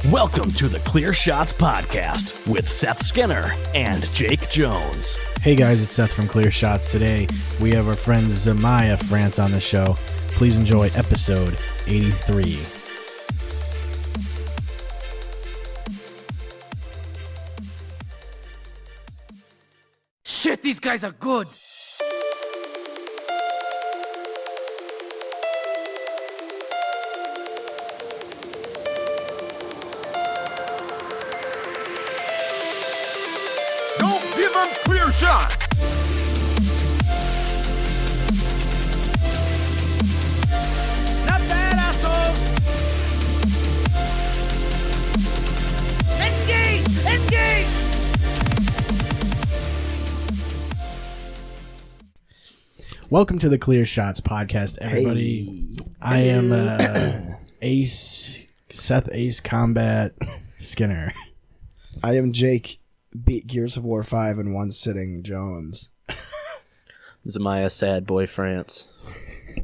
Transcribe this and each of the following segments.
Welcome to the Clear Shots Podcast with Seth Skinner and Jake Jones. Hey guys, it's Seth from Clear Shots. Today we have our friend Zemiah Phrance on the show. Please enjoy episode 83. Shit, these guys are good. Don't give them clear shots. Not bad, asshole. Engage! Engage! Welcome to the Clear Shots Podcast, everybody. Hey. I am Seth Ace Combat Skinner. I am Jake beat Gears of War 5 in one sitting Jones. Zemiah Sad Boy France.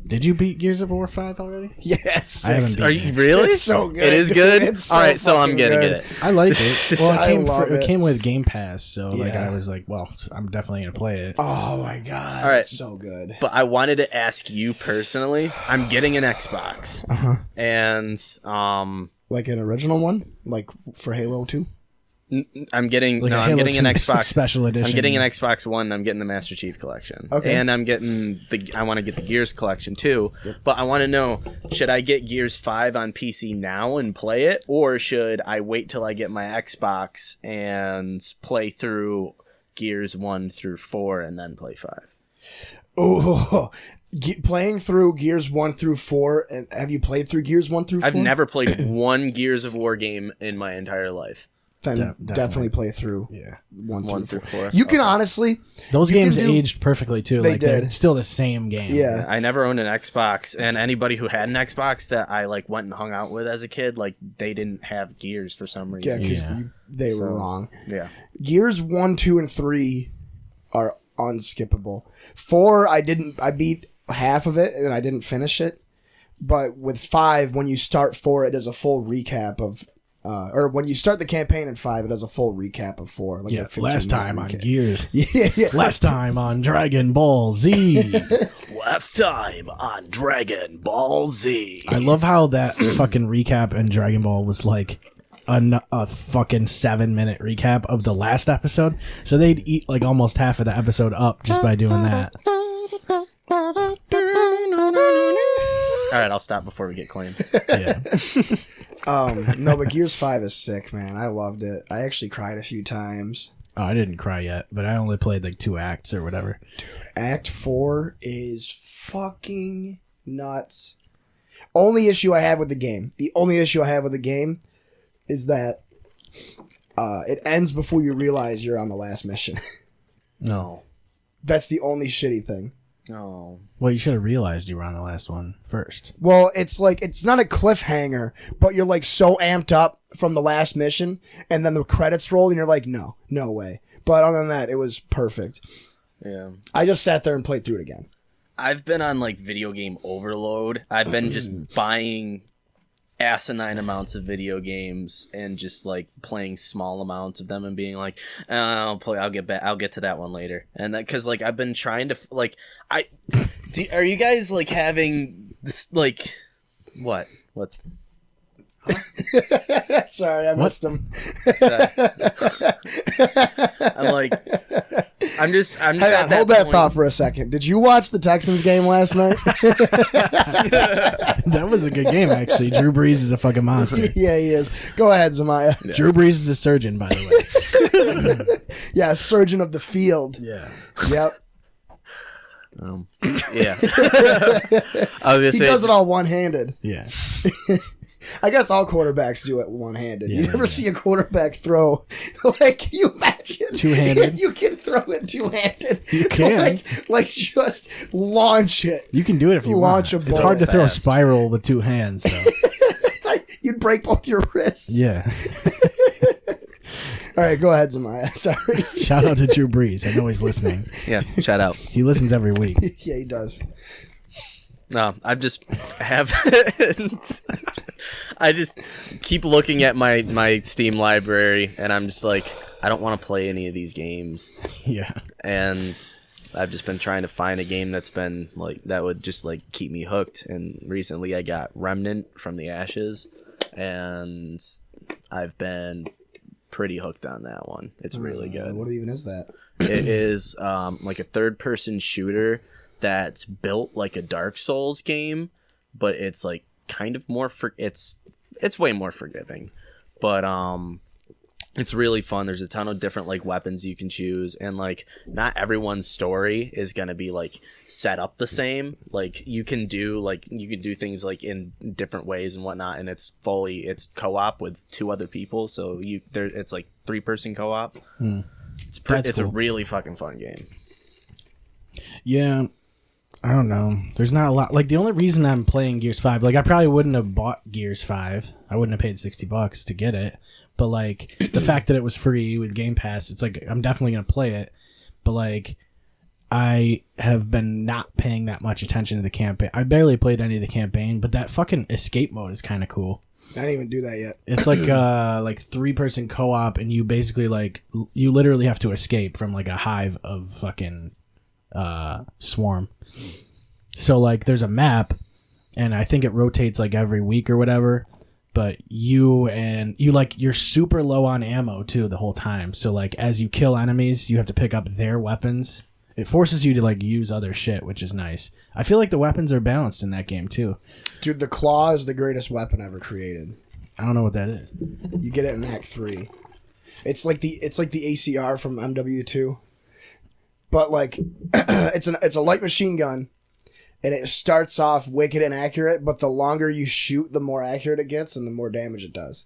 Did you beat Gears of War 5 already? Yes. I haven't beaten Are you really? It's so good. It is good? It's so all right, so I'm going to good. get it. I like it. Well, it it came with Game Pass, so Yeah. I was like, well, I'm definitely going to play it. Oh my god. All right. It's so good. But I wanted to ask you personally. I'm getting an Xbox. Uh-huh. And Like an original one? Like for Halo 2? I'm getting Like a I'm Halo getting an 2 Xbox Special Edition. I'm getting an Xbox One. I'm getting the Master Chief Collection. Okay. And I'm getting I want to get the Gears Collection too. Yep. But I want to know, should I get Gears 5 on PC now and play it, or should I wait till I get my Xbox and play through Gears 1 through 4 and then play 5? Oh, playing through Gears 1 through 4. And have you played through Gears 1 through 4? I've never played one Gears of War game in my entire life. Then definitely play through 1 through 4. You can honestly... Those games aged perfectly, too. They did. It's still the same game. Yeah. I never owned an Xbox, and anybody who had an Xbox that I like went and hung out with as a kid, like they didn't have Gears for some reason. Yeah, because they were wrong. Yeah. Gears 1, 2, and 3 are unskippable. 4, I beat half of it, and I didn't finish it. But with 5, when you start 4, it does a full recap of... or when you start the campaign in 5, it does a full recap of 4. Like a last time on Gears. Yeah. Last time on Dragon Ball Z. Last time on Dragon Ball Z. I love how that fucking recap in Dragon Ball was like a fucking 7-minute recap of the last episode. So they'd eat like almost half of the episode up just by doing that. All right, I'll stop before we get claimed. Yeah. No, but Gears 5 is sick, man. I loved it. I actually cried a few times. Oh, I didn't cry yet, but I only played like 2 acts or whatever. Dude, Act 4 is fucking nuts. The only issue I have with the game is that it ends before you realize you're on the last mission. No. That's the only shitty thing. No. Well, you should have realized you were on the last one first. Well, it's like, it's not a cliffhanger, but you're like so amped up from the last mission, and then the credits roll, and you're like, no way. But other than that, it was perfect. Yeah. I just sat there and played through it again. I've been on like video game overload. I've been just buying asinine amounts of video games and just like playing small amounts of them and being like, I'll get to that one later. And that, cause like I've been trying to are you guys like having this like what? Sorry, I missed him. I'm just Hang at on, that hold that point. thought for a second. Did you watch the Texans game last night? That was a good game, actually. Drew Brees is a fucking monster. Yeah, he is. Go ahead, Zemiah. Yeah. Drew Brees is a surgeon, by the way. Yeah, surgeon of the field. Yeah. Yep. Yeah. I was gonna He say, does it all one-handed. Yeah. I guess all quarterbacks do it one-handed. You never see a quarterback throw, like, can you imagine? Two-handed? You can throw it two-handed. You can. Like just launch it. You can do it if you Launch want. a It's ball hard to throw a fast. spiral with 2 hands, though. You'd break both your wrists. Yeah. All right, go ahead, Zemiah. Sorry. Shout out to Drew Brees. I know he's listening. yeah, shout out. He listens every week. Yeah, he does. No, I just haven't. I just keep looking at my Steam library, and I'm just like, I don't want to play any of these games. Yeah. And I've just been trying to find a game that's been like that would just like keep me hooked. And recently, I got Remnant from the Ashes, and I've been pretty hooked on that one. It's really good. What even is that? It is like a third-person shooter that's built like a Dark Souls game, but it's like kind of more it's way more forgiving, but it's really fun. There's a ton of different like weapons you can choose, and like not everyone's story is gonna be like set up the same. Like you can do things like in different ways and whatnot, and it's co-op with 2 other people, so it's like 3-person co-op. It's That's a cool. really fucking fun game. Yeah. I don't know. There's not a lot. Like, the only reason I'm playing Gears 5, like, I probably wouldn't have bought Gears 5. I wouldn't have paid $60 to get it. But, like, the fact that it was free with Game Pass, it's like, I'm definitely going to play it. But, like, I have been not paying that much attention to the campaign. I barely played any of the campaign, but that fucking escape mode is kind of cool. I didn't even do that yet. It's like 3-person co-op, and you basically, like, you literally have to escape from, like, a hive of fucking swarm. So like there's a map, and I think it rotates like every week or whatever, but you're super low on ammo too the whole time. So like as you kill enemies, you have to pick up their weapons. It forces you to like use other shit, which is nice. I feel like the weapons are balanced in that game too. Dude, the claw is the greatest weapon ever created. I don't know what that is. You get it in Act 3. It's like the ACR from MW2. But like it's a light machine gun, and it starts off wicked inaccurate, but the longer you shoot, the more accurate it gets and the more damage it does.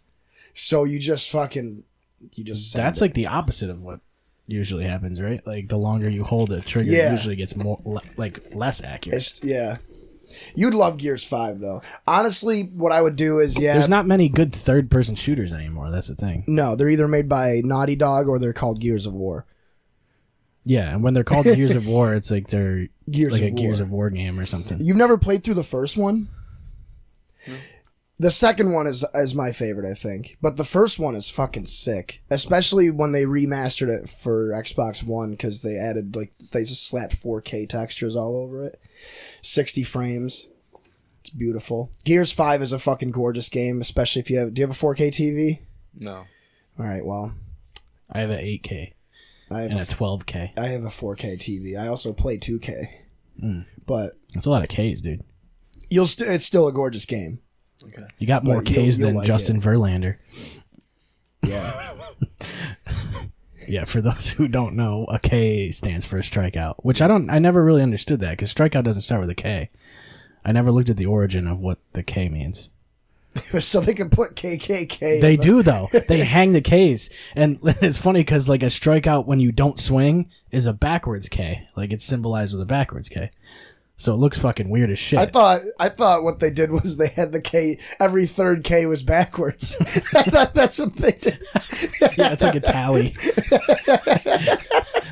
So you just That's like the opposite of what usually happens, right? Like the longer you hold the trigger, it usually gets more less accurate. Yeah. You'd love Gears 5 though. Honestly, what I would do is There's not many good third-person shooters anymore. That's the thing. No, they're either made by Naughty Dog or they're called Gears of War. Yeah, and when they're called Gears of War, it's like they're Gears like of a War. Gears of War game or something. You've never played through the first one? No. The second one is my favorite, I think. But the first one is fucking sick. Especially when they remastered it for Xbox One, because they added, like, they just slapped 4K textures all over it. 60 frames. It's beautiful. Gears 5 is a fucking gorgeous game, especially if do you have a 4K TV? No. Alright, well. I have an 8K I have and a 12K. I have a 4K TV. I also play 2K. But That's a lot of Ks, dude. it's still a gorgeous game. Okay. You got more But you'll Ks than like Justin it. Verlander. Yeah. Yeah, for those who don't know, a K stands for a strikeout, which I never really understood that, because strikeout doesn't start with a K. I never looked at the origin of what the K means. So they can put KKK. They do, though. They hang the Ks. And it's funny because, like, a strikeout when you don't swing is a backwards K. Like, it's symbolized with a backwards K. So it looks fucking weird as shit. I thought what they did was they had the K, every third K was backwards. I thought that's what they did. Yeah, it's like a tally.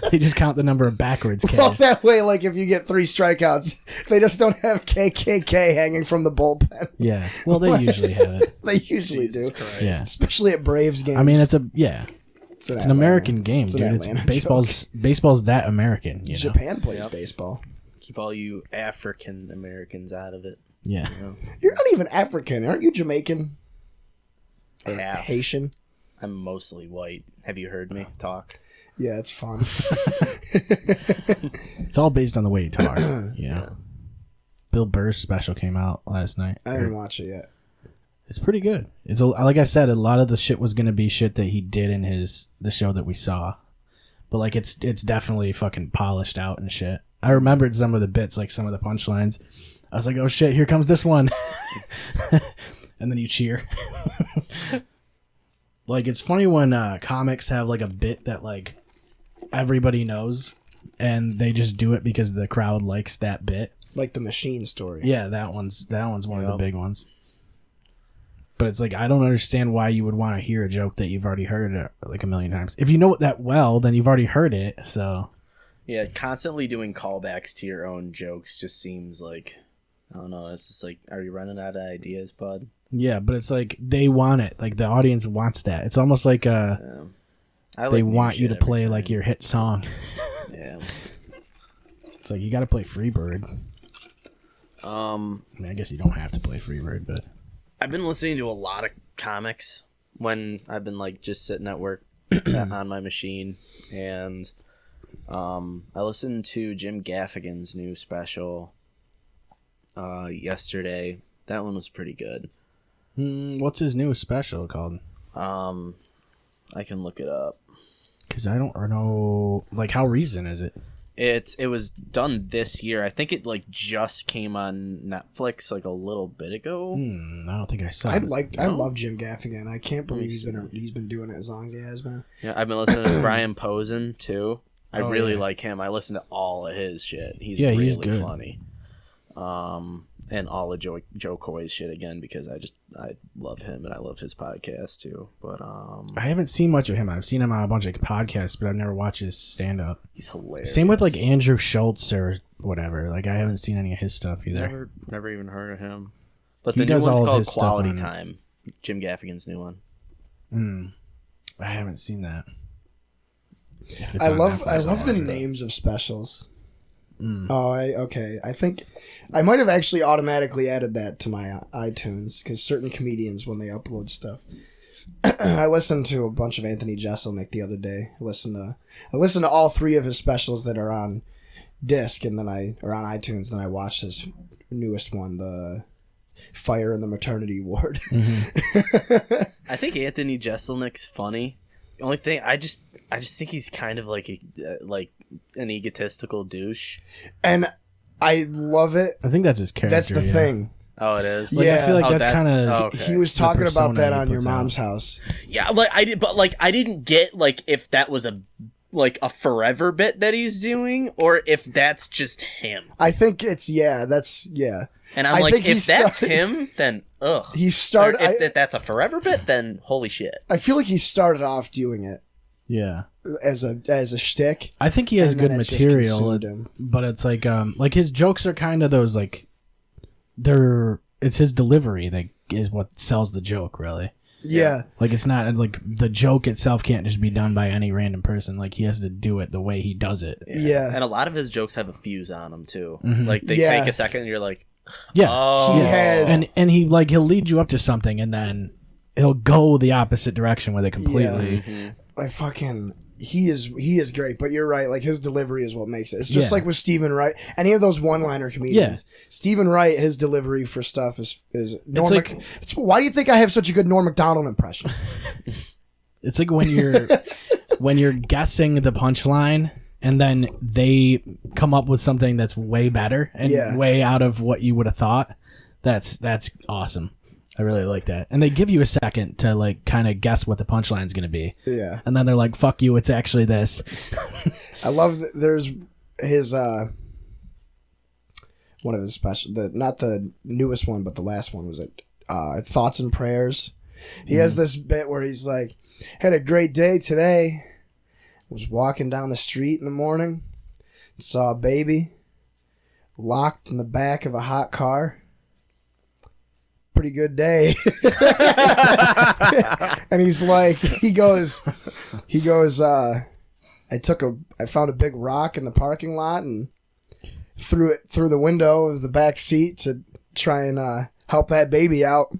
They just count the number of backwards Ks. Well, that way, like, if you get 3 strikeouts, they just don't have KKK hanging from the bullpen. Yeah. Well, they usually have it. They usually do. Yeah. Especially at Braves games. I mean, it's an American game, It's an dude. It's Atlanta baseball's that American, you know? Japan plays Yep. baseball. Keep all you African Americans out of it. Yeah. You know? You're not even African. Aren't you Jamaican? Or Half. Haitian? I'm mostly white. Have you heard me talk? Yeah, it's fun. It's all based on the way you talk, you know? Bill Burr's special came out last night. I didn't watch it yet. It's pretty good. It's like I said, a lot of the shit was gonna be shit that he did in the show that we saw, but like it's definitely fucking polished out and shit. I remembered some of the bits, like some of the punchlines. I was like, oh shit, here comes this one, and then you cheer. Like, it's funny when comics have like a bit that like everybody knows, and they just do it because the crowd likes that bit. Like the Machine story. Yeah, that one's one of the big ones. But it's like, I don't understand why you would want to hear a joke that you've already heard like a million times. If you know it that well, then you've already heard it. So Yeah, constantly doing callbacks to your own jokes just seems like I don't know. It's just like, are you running out of ideas, bud? Yeah, but it's like they want it. Like the audience wants that. It's almost like I like they new want you shit to every play time. like your hit song. Yeah. It's like you got to play Freebird. I mean, I guess you don't have to play Freebird, but I've been listening to a lot of comics when I've been like just sitting at work on my machine, and I listened to Jim Gaffigan's new special yesterday. That one was pretty good. what's his new special called? I can look it up. Because I don't know, like, how recent is it? It was done this year. I think it like just came on Netflix like a little bit ago. I don't think I saw I it. love Jim Gaffigan. I can't believe he's been doing it as long as he has been. Yeah, I've been listening to Brian Posen too. I Oh, really yeah. like him. I listen to all of his shit. He's Yeah, really he's good. funny. And all of Joe Coy's shit again because I love him and I love his podcast too. But I haven't seen much of him. I've seen him on a bunch of podcasts, but I've never watched his stand-up. he's hilarious. Same with, like, Andrew Schultz or whatever. Like, I haven't seen any of his stuff either. never even heard of him. But He the new does one's all of called his stuff Quality on- Time. Jim Gaffigan's new one. I haven't seen that. If it's I on love Netflix, the I'll- names of specials. Oh, okay. I think I might have actually automatically added that to my iTunes because certain comedians, when they upload stuff, I listened to a bunch of Anthony Jeselnik the other day. I listened to all 3 of his specials that are on disc, and then or on iTunes. Then I watched his newest one, the Fire in the Maternity Ward. I think Anthony Jeselnik's funny. The only thing I just think he's kind of like an egotistical douche. And I love it. I think that's his character. That's the yeah. thing. Oh, it is. Like, I feel like Oh, that's kind of. okay. He was talking persona about that he on Your puts out. Mom's House. Yeah, I didn't get like if that was a forever bit that he's doing or if that's just him. I think it's yeah. And I'm I like, think he if that's started- him, then ugh. He started. Or if that's a forever bit, then holy shit. I feel like he started off doing it Yeah. as a shtick. I think he has And good then it just material, consumed him. but it's like his jokes are kind of those like it's his delivery that is what sells the joke, really. Yeah. Like it's not like the joke itself can't just be done by any random person. Like he has to do it the way he does it. Yeah. And a lot of his jokes have a fuse on them too. Mhm. Like they Yeah. take a second and you're like, Yeah, oh, He has. and he'll lead you up to something and then he'll go the opposite direction with it completely. He is great, but you're right. Like his delivery is what makes it. It's just Yeah. like with Stephen Wright. Any of those one-liner comedians. Stephen Wright, his delivery for stuff is Norm. like- Why do you think I have such a good Norm Macdonald impression? It's like when you're guessing the punchline and then they come up with something that's way better and Yeah. way out of what you would have thought. That's awesome. I really like that. And they give you a second to like kind of guess what the punchline's going to be. Yeah. And then they're like, fuck you, it's actually this. I love that there's his one of his special, not the newest one, but the last one was it Thoughts and Prayers. He has this bit where he's like, had a great day today. Was walking down the street in the morning, saw a baby locked in the back of a hot car. Pretty good day. And he's like, he goes, I found a big rock in the parking lot and threw it through the window of the back seat to try and help that baby out.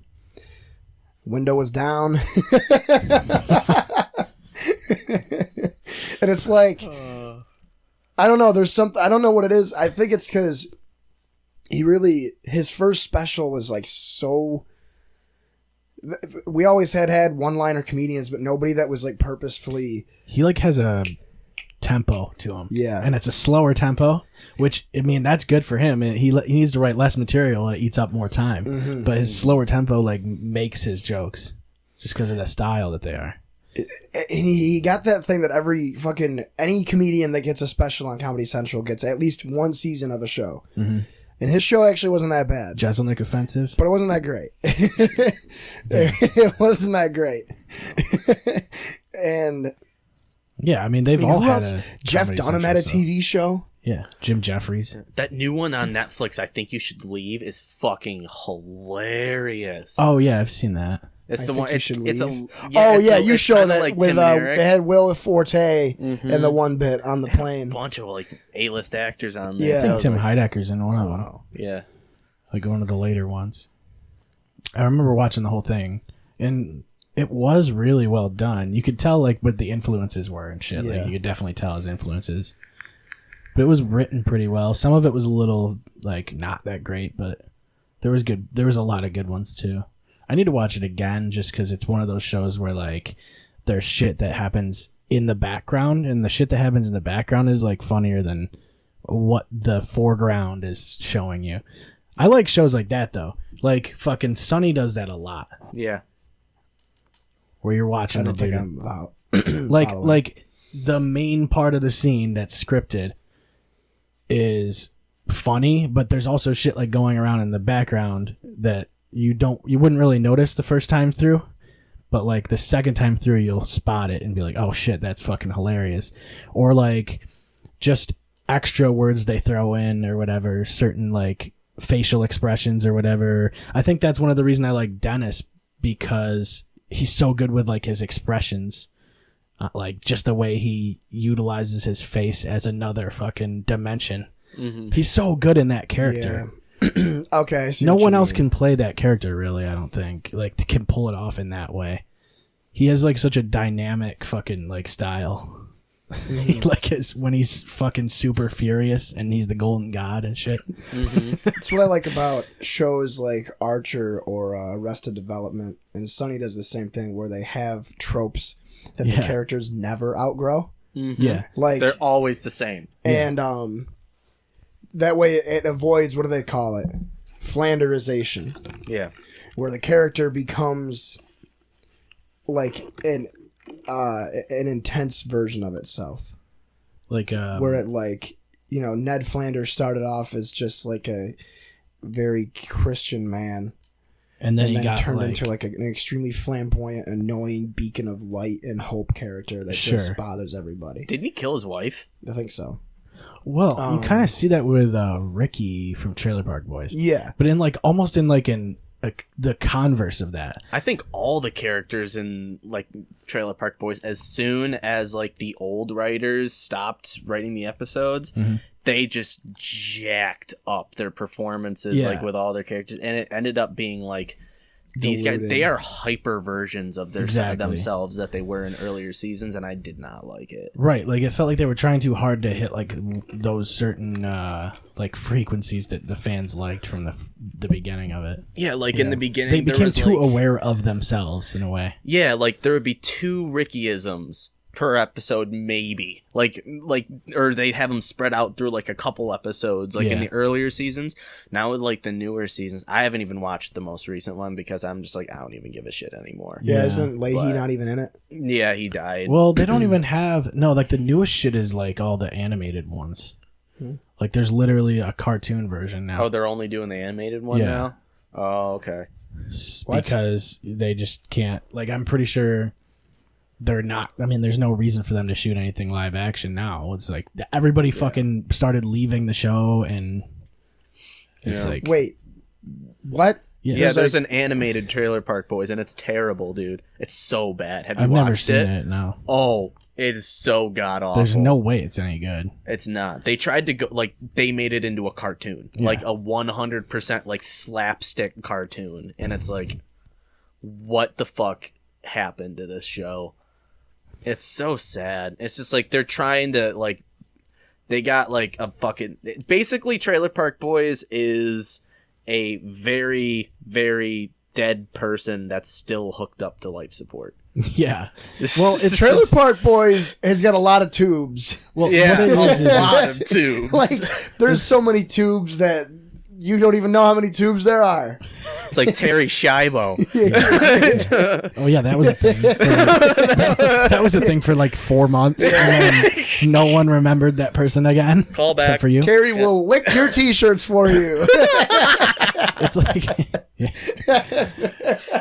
Window was down. And it's like, I don't know, there's something, I don't know what it is. I think it's because his first special was like so, we always had one-liner comedians, but nobody that was like purposefully. He like has a tempo to him. Yeah. And it's a slower tempo, which, I mean, that's good for him. He needs to write less material and it eats up more time. Mm-hmm. But his slower tempo like makes his jokes just because of the style that they are. And he got that thing that any comedian that gets a special on Comedy Central gets at least one season of a show. Mm-hmm. And his show actually wasn't that bad. Jeselnik offensive. But it wasn't that great. It wasn't that great. And Yeah, I mean, they've all who had else? a Jeff Comedy Dunham Central had a show. TV show. Yeah, Jim Jeffries. That new one on Netflix, I Think You Should Leave, is fucking hilarious. Oh yeah, I've seen that. It's I the Think one. You It's, Should it's a. Leave. Yeah, Oh yeah, you it's show kinda that like with Tim and Eric. they had Will Forte in the one bit on the plane. Bunch of like A-list actors on there. Yeah. I I think was Tim like, Heidecker's in one of them. wow. Yeah. Like one of the later ones. I remember watching the whole thing, and it was really well done. You could tell like what the influences were and shit. Yeah. Like you could definitely tell his influences. But it was written pretty well. Some of it was a little like not that great, but there was good. There was a lot of good ones too. I need to watch it again just because it's one of those shows where like there's shit that happens in the background, and the shit that happens in the background is like funnier than what the foreground is showing you. I like shows like that though. Like fucking Sunny does that a lot, Yeah. where you're I watching the don't think dude. I'm like the main part of the scene that's scripted is funny, but there's also shit like going around in the background that you wouldn't really notice the first time through, but like the second time through you'll spot it and be like, oh shit, that's fucking hilarious. Or like just extra words they throw in or whatever, certain like facial expressions or whatever. I think that's one of the reasons I like Dennis, because he's so good with like his expressions. Like just the way he utilizes his face as another fucking dimension. Mm-hmm. He's so good in that character. Yeah. Okay. I see No what you one else mean. can play that character, really, I don't think. Like, can pull it off in that way. He has, like, such a dynamic fucking, like, style. Like, when he's fucking super furious and he's the golden god and shit. That's what I like about shows like Archer or Arrested Development, and Sunny does the same thing where they have tropes that the Yeah. characters never outgrow. Yeah. Like, They're always the same. and that way it avoids, what do they call it? Flanderization, Yeah. where the character becomes like an intense version of itself. Like, Where it like, you know, Ned Flanders started off as just like a very Christian man, and then and he then got, turned like, into like an extremely flamboyant, annoying beacon of light and hope character that Sure. just bothers everybody. Didn't he kill his wife? I think so. well, you kind of see that with Ricky from Trailer Park Boys. Yeah. But in, like, almost in, like, the converse of that. I think all the characters in like Trailer Park Boys, as soon as like the old writers stopped writing the episodes, they just jacked up their performances Yeah. like with all their characters, and it ended up being like these guys, Diluted. they are hyper versions of their Exactly. themselves that they were in earlier seasons, and I did not like it. Right, like it felt like they were trying too hard to hit like those certain like frequencies that the fans liked from the beginning of it. Yeah, like in the beginning, They there became was, too like, aware of themselves in a way. Yeah, like there would be 2 Rickyisms per episode, maybe. Like, or they'd have them spread out through like a couple episodes, like in Yeah. the earlier seasons. Now with like the newer seasons, I haven't even watched the most recent one because I'm just like, I don't even give a shit anymore. Yeah, Yeah, isn't Leahy but- not even in it? Yeah, he died. Well, they don't even have like the newest shit is like all the animated ones. Like there's literally a cartoon version now. Oh, they're only doing the animated one Yeah. now? Oh, okay. What? Because they just can't. Like I'm pretty sure they're not. I mean, there's no reason for them to shoot anything live action now. It's like everybody fucking started leaving the show, and it's Yeah. like Wait, what? Yeah, there's like, an animated Trailer Park Boys, and it's terrible, dude. It's so bad. Have you I've watched never seen it. No, Oh, it is so god awful. there's no way it's any good. It's not. They tried to go like they made it into a cartoon, like a 100% like slapstick cartoon, and it's like, what the fuck happened to this show? It's so sad. It's just like they're trying to like, they got like a fucking basically Trailer Park Boys is a very very dead person that's still hooked up to life support. Yeah. well, if Trailer Park Boys has got a lot of tubes. Well, Yeah, what it is a lot of tubes. Like, there's so many tubes that you don't even know how many tubes there are. It's like Terry Schiavo. oh yeah, that was a thing. That was a thing for like 4 months, and then no one remembered that person again. Call back. Except for you. Terry will lick your t-shirts for you. It's like, yeah.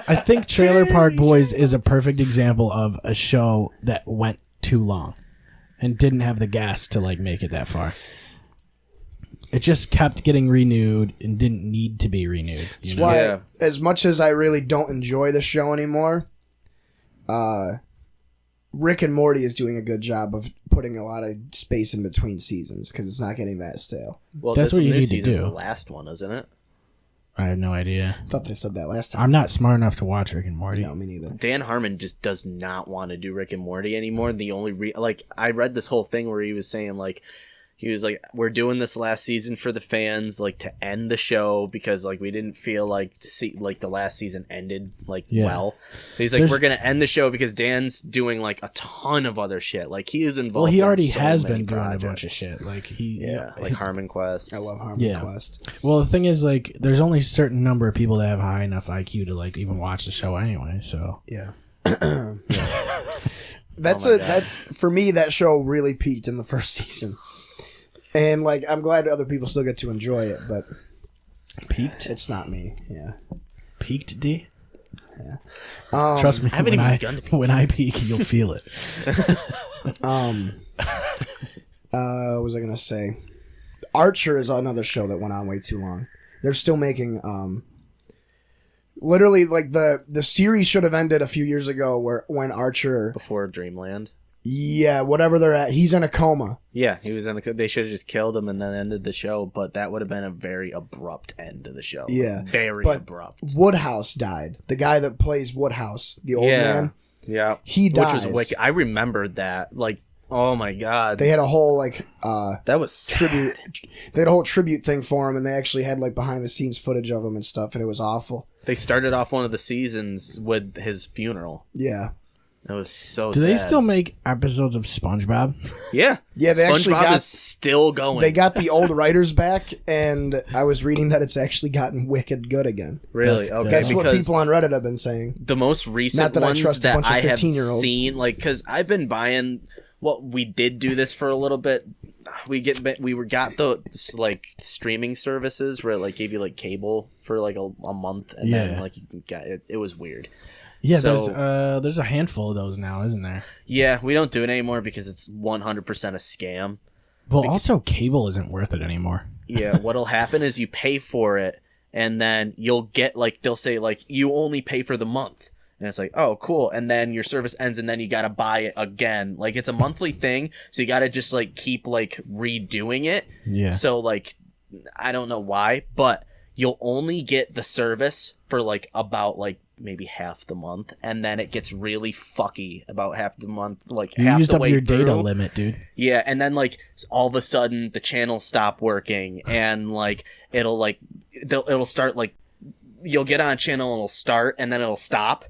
I think Trailer Park Boys is a perfect example of a show that went too long and didn't have the gas to like make it that far. it just kept getting renewed and didn't need to be renewed. That's You know? why, as much as I really don't enjoy the show anymore, Rick and Morty is doing a good job of putting a lot of space in between seasons because it's not getting that stale. Well, That's this what you new need to season's do. the last one, isn't it? I have no idea. I thought they said that last time. I'm not smart enough to watch Rick and Morty. No, me neither. Dan Harmon just does not want to do Rick and Morty anymore. The only I read this whole thing where he was saying like, we're doing this last season for the fans, like to end the show because like we didn't feel like the last season ended well. So he's like, we're gonna end the show because Dan's doing like a ton of other shit. Like he is involved. Well, he already in so has many been doing projects. a bunch of shit. Like like Harmon Quest. I love Harmon Quest. Well, the thing is, like, there's only a certain number of people that have high enough IQ to like even watch the show anyway. So Yeah. That's for me. That show really peaked in the first season, and like I'm glad other people still get to enjoy it, but peaked. it's not me. Yeah. Peaked, D. Yeah. Trust me, I haven't even begun to peak. when I peak, you'll feel it. What was I gonna say? Archer is another show that went on way too long. They're still making literally like the series should have ended a few years ago when Archer Before Dreamland. Yeah, whatever they're at. He's in a coma. Yeah, he was in a. They should have just killed him and then ended the show, but that would have been a very abrupt end to the show. Yeah, very but abrupt. Woodhouse died. The guy that plays Woodhouse, the old man. Yeah, he dies. Which was wicked. I remembered that. Like, oh my god, they had a whole that was tribute. They had a whole tribute thing for him, and they actually had like behind the scenes footage of him and stuff, and it was awful. They started off one of the seasons with his funeral. Yeah. It was so Do sad. they still make episodes of SpongeBob? Yeah. Yeah, they actually SpongeBob is still going. They got the old writers back, and I was reading that it's actually gotten wicked good again. Really? That's- Okay. That's what because people on Reddit have been saying. the most recent Not that I ones trust a that bunch of I have 15-year-olds. seen, like, because I've been buying. Well, we did do this for a little bit. We got the like streaming services where it like gave you like cable for like a month, and then like you got it. It was weird. Yeah, So- there's a handful of those now, isn't there? Yeah, we don't do it anymore because it's 100% a scam. Well, also cable isn't worth it anymore. Yeah, what'll happen is you pay for it, and then you'll get like they'll say like you only pay for the month, and it's like, oh cool, and then your service ends, and then you gotta buy it again. Like it's a monthly thing, so you gotta just like keep like redoing it. Yeah. So like I don't know why, but you'll only get the service for like about like maybe half the month, and then it gets really fucky about half the month, like You half used the up way your data through. limit, dude. Yeah, and then like all of a sudden the channels stop working, and like it'll start like you'll get on a channel and it'll start, and then it'll stop,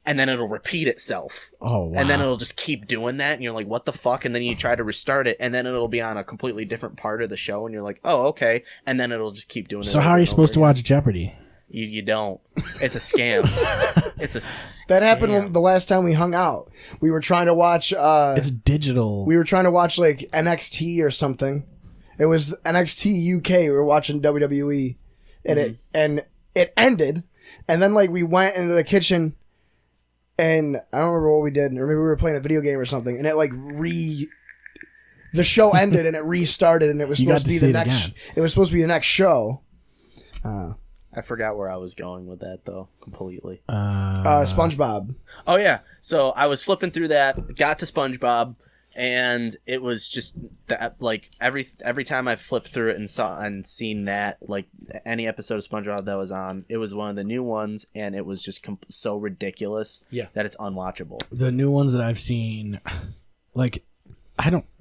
and then it'll repeat itself. Oh, wow. And then it'll just keep doing that, and you're like, what the fuck? And then you try to restart it, and then it'll be on a completely different part of the show, and you're like, oh, okay. And then it'll just keep doing it. So how are you supposed to watch Jeopardy? You don't. It's a scam. It's a scam. That happened the last time we hung out. We were trying to watch. It's digital. We were trying to watch like NXT or something. It was NXT UK. We were watching WWE, and it ended, and then like we went into the kitchen, and I don't remember what we did, or maybe we were playing a video game or something, and it like the show ended and it restarted, and it was You supposed got to to be see the it next. again. It was supposed to be the next show. I forgot where I was going with that, though, completely. SpongeBob. Oh, yeah. So I was flipping through that, got to SpongeBob, and it was just that, like, every time I flipped through it and seen that, like, any episode of SpongeBob that was on, it was one of the new ones, and it was just so ridiculous that it's unwatchable. The new ones that I've seen, like,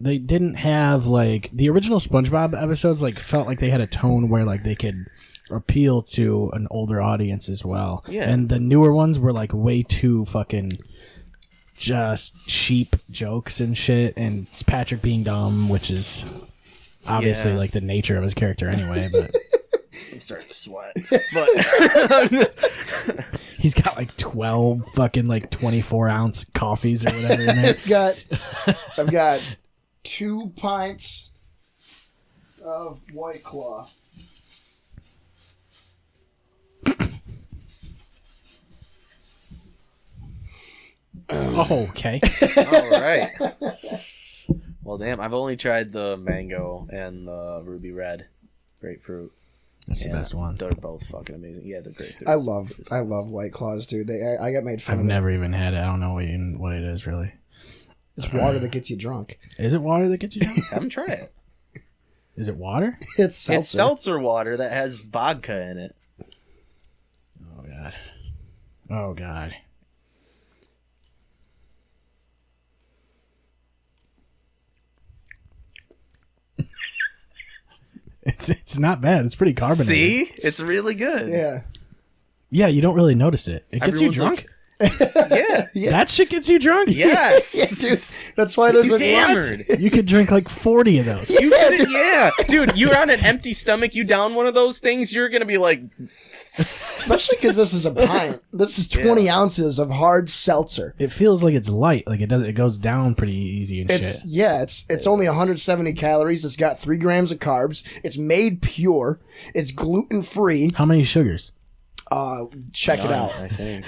they didn't have, like, the original SpongeBob episodes, like, felt like they had a tone where, like, they could appeal to an older audience as well. Yeah. And the newer ones were, like, way too fucking just cheap jokes and shit, and it's Patrick being dumb, which is obviously, like, the nature of his character anyway, but... I'm starting to sweat. But He's got, like, 12 fucking, like, 24-ounce coffees or whatever in there. I've got 2 pints of White Claw. Oh, okay. all right. Well, damn, I've only tried the mango and the ruby red. grapefruit. That's the best one. They're both fucking amazing. Yeah, they're great. I love White Claws, dude. I got made fun I've of never even had it. I don't know what it is really. It's water that gets you drunk. Is it water that gets you drunk? Have them try it. Is it water? It's seltzer. It's seltzer water that has vodka in it. Oh god. Oh god. It's not bad. It's pretty carbonated. See? It's really good. Yeah. Yeah, you don't really notice it. It gets Everyone's you drunk. Yeah. That shit gets you drunk. Yes. Yeah, dude. That's why there's You a hammered. You could drink like 40 of those. Yeah. Dude, you're on an empty stomach. You down one of those things, you're going to be like... Especially because this is a pint. This is 20 ounces of hard seltzer. It feels like it's light. Like it goes down pretty easy and shit. It's only 170 calories. It's got 3 grams of carbs. It's made pure. It's gluten free. How many sugars? Check it out. I think.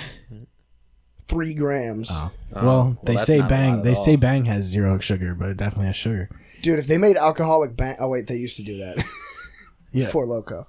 3 grams. Well, they that's say not a lot Bang. at They say all. Bang has 0 sugar, but it definitely has sugar. Dude, if they made alcoholic Bang... Oh, wait, they used to do that. Yeah. Four Loko.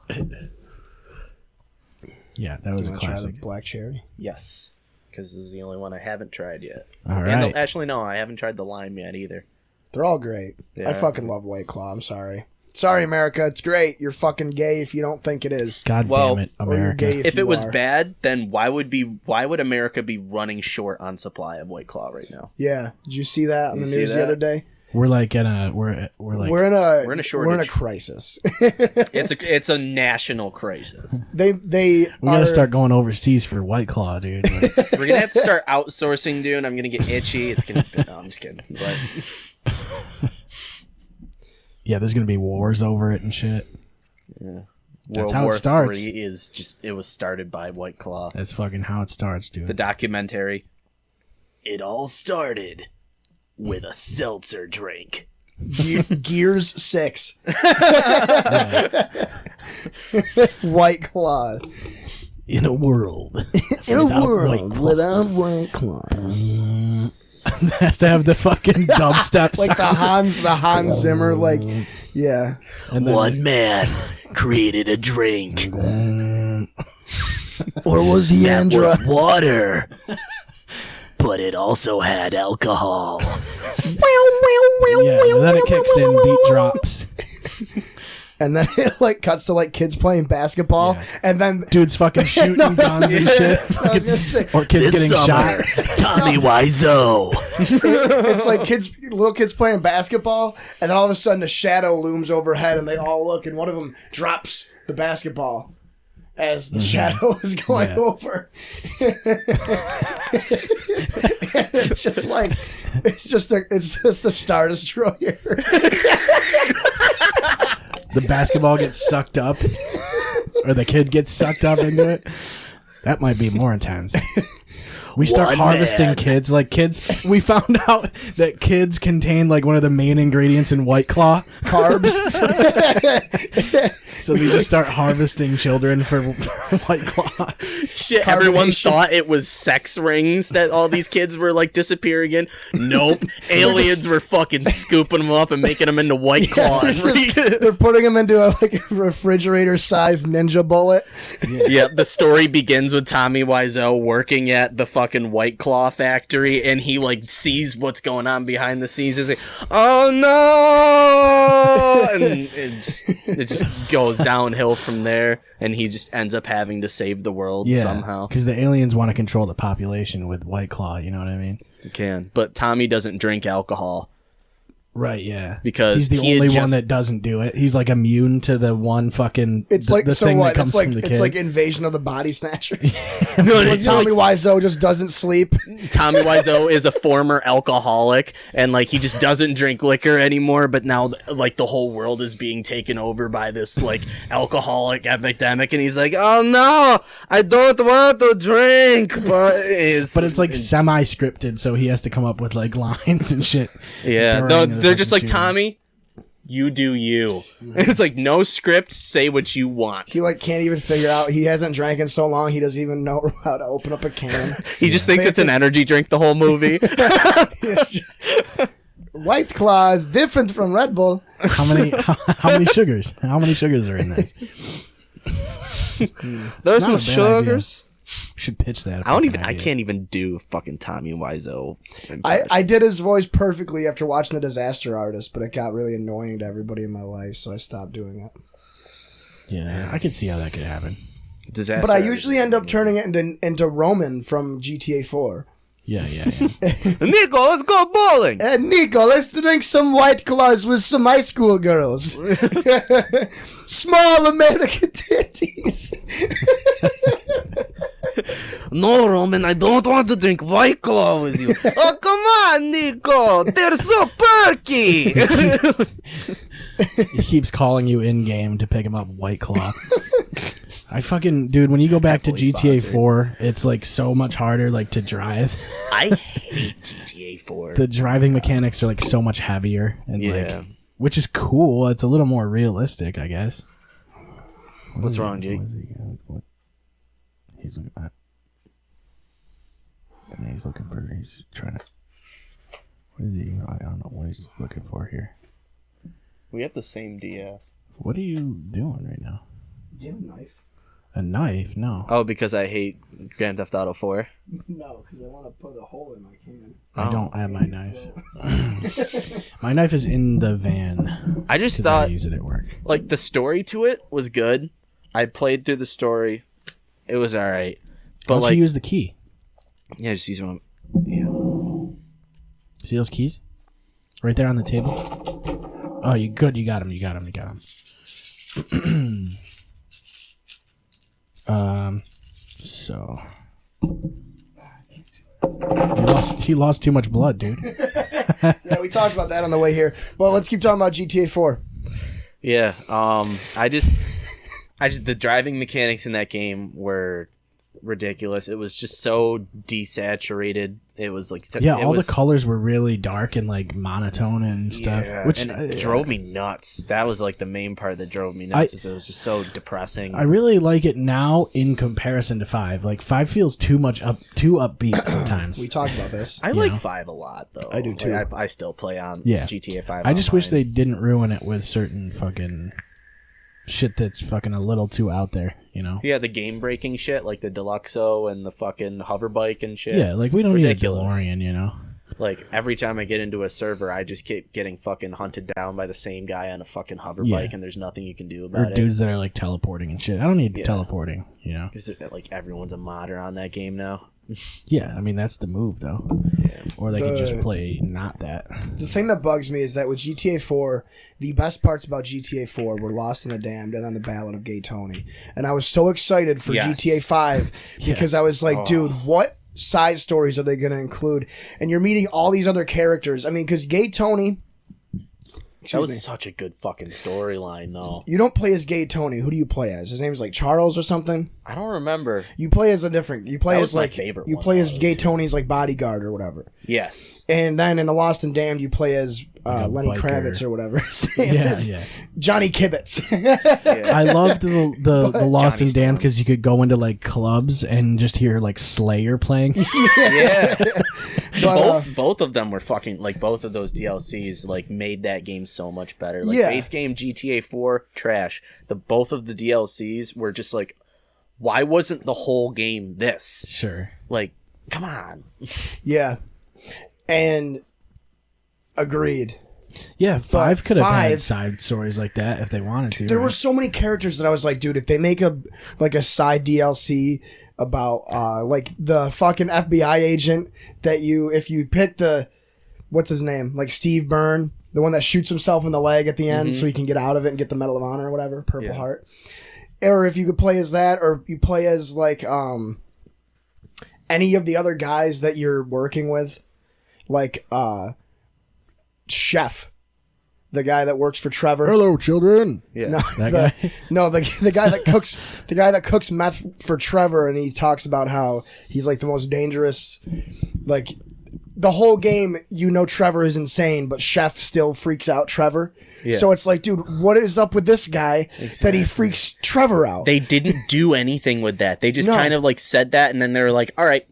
Yeah, that was a Wanna try the classic. black cherry? Yes. Because this is the only one I haven't tried yet. All And right. actually, no, I haven't tried the lime yet either. They're all great. Yeah. I fucking love White Claw. I'm sorry. Sorry, America. It's great. You're fucking gay if you don't think it is. God Well, damn it, Or you're America. gay If you it was are. bad, then why would America be running short on supply of White Claw right now? Yeah. Did you see that on You the see news the that? other day? We're like in a we're like We're in a shortage. crisis. It's a national crisis. they we gotta start going overseas for White Claw, dude. Like, We're gonna have to start outsourcing, dude. I'm gonna get itchy. It's gonna. No, I'm just kidding. But yeah, there's gonna be wars over it and shit. yeah. That's World how it War starts. III is just. It was started by White Claw. That's fucking how it starts, dude. The documentary. It all started with a seltzer drink. Gears 6. White Claw. in a world. In a Without world White Claw. without White Claws. Has to have the fucking dubstep Like the sounds. Hans Zimmer, like, yeah. And then One man created a drink Or was he that Andra? was water, but it also had alcohol. yeah, and then it kicks in, beat drops. And then it like cuts to like kids playing basketball, Yeah. and then Dude's fucking shooting guns and shit. I was gonna say, Or kids This getting summer, shot. Tommy Wiseau. it's like little kids playing basketball, and then all of a sudden a shadow looms overhead, and they all look, and one of them drops the basketball as the shadow is going Yeah. over. And it's just like it's just a Star Destroyer. The basketball gets sucked up, or the kid gets sucked up into it. That might be more intense. We start One harvesting man. kids. Like kids, we found out that kids contain like one of the main ingredients in White Claw. Carbs. So we just start harvesting children for White Claw. Shit, everyone Carbonation. thought it was sex rings that all these kids were like disappearing in. Nope, aliens were fucking scooping them up and making them into White Claws. They're putting them into a refrigerator-sized ninja bullet. Yep, the story begins with Tommy Wiseau working at the fucking White Claw factory, and he like sees what's going on behind the scenes. He's like, "Oh no!" and it just goes downhill from there, and he just ends up having to save the world somehow. because the aliens want to control the population with White Claw. You know what I mean? He can, but Tommy doesn't drink alcohol. Right, yeah. Because he's the he had only one just- that doesn't do it. He's like immune to the one fucking. It's the, like the so thing what? that comes It's like from the it's kid. like Invasion of the Body Snatchers. No, Like it's Tommy like Wiseau just doesn't sleep. Tommy Wiseau is a former alcoholic, and like he just doesn't drink liquor anymore. But now, like the whole world is being taken over by this like alcoholic epidemic, and he's like, "Oh no, I don't want to drink." But it's like semi-scripted, so he has to come up with like lines and shit. yeah, during no, the they're just like fucking shooting. Tommy. You do you. It's like no script. Say what you want. He like can't even figure out. He hasn't drank in so long. He doesn't even know how to open up a can. He just thinks it's an energy drink the whole movie. It's just- White Claw is different from Red Bull. How many sugars? How many sugars are in this? There's some not a bad sugars. Should pitch that. I can't even do fucking Tommy Wiseau. I did his voice perfectly after watching The Disaster Artist, but it got really annoying to everybody in my life, so I stopped doing it. Yeah, I could see how that could happen. Disaster But I Artist usually is end up amazing. turning it into Roman from GTA 4. Yeah. Nico, let's go bowling. Hey, Nico, let's drink some White Claws with some high school girls. Small American titties. No, Roman, I don't want to drink White Claw with you. Oh, come on, Nico. They're so perky. He keeps calling you in game to pick him up White Claw. I fucking dude, when you go back to Heavily GTA sponsored. 4, it's like so much harder like to drive. I hate GTA 4. The driving mechanics are like so much heavier and Yeah. like which is cool. It's a little more realistic, I guess. What's wrong, Jake? He's looking at. And he's looking for. He's trying to. What is he? I don't know what he's looking for here. We have the same DS. What are you doing right now? Do you have a knife? A knife? No. Oh, because I hate Grand Theft Auto 4. No, because I want to put a hole in my can. I don't have my knife. My knife is in the van. I just 'cause thought I use it at work. like the story to it was good. I played through the story. It was all right. But Why don't like you use the key? yeah, just use one. Yeah. See those keys? Right there on the table. Oh, you good? You got him. You got him. You got him. So you lost too much blood, dude. Yeah, we talked about that on the way here. Well, let's keep talking about GTA 4. Yeah. I just the driving mechanics in that game were ridiculous. It was just so desaturated. It was like Yeah, it all was, the colors were really dark and like monotone and stuff, yeah, which and it drove me nuts. That was like the main part that drove me nuts. Is it was just so depressing. I really like it now in comparison to 5. Like 5 feels too upbeat sometimes. We talked about this. I like 5 a lot though. I do, too. Like, I still play on Yeah. GTA 5. I just wish online. they didn't ruin it with certain fucking shit that's fucking a little too out there, you know? Yeah, the game breaking shit like the Deluxo and the fucking hover bike and shit. Yeah, like we don't Ridiculous. need a DeLorean, you know? Like every time I get into a server, I just keep getting fucking hunted down by the same guy on a fucking hover Yeah. bike, and there's nothing you can do Or about it. dudes that are like teleporting and shit. I don't need Yeah. teleporting, you know? Because like everyone's a modder on that game now. Yeah, I mean that's the move though. Or they could just play not that. The thing that bugs me is that with GTA 4, the best parts about GTA 4 were Lost in the Damned and then the Ballad of Gay Tony. And I was so excited for Yes. GTA 5 because I was like, dude, what side stories are they going to include? And you're meeting all these other characters. I mean, because Gay Tony... That was such a good fucking storyline, though. You don't play as Gay Tony. Who do you play as? His name's like Charles or something? I don't remember. You play as a different... You play That as was my like... favorite You one, play as though. Gay Tony's like bodyguard or whatever. Yes. And then in the Lost and Damned, you play as a Lenny biker. Kravitz or whatever. his name Yeah, is. yeah. Johnny Kibitz. I loved the Lost Johnny and Damned Storm. because you could go into like clubs and just hear like Slayer playing. Yeah. But, both of them were fucking like both of those DLCs like made that game so much better. Like Yeah. base game GTA 4 trash. Both of the DLCs were just like, why wasn't the whole game this? Sure. Like, come on. yeah. And agreed. Yeah, 5 could have had 5 side stories like that if they wanted to. There right? were so many characters that I was like, dude, if they make a side DLC about like the fucking FBI agent that if you pick the what's his name? Like Steve Byrne, the one that shoots himself in the leg at the end so he can get out of it and get the Medal of Honor or whatever, Purple Heart. Or if you could play as that, or you play as like any of the other guys that you're working with, like Chef, the guy that works for Trevor. Hello, children. Yeah. No, That the, guy? no, the guy that cooks meth for Trevor, and he talks about how he's like the most dangerous. Like the whole game, Trevor is insane, but Chef still freaks out Trevor. Yeah. So it's like, dude, what is up with this guy that he freaks Trevor out? They didn't do anything with that. They just No. kind of like said that, and then they were like, all right.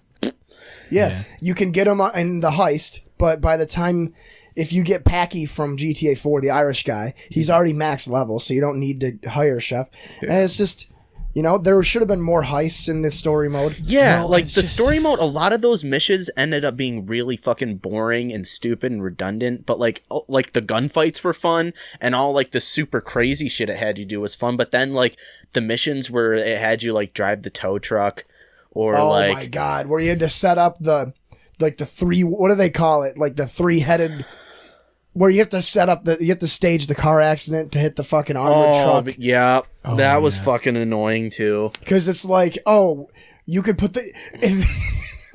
yeah, you can get him in the heist, but by the time if you get Packy from GTA 4, the Irish guy, he's already max level, so you don't need to hire Chef. And it's just, there should have been more heists in this story mode. Yeah, No, like it's the just- story mode, a lot of those missions ended up being really fucking boring and stupid and redundant. But like the gunfights were fun, and all like the super crazy shit it had you do was fun. But then like the missions where it had you like drive the tow truck, or Oh like my god, where you had to set up the three, what do they call it? Like the 3-headed, where you have to set up you have to stage the car accident to hit the fucking armored truck. but yeah, Oh, that was yeah. fucking annoying too. Because it's like, you could put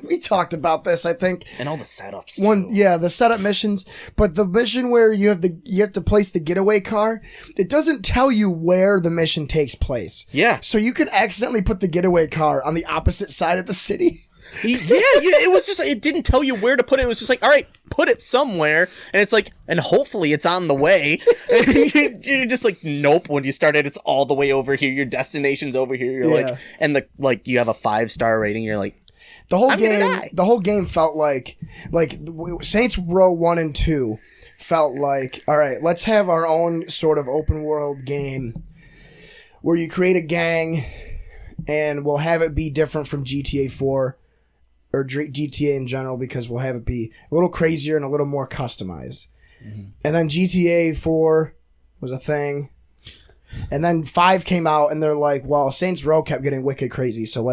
we talked about this, I think. And all the setups too. The setup missions, but the mission where you have to place the getaway car, it doesn't tell you where the mission takes place. Yeah. So you can accidentally put the getaway car on the opposite side of the city. Yeah, it was just, it didn't tell you where to put it. It was just like, all right, put it somewhere. And it's like, and hopefully it's on the way. And you're just like, nope. When you start it, it's all the way over here. Your destination's over here. You're Yeah. like, and you have a 5-star rating. You're like, The whole I'm gonna game, die. the whole game felt like Saints Row 1 and 2 felt like, all right, let's have our own sort of open world game where you create a gang and we'll have it be different from GTA 4 or GTA in general, because we'll have it be a little crazier and a little more customized. And then GTA 4 was a thing. And then 5 came out, and they're like, well, Saints Row kept getting wicked crazy, so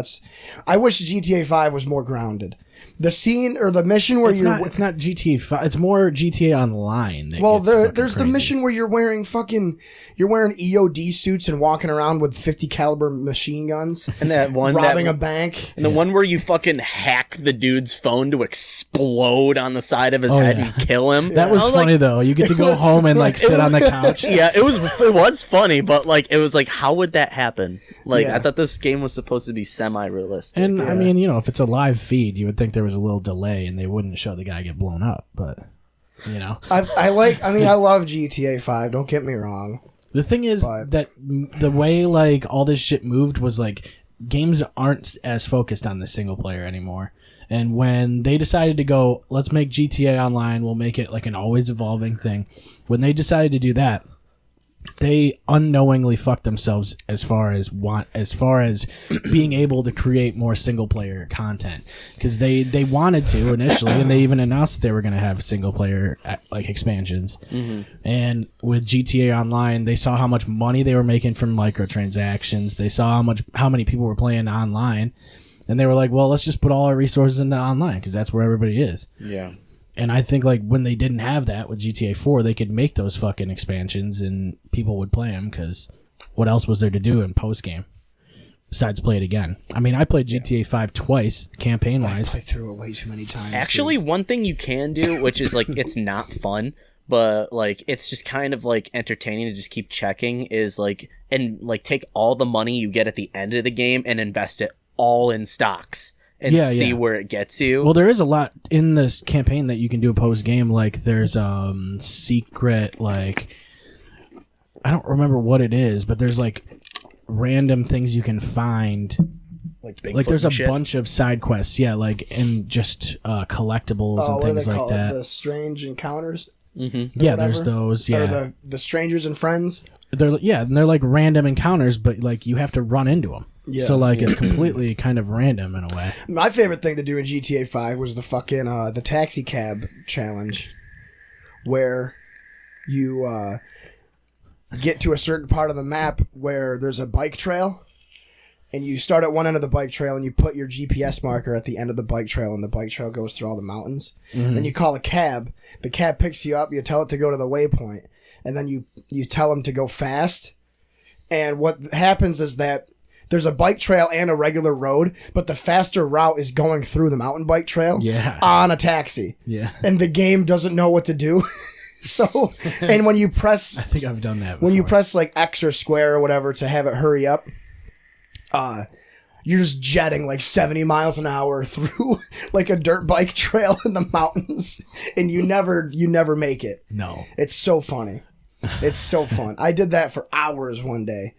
I wish GTA 5 was more grounded. The scene, or the mission where It's not GTA 5. It's more GTA Online. That well, gets fucking there's the crazy. mission where you're wearing EOD suits and walking around with 50 caliber machine guns, and that one, robbing a bank. and the one where you fucking hack the dude's phone to explode on the side of his head yeah. and kill him. That was I funny like, though. You get to go home and like sit on the couch. Yeah, it was funny, but like it was like, how would that happen? Like Yeah. I thought this game was supposed to be semi-realistic. And I mean, if it's a live feed, you would think there was a little delay and they wouldn't show the guy get blown up. But I love GTA 5. Don't get me wrong. the thing is But- that the way like all this shit moved was like games aren't as focused on the single player anymore. And when they decided to go, let's make GTA Online, we'll make it like an always evolving thing. When they decided to do that, they unknowingly fucked themselves as far as being able to create more single player content, because they wanted to initially, and they even announced they were going to have single player like expansions. And with GTA Online, they saw how much money they were making from microtransactions. They saw how many people were playing online, and they were like, well, let's just put all our resources into online because that's where everybody is. yeah. And I think like when they didn't have that with GTA 4, they could make those fucking expansions and people would play them, because what else was there to do in post game besides play it again? I mean, I played GTA 5 twice, campaign I wise. played through it way too many times. Actually, one thing you can do, which is like it's not fun, but like it's just kind of like entertaining to just keep checking, is like take all the money you get at the end of the game and invest it all in stocks and see where it gets you. Well, there is a lot in this campaign that you can do post game. Like there's secret, like I don't remember what it is, but there's like random things you can find. Bigfoot Like there's a and shit. bunch of side quests, like and just collectibles and what do things they like call that. it? The Strange Encounters? Yeah, there's whatever? those. Or Yeah, the Strangers and Friends? and they're like random encounters, but like you have to run into them. Yeah. So like it's completely kind of random in a way. My favorite thing to do in GTA 5 was the fucking the taxi cab challenge, where you get to a certain part of the map where there's a bike trail, and you start at one end of the bike trail and you put your GPS marker at the end of the bike trail, and the bike trail goes through all the mountains. Then you call a cab. The cab picks you up. You tell it to go to the waypoint, and then you tell them to go fast. And what happens is that there's a bike trail and a regular road, but the faster route is going through the mountain bike trail on a taxi. Yeah. And the game doesn't know what to do. So, and when you press I think I've done that before. when you press like X or square or whatever to have it hurry up, you're just jetting like 70 miles an hour through like a dirt bike trail in the mountains, and you never make it. No. It's so funny. It's so fun. I did that for hours one day.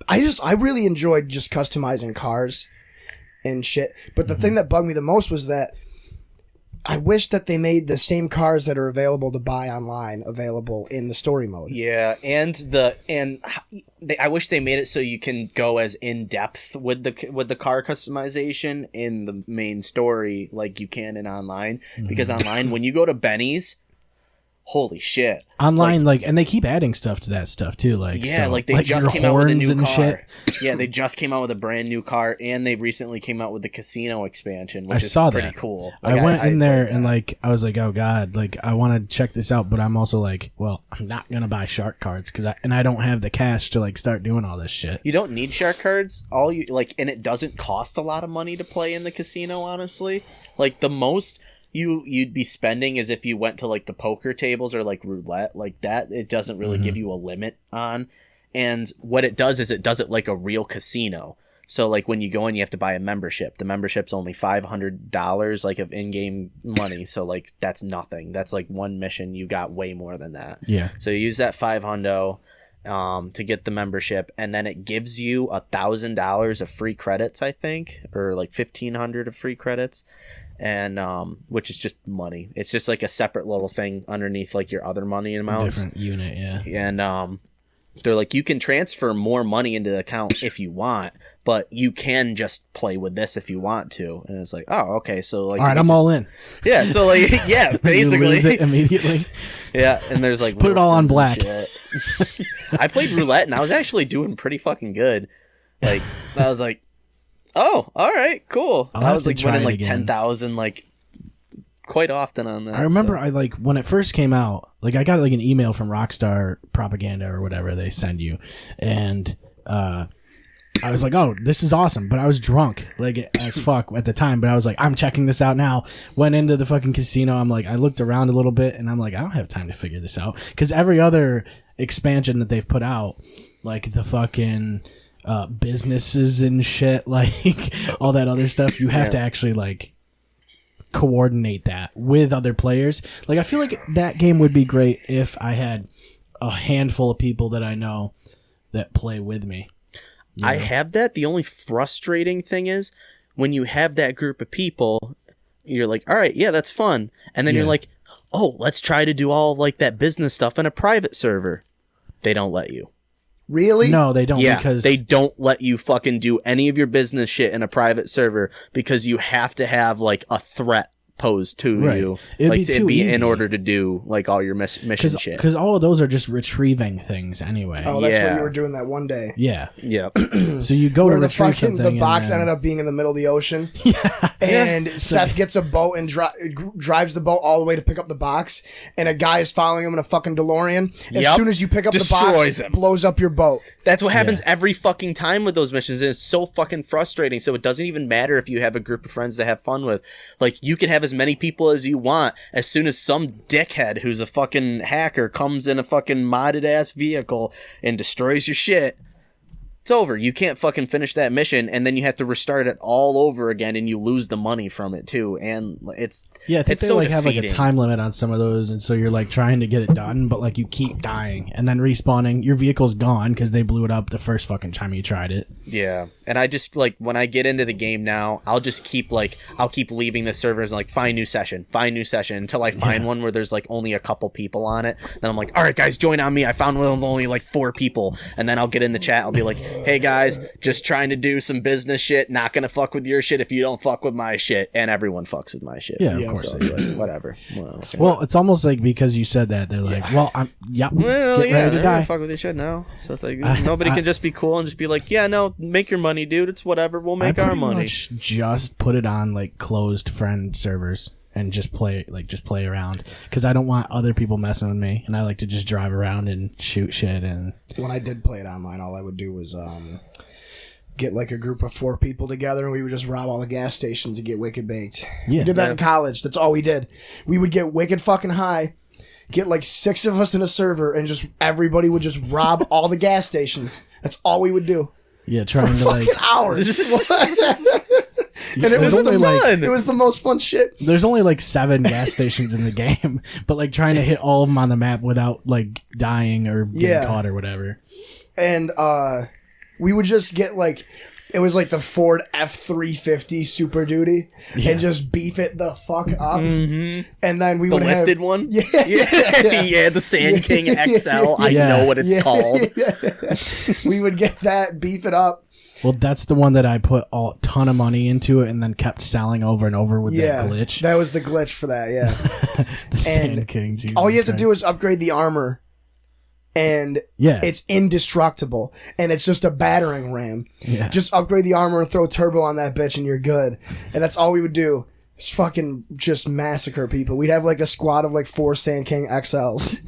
I really enjoyed just customizing cars and shit. But the thing that bugged me the most was that I wish that they made the same cars that are available to buy online available in the story mode. Yeah, I wish they made it so you can go as in depth with the car customization in the main story like you can in online. Because online, when you go to Benny's, holy shit! Online, and they keep adding stuff to that stuff too. Like they just came out with a new car. Shit. Yeah, they just came out with a brand new car, and they recently came out with the casino expansion, which I is saw pretty that. cool. I went in there and I was like, oh god, I want to check this out, but I'm also like, well, I'm not gonna buy shark cards because I don't have the cash to start doing all this shit. You don't need shark cards. And it doesn't cost a lot of money to play in the casino. Honestly, the most you'd be spending is if you went to the poker tables or roulette that. It doesn't really give you a limit on. And what it does is it does it like a real casino. So when you go in, you have to buy a membership. The membership's only $500 of in-game money. So that's nothing. That's one mission. You got way more than that. Yeah. So you use that $500 to get the membership, and then it gives you $1,000 of free credits, I think, or $1,500 of free credits. And which is just money. It's just a separate little thing underneath your other money amounts. Different unit, yeah. And they're you can transfer more money into the account if you want, but you can just play with this if you want to. And it's oh, okay, so all right, I'm all in. Yeah, so yeah, basically you lose it immediately. Yeah, and there's put it all on black. I played roulette and I was actually doing pretty fucking good. I was oh, all right, cool. I was winning 10,000 quite often on that. I remember when it first came out, I got an email from Rockstar Propaganda or whatever they send you, and I was oh, this is awesome, but I was drunk as fuck at the time, but I was I'm checking this out now. Went into the fucking casino. I'm I looked around a little bit and I'm I don't have time to figure this out, because every other expansion that they've put out, the fucking businesses and shit, all that other stuff, you have to actually coordinate that with other players. I feel that game would be great if I had a handful of people that I know that play with me. I have that. The only frustrating thing is when you have that group of people, you're all right, yeah, that's fun, and then you're oh, let's try to do all that business stuff in a private server. They don't let you. Really? No, they don't. Yeah, because they don't let you fucking do any of your business shit in a private server because you have to have a threat posed to you. It'd be in order to do all your mission shit. Because all of those are just retrieving things anyway. Oh, that's what you were doing that one day. Yeah. Yeah. So you go where to the retrieve fucking something. The box ended up being in the middle of the ocean. Yeah. And Seth gets a boat and drives the boat all the way to pick up the box, and a guy is following him in a fucking DeLorean. As soon as you pick up the box, it blows up your boat. That's what happens every fucking time with those missions, and it's so fucking frustrating. So it doesn't even matter if you have a group of friends to have fun with. You can have as many people as you want. As soon as some dickhead who's a fucking hacker comes in a fucking modded ass vehicle and destroys your shit, it's over. You can't fucking finish that mission, and then you have to restart it all over again, and you lose the money from it too. And it's I think it's they so have a defeating. time limit on some of those, and so you're trying to get it done, but you keep dying and then respawning. Your vehicle's gone because they blew it up the first fucking time you tried it. Yeah, and I just when I get into the game now, I'll just keep I'll keep leaving the servers and find new session until I find one where there's only a couple people on it. Then I'm all right, guys, join on me. I found one with only 4 people, and then I'll get in the chat. I'll be hey guys, just trying to do some business shit. Not gonna fuck with your shit if you don't fuck with my shit, and everyone fucks with my shit. Yeah, of course. So it's whatever. Well, it's almost because you said that they're well, I'm get ready to die. Fuck with your shit now. So it's nobody can just be cool and just be yeah, no, make your money, dude. It's whatever. We'll make our money. Just put it on closed friend servers and just play around, because I don't want other people messing with me, and I like to just drive around and shoot shit. And when I did play it online, all I would do was get a group of 4 people together, and we would just rob all the gas stations and get wicked baked. Yeah. We did that in college. That's all we did. We would get wicked fucking high, get 6 of us in a server, and just everybody would just rob all the gas stations. That's all we would do. Yeah, trying to fucking hours. And it was fun. It was the most fun shit. There's only 7 gas stations in the game, but trying to hit all of them on the map without dying or getting caught or whatever. And we would just get it was like the Ford F-350 Super Duty, and just beef it the fuck up. And then we The would lifted have one? Yeah. Yeah, the Sand King XL. I know what it's called. We would get that, beef it up. Well, that's the one that I put a ton of money into it and then kept selling over and over with that glitch. That was the glitch for that, yeah. The Sand King. Jesus all you have to Christ. do is upgrade the armor, and it's indestructible, and it's just a battering ram. Yeah. Just upgrade the armor and throw turbo on that bitch, and you're good. And that's all we would do. Is fucking just massacre people. We'd have like a squad of like 4 Sand King XLs.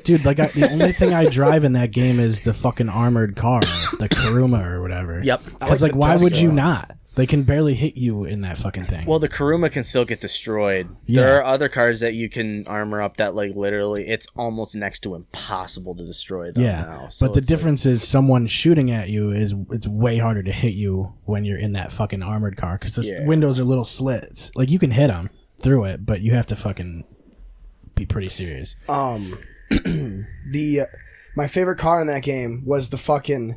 Dude, like the only thing I drive in that game is the fucking armored car, the Kuruma or whatever. Yep. Because like the why would Tesla. you not? They can barely hit you in that fucking thing. Well, the Kuruma can still get destroyed. Yeah. There are other cars that you can armor up that, like, literally, it's almost next to impossible to destroy them now. So but the it's like- difference is someone shooting at you it's way harder to hit you when you're in that fucking armored car because the windows are little slits. Like you can hit them through it, but you have to fucking be pretty serious. My favorite car in that game was the fucking.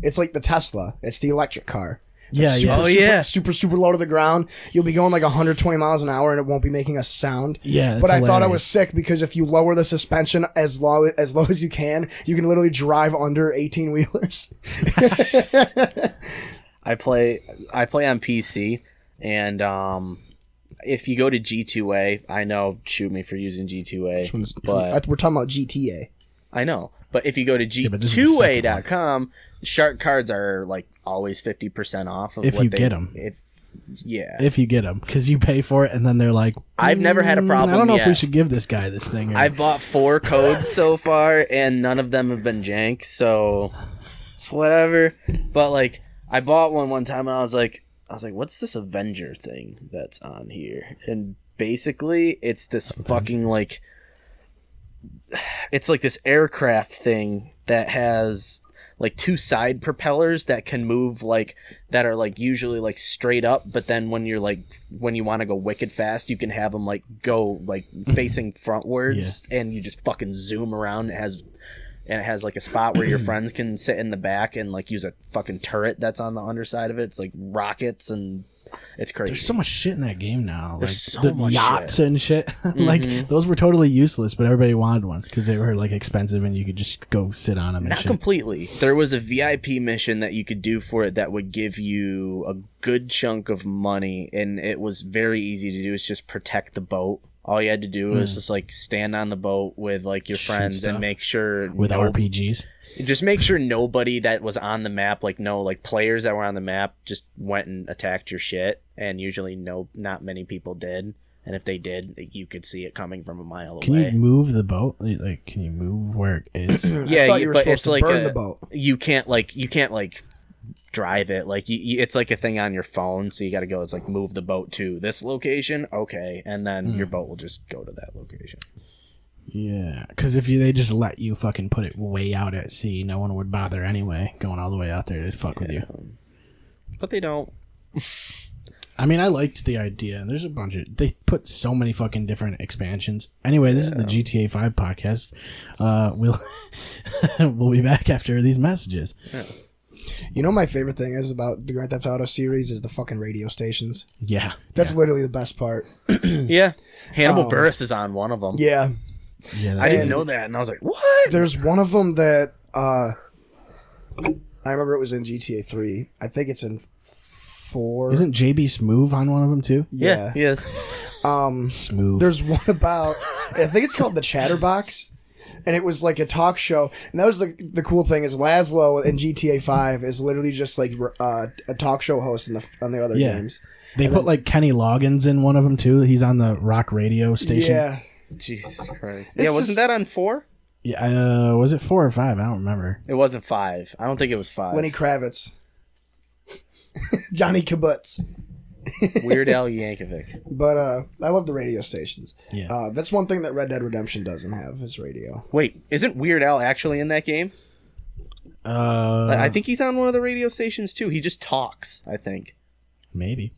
It's like the Tesla. It's the electric car. Yeah, super, yeah. Oh, yeah. super low to the ground. You'll be going like 120 miles an hour and it won't be making a sound. Yeah, but it's I thought it hilarious. was sick because if you lower the suspension as low as you can literally drive under 18 wheelers. I play on PC, and if you go to G2A, I know, shoot me for using G2A, but We're talking about GTA. I know. But if you go to but this is the second G2A.com, shark cards are like always 50% off of If what you they get 'em. If you get them, because you pay for it, and then they're like, I've never had a problem I don't know if we yet. should give this guy this thing. Or... I've bought 4 codes so far, and none of them have been jank, so it's whatever. But like, I bought one time, and I was like, what's this Avenger thing that's on here? And basically, it's this fucking like, it's like this aircraft thing that has like 2 side propellers that can move like that are like usually like straight up, but then when you want to go wicked fast, you can have them like go like facing frontwards, and you just fucking zoom around. It has like a spot where your friends can sit in the back and like use a fucking turret that's on the underside of it. It's like rockets, and it's crazy. There's so much shit in that game now. There's like so the much yachts and shit. Like those were totally useless, but everybody wanted one because they were like expensive and you could just go sit on them. And Not shit. completely. There was a VIP mission that you could do for it that would give you a good chunk of money, and it was very easy to do. It's just protect the boat. All you had to do was just like stand on the boat with like your Shoot friends and stuff. make sure with RPGs. Just make sure nobody that was on the map, like no like players that were on the map, just went and attacked your shit. And usually not many people did. And if they did, you could see it coming from a mile Can away. you move the boat? Like, can you move where it is? Yeah, thought you were but supposed it's to like burn the boat. You can't drive it. Like it's like a thing on your phone, so you got to go. It's like move the boat to this location, okay, and then your boat will just go to that location. Yeah, because if they just let you fucking put it way out at sea, no one would bother anyway, going all the way out there to fuck with you. But they don't. I mean, I liked the idea. There's a bunch of... They put so many fucking different expansions. Anyway, this is the GTA 5 podcast. We'll be back after these messages. Yeah. You know, my favorite thing is about the Grand Theft Auto series is the fucking radio stations. Yeah. That's literally the best part. Yeah, Hannibal Buress is on one of them. Yeah. Yeah, I didn't know that, and I was like, "What?" There's one of them that I remember it was in GTA 3. I think it's in 4. Isn't JB Smoove on one of them too? Yeah, he is. Smooth. There's one about, I think it's called The Chatterbox, and it was like a talk show. And that was the cool thing is Laszlo in GTA 5 is literally just like a talk show host on the other games. They put like Kenny Loggins in one of them too. He's on the rock radio station. Yeah. Jesus Christ! It's Yeah, wasn't just- that on 4? Yeah. Was it 4 or 5? I don't remember. It wasn't 5. I don't think it was 5. Lenny Kravitz. Johnny Kibbutz. Weird Al Yankovic. But I love the radio stations. Yeah. That's one thing that Red Dead Redemption doesn't have is radio. Wait, isn't Weird Al actually in that game? I think he's on one of the radio stations too. He just talks, I think. Maybe.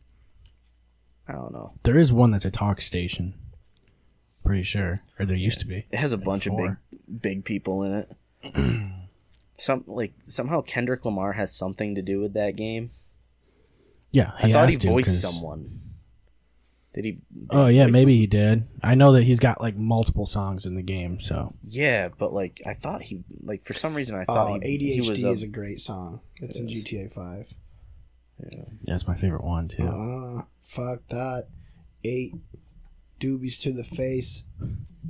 I don't know. There is one that's a talk station. Pretty sure. Or there used to be. It has a bunch of big people in it. somehow Kendrick Lamar has something to do with that game. Yeah, I thought he has to, voiced 'cause- someone. Did he? Oh yeah, voice maybe someone? he did. I know that he's got like multiple songs in the game. So Yeah, but like I thought he like for some reason I thought he ADHD was is a great song. It's in GTA 5. yeah, that's my favorite one too. Fuck that. 8 doobies to the face.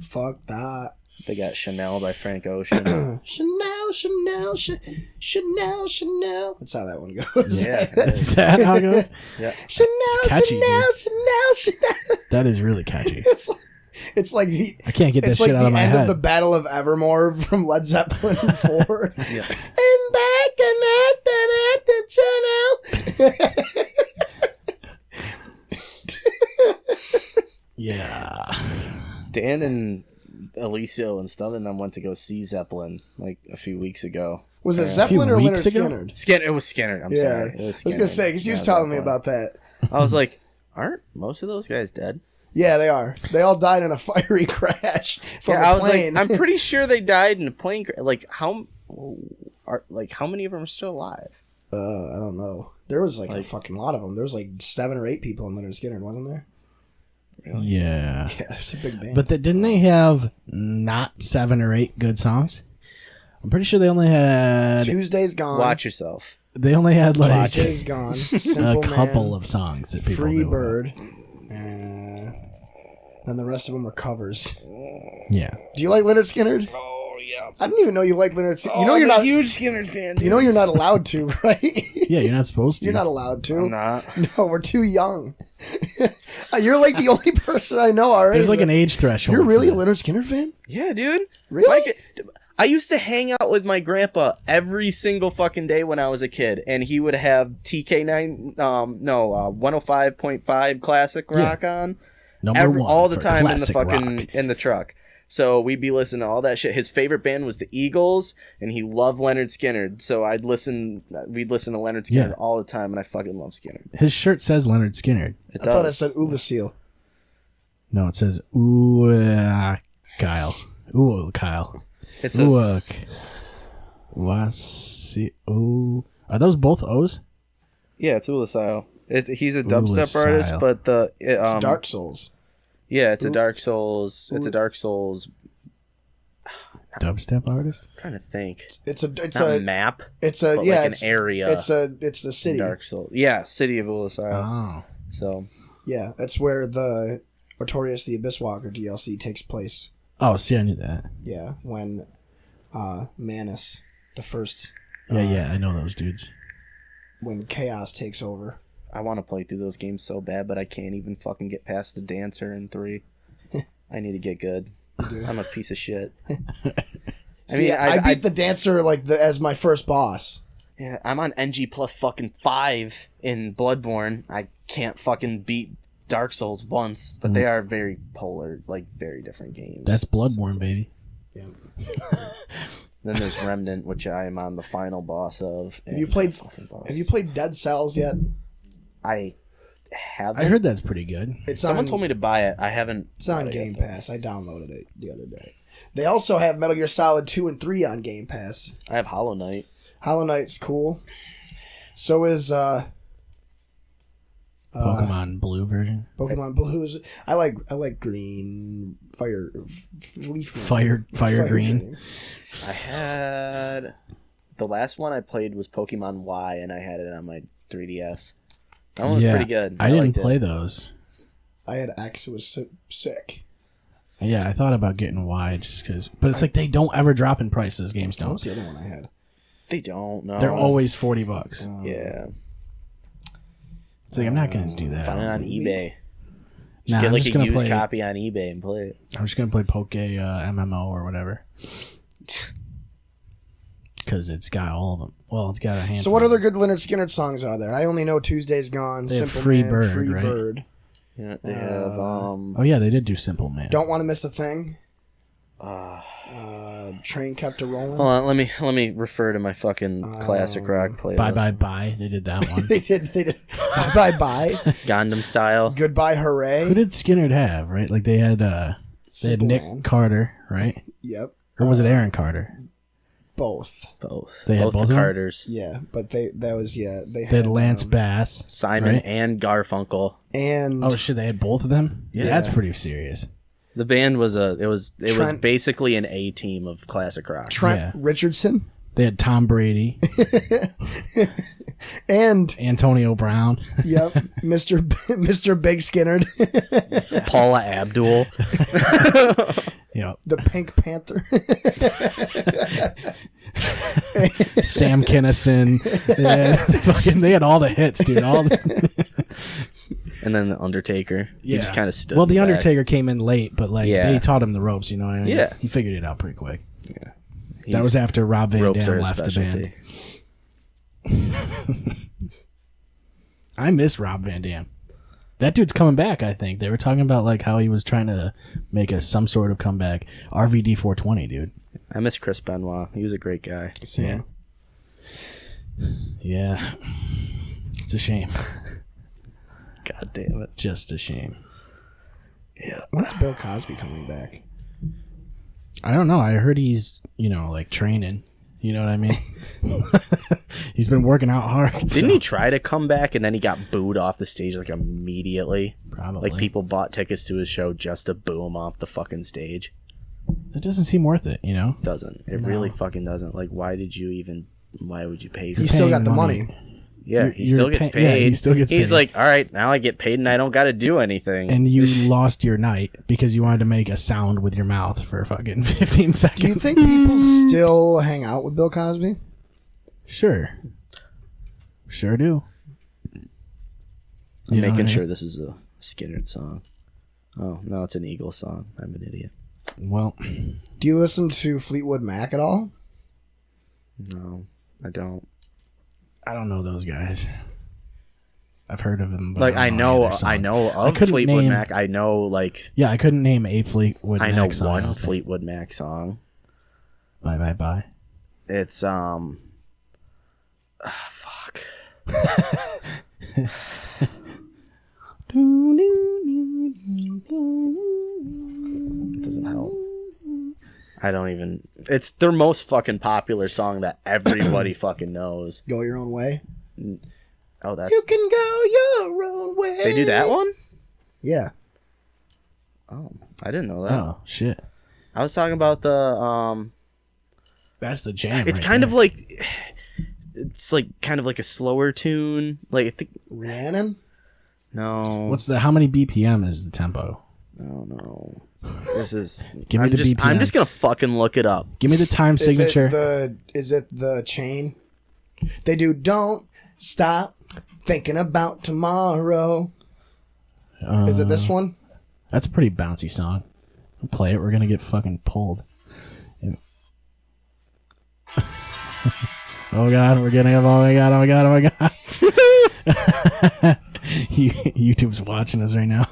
Fuck that. They got Chanel by Frank Ocean. Chanel, Chanel, Chanel, Chanel. That's how that one goes. Yeah. Is that how it goes? Yeah. Chanel, It's catchy, Chanel, dude. Chanel, Chanel. That is really catchy. It's like the I can't get that it's shit like out the of my end head. of the Battle of Evermore from Led Zeppelin 4. Yeah. And back and Chanel. Yeah. Dan and Alicio and Stun and them went to go see Zeppelin like a few weeks ago. Was it Yeah. Zeppelin A or few Leonard weeks ago? Skinner? It was Skinner. I'm Yeah, sorry. It I was was gonna say because he was telling me about that. I was like, aren't most of those guys dead? Yeah, they are. They all died in a fiery crash from Yeah, I a was plane. like, I'm pretty sure they died in a plane crash. Like how many of them are still alive? I don't know. There was like a Like- fucking lot of them. There was like 7 or 8 people in Leonard Skinner, wasn't there? Yeah. Yeah, it's a big band. But didn't they have not 7 or 8 good songs? I'm pretty sure they only had Tuesday's gone. Watch yourself. they only had like Tuesday's gone. a Simple couple Man, of songs that people Free knew about. Bird. And the rest of them were covers. Yeah. Do you like Leonard Skinner? Oh yeah. I didn't even know you like Leonard Skinner. You know you're not. huge Skinner fan. Dude. You know you're not allowed to, right? Yeah, you're not supposed to. You're not allowed to. I'm not. No, we're too young. You're like the only person I know already. There's like an that's- age threshold. You're really for a this. Leonard Skinner fan? Yeah, dude. Really? I used to hang out with my grandpa every single fucking day when I was a kid, and he would have TK9, 105.5 classic rock on Number one all the for time in the classic fucking rock. in the truck. So we'd be listening to all that shit. His favorite band was the Eagles, and he loved Leonard Skinner. So we'd listen to Leonard Skinner Yeah. all the time, and I fucking love Skinner. His shirt says Leonard Skinner. It I thought it does. said Ulasil. No, it says ooh Kyle. Ooh Kyle. It's a Ooh Wasi ooh. Are those both O's? yeah, it's Ulasile. He's a dubstep Ulasile. artist, but It's Dark Souls. yeah, it's a Dark Souls. It's a Dark Souls. Dubstep artist? I'm trying to think. It's a Not a map, it's a but yeah, like an it's area. it's the city. Dark Souls. Yeah, City of Ulasile. Oh. So Yeah, that's where the Artorias the Abyss Walker DLC takes place. Oh, see, I knew that. Yeah, when Manus, the first, Yeah, I know those dudes. when Chaos takes over. I want to play through those games so bad, but I can't even fucking get past the dancer in 3. I need to get good. I'm a piece of shit. I beat the dancer as my first boss. Yeah, I'm on NG plus fucking 5 in Bloodborne. I can't fucking beat Dark Souls once, but they are very polar, like very different games. That's Bloodborne, baby. Yeah. Then there's Remnant, which I am on the final boss of. Have you played Dead Cells yet? I haven't. I heard that's pretty good. Someone told me to buy it. I haven't. It's on bought it Game yet, though. Pass. I downloaded it the other day. They also have Metal Gear Solid 2 and 3 on Game Pass. I have Hollow Knight. Hollow Knight's cool. So is Pokemon Blue version. Pokemon Blues. I like green, leaf green. Fire green. I had the last one I played was Pokemon Y, and I had it on my 3DS. That one was pretty good. I didn't liked it. play those. I had X. It was sick. Yeah, I thought about getting Y just because. But it's like they don't ever drop in price, those games What don't. was the other one I had? They don't know. They're always $40. Yeah. It's like, I'm not going to do that. Find it on eBay. Nah, Just get I'm like just a gonna used play- copy on eBay and play it. I'm just going to play Poke MMO or whatever. Because it's got all of them. Well, it's got a handful. So what other good Leonard Skinner songs are there? I only know Tuesday's Gone, They have Simple Free Man, Bird, Free right? Bird. Yeah, they have Oh, yeah, they did do Simple Man. Don't Want to Miss a Thing. Train Kept a Rolling. Hold on, let me refer to my fucking classic rock playlist. Bye Bye Bye. They did that one. They did. Bye Bye. Gundam style. Goodbye Who Hooray. did Skinner have, right? Like they had Simple Nick Man. Carter, right? Yep. Or was it Aaron Carter? Both. They had both both the of them? Carters. Yeah, but they They had Lance Bass. Simon right? and Garfunkel. and Oh shit, they had both of them? Yeah. That's pretty serious. The band was it was Trent- basically an A team of classic rock. Trent Yeah. Richardson They had Tom Brady, and Antonio Brown. yep, Mr. Big Skinner, Paula Abdul. Yep. the Pink Panther. Sam Kinison. They had all the hits, dude. All the And then the Undertaker. He just kind of stood. Well, in the back. Undertaker came in late, but like Yeah. they taught him the ropes. You know what I mean? Yeah. He figured it out pretty quick. That He's- was after Rob Van ropes Dam are a left the specialty. band. I miss Rob Van Dam. That dude's coming back. I think they were talking about like how he was trying to make some sort of comeback. RVD 420, dude. I miss Chris Benoit. He was a great guy. Sam. Yeah, it's a shame. God damn it. Just a shame. Yeah. When's Bill Cosby coming back? I don't know. I heard he's like training. You know what I mean? He's been working out hard. Didn't he try to come back and then he got booed off the stage like immediately? Probably. Like people bought tickets to his show just to boo him off the fucking stage. It doesn't seem worth it. You know. Doesn't. It really fucking doesn't. Like why would you pay for He that? still paying got the money. money. Yeah, he still gets paid. Yeah, he still gets He's paid. like, all right, now I get paid and I don't got to do anything. And you lost your night because you wanted to make a sound with your mouth for fucking 15 seconds. Do you think people still hang out with Bill Cosby? Sure. Sure do. I'm You know what I making mean? sure this is a Skynyrd song. Oh, no, it's an Eagles song. I'm an idiot. Well, Do you listen to Fleetwood Mac at all? No, I don't. I don't know those guys. I've heard of them. But Like I don't know any of their I songs. know I of couldn't Fleetwood name- Mac. I know like Yeah, I couldn't name a Fleetwood I know Mac song. I one don't think. Fleetwood Mac song. Bye, bye, bye. It's fuck. It doesn't help. I don't even. It's their most fucking popular song that everybody fucking knows. Go Your Own Way? Oh, that's You can go your own way. they do that one. Yeah. Oh, I didn't know that. Oh shit, I was talking about the that's the jam. It's right kind there. of like. It's like kind of like a slower tune. Like I think Rhiannon? no. What's the? How many BPM is the tempo? Oh no. This is. Give me I'm the just, BPM. I'm just gonna fucking look it up. Give me the time signature. Is it the chain? They do Don't Stop Thinking About Tomorrow. Is it this one? That's a pretty bouncy song. Play it. We're gonna get fucking pulled. Oh god, we're getting up. Oh my god. Oh my god. Oh my god. YouTube's watching us right now.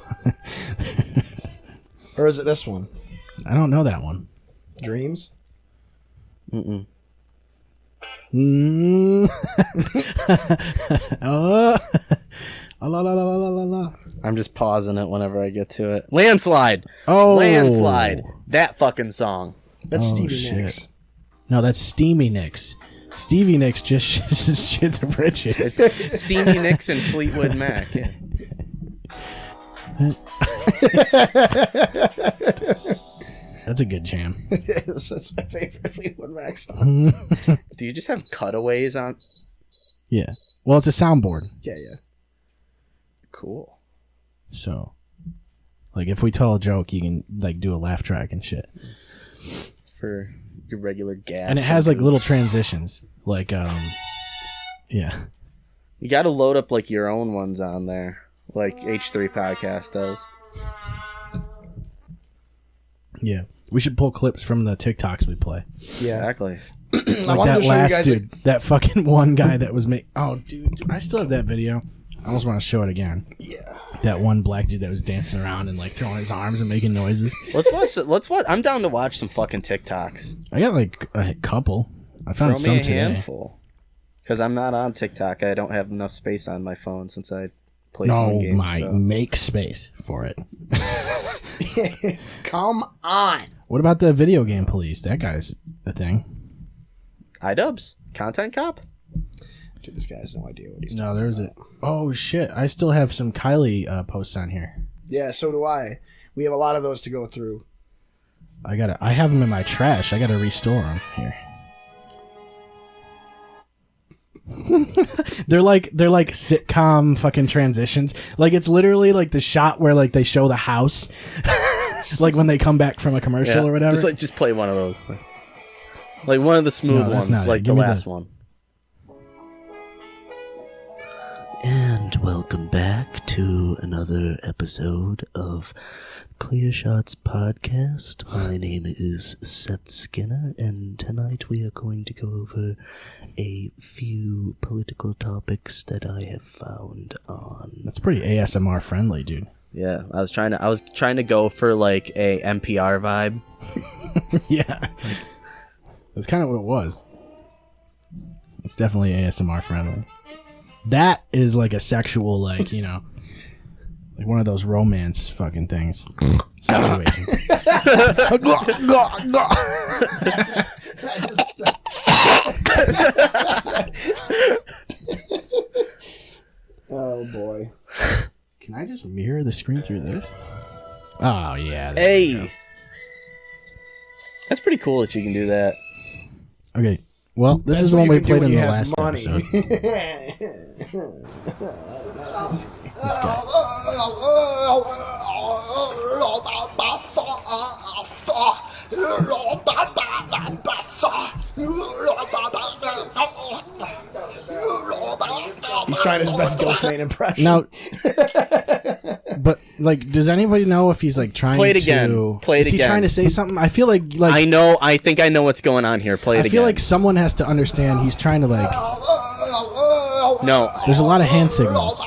Or is it this one? I don't know that one. Dreams? Mm-mm. Oh. La, la, la, la, la, la. I'm just pausing it whenever I get to it. Landslide. Oh. Landslide. That fucking song. That's Oh, Stevie shit. Nicks. No, that's Steamy Nicks. Stevie Nicks just shits the britches. It's Steamy Nicks and Fleetwood Mac. Yeah. That's a good jam. Yes, that's my favorite Fleetwood Mac song. Do you just have cutaways on? Yeah. Well, it's a soundboard. Yeah, yeah. Cool. So, like, if we tell a joke, you can, like, do a laugh track and shit. For your regular gas. And it has, like, little transitions. Like, yeah. You got to load up, like, your own ones on there. Like H3 Podcast does. Yeah. We should pull clips from the TikToks we play. Yeah. Exactly. Like wanted that to show you last guys dude. That fucking one guy that was oh, dude. I still have that video. I almost want to show it again. Yeah. That one black dude that was dancing around and, like, throwing his arms and making noises. Let's watch it. I'm down to watch some fucking TikToks. I got, like, a couple. I Throw found some me a today. handful. Because I'm not on TikTok. I don't have enough space on my phone since I play phone No, games. my so. make space for it. Come on. What about the video game police? That guy's a thing. iDubbbz, Content Cop. Dude, this guy has no idea what he's No, talking there's about. it. Oh shit! I still have some Kylie posts on here. Yeah, so do I. We have a lot of those to go through. I have them in my trash. I gotta restore them here. they're like sitcom fucking transitions. Like it's literally like the shot where like they show the house, like when they come back from a commercial or whatever. Just play one of those. Like one of the smooth No, that's ones, not it. like the Give me last the- one. And welcome back to another episode of Clear Shots Podcast. My name is Seth Skinner, and tonight we are going to go over a few political topics that I have found on. That's pretty ASMR friendly, dude. Yeah, I was trying to go for like a NPR vibe. Yeah, that's kind of what it was. It's definitely ASMR friendly. That is like a sexual, like, you know, like one of those romance fucking things. Situation. Oh, boy. Can I just mirror the screen through this? Oh, yeah. there you Hey, that's pretty cool that you can do that. go. Okay. Well, this That's is the what one you we can do played when in you the have last money. episode. This guy. He's trying his best Ghostman impression. Now, but like, does anybody know if he's like trying Play it to? again. Play it is he again. trying to say something? I feel like I think I know what's going on here. Play it I again. feel like someone has to understand. He's trying to like. No, There's a lot of hand signals.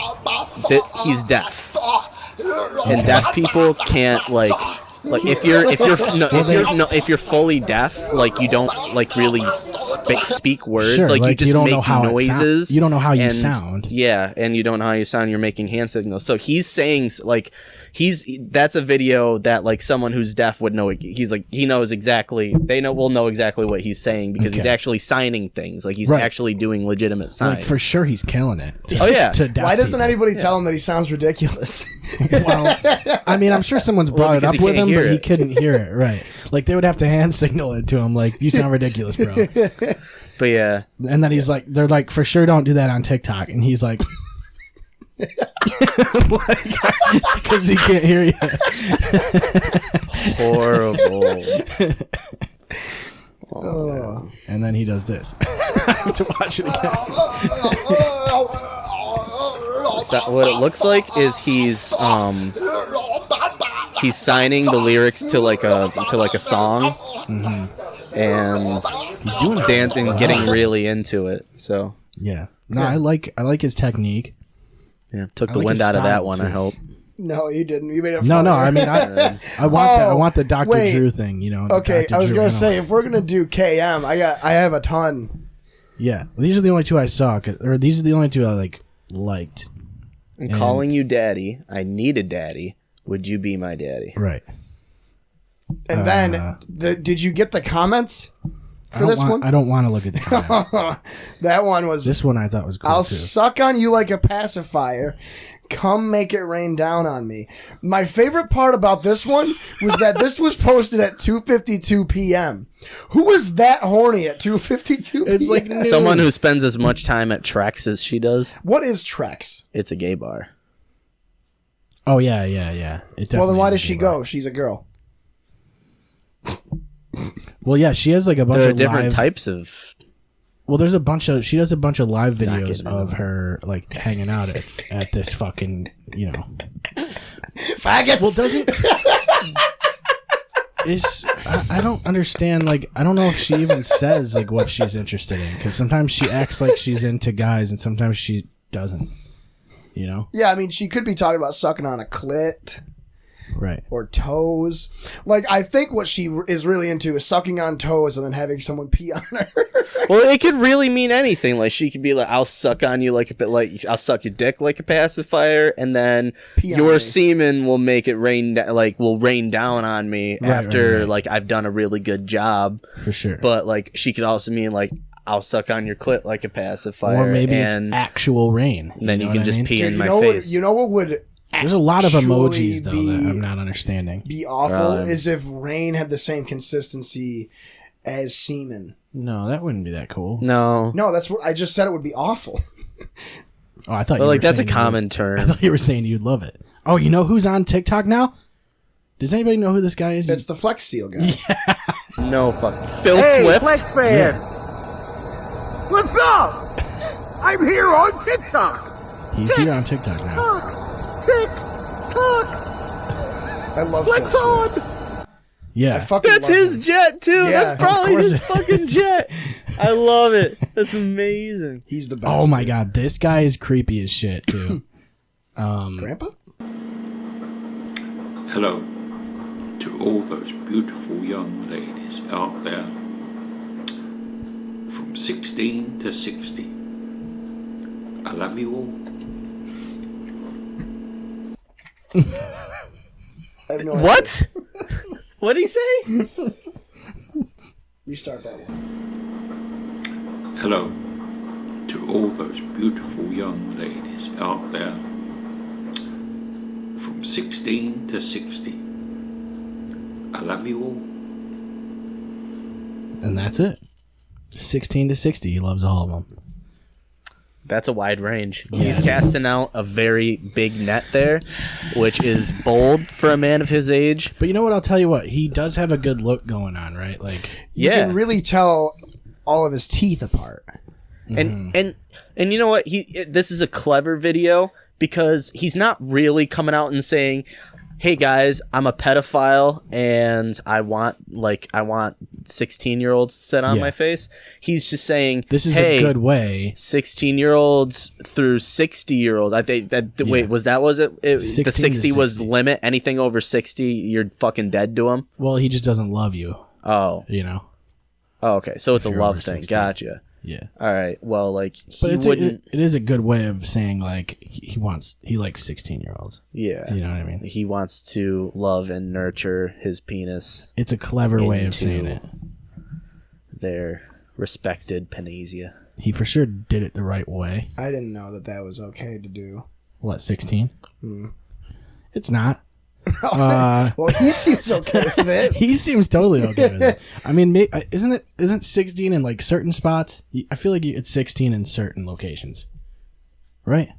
he's deaf, and deaf people can't like if you're fully deaf, like you don't like really speak words, Sure, like you like, just you don't know make how it noises. sound- you don't know how you and- sound. Yeah, and you don't know how you sound. You're making hand signals. So he's saying like that's a video that like someone who's deaf would know. He knows exactly. Will know exactly what he's saying because he's Okay. actually signing things. Like he's Right. actually doing legitimate signs. Like for sure, he's killing it. Oh, yeah. to deaf Why doesn't people. anybody tell him that he sounds ridiculous? Well, I mean, I'm sure someone's brought it because up he with can't him, hear but he it. couldn't hear it. Right? Like they would have to hand signal it to him. Like you sound ridiculous, bro. But yeah, And then he's like, they're like, for sure, don't do that on TikTok. And he's like, because he can't hear you. horrible. And then he does this. I have to watch it again. So what it looks like is he's signing the lyrics to like a song, and He's doing it. dancing, getting really into it. So Yeah. No, I like his technique. yeah, took I the like wind his out of that style, one. too. I hope. No, you didn't. You made it No, funnier. I mean, I want the Dr. wait. Drew thing, you know. the Okay, Dr. I was Drew gonna animal. say if we're gonna do KM, I have a ton. Yeah. Well, these are the only two I saw, or these are the only two I liked. I'm calling you daddy. I need a daddy. Would you be my daddy? Right. And then did you get the comments for this one? I don't want to look at the comment. That one was This one I thought was cool I'll too. suck on you like a pacifier. Come make it rain down on me. My favorite part about this one was that this was posted at 2:52 p.m. Who was that horny at 2:52 p.m.? It's like noon. Someone who spends as much time at Trex as she does. What is Trex? It's a gay bar. Oh yeah. It Well, then definitely why is a does she gay bar. go? She's a girl. Well, yeah, she has like a bunch There are of different live, types of. Well, there's a bunch of she does a bunch of live videos getting into of it. her like hanging out at this fucking, you know. Faggots. Well, doesn't I don't understand. Like, I don't know if she even says like what she's interested in, because sometimes she acts like she's into guys and sometimes she doesn't. You know, Yeah, I mean, she could be talking about sucking on a clit right? or toes. Like, I think what she is really into is sucking on toes and then having someone pee on her. Well, it could really mean anything. Like she could be like, "I'll suck on you like a bit, like I'll suck your dick like a pacifier," and then Pee on your me. semen will make it rain, will rain down on me Right, after right. like I've done a really good job. For sure. But like she could also mean like I'll suck on your clit like a pacifier. Or maybe and it's actual rain. then you know can what I just mean? pee Dude, in you my know face. what? You know what would There's a lot of actually emojis, though, that I'm not understanding. be awful Right. is if rain had the same consistency as semen. No, that wouldn't be that cool. No. No, that's what I just said. It would be awful. Oh, I thought But you like were that's a saying common I term. thought you were saying you'd love it. Oh, you know who's on TikTok now? Does anybody know who this guy is? It's the Flex Seal guy. No fuck. Phil Hey, Swift. Flex fans! What's up? I'm here on TikTok. He's here on TikTok now. TikTok. I love Flex Phil Swift. on. Yeah. I fucking That's love his him. jet too. Yeah, That's of probably course his it fucking is. jet. I love it. That's amazing. He's the best. Oh my dude. god, this guy is creepy as shit too. Grandpa? Hello to all those beautiful young ladies out there from 16 to 60. I love you all. I have no idea. What? What did he say? You start that one. Hello to all those beautiful young ladies out there from 16 to 60. I love you all. And that's it. 16 to 60, he loves all of them. That's a wide range. He's casting out a very big net there, which is bold for a man of his age. But you know what? I'll tell you what. He does have a good look going on, right? Like, You Yeah. can really tell all of his teeth apart. And you know what? This is a clever video because he's not really coming out and saying, "Hey guys, I'm a pedophile and I want 16-year-olds to sit on Yeah. my face." He's just saying, this is hey, a good way. 16-year-olds through 60-year-olds. I think that wait, was it the 16 to 60 was 60. limit? Anything over 60, you're fucking dead to him. Well, he just doesn't love you, Oh, you know? okay. So it's a you're love over thing. 60. Gotcha. Yeah. All right. Well, like But he wouldn't. it is a good way of saying, like, he likes 16-year-olds. Yeah. You know what I mean? He wants to love and nurture his penis, It's a clever way of saying into- it. their respected Panacea. He for sure did it the right way. I didn't know that was okay to do. What, 16? It's not. Well, he seems okay with it. He seems totally okay with it. I mean, isn't 16 in like certain spots? I feel like it's 16 in certain locations, right?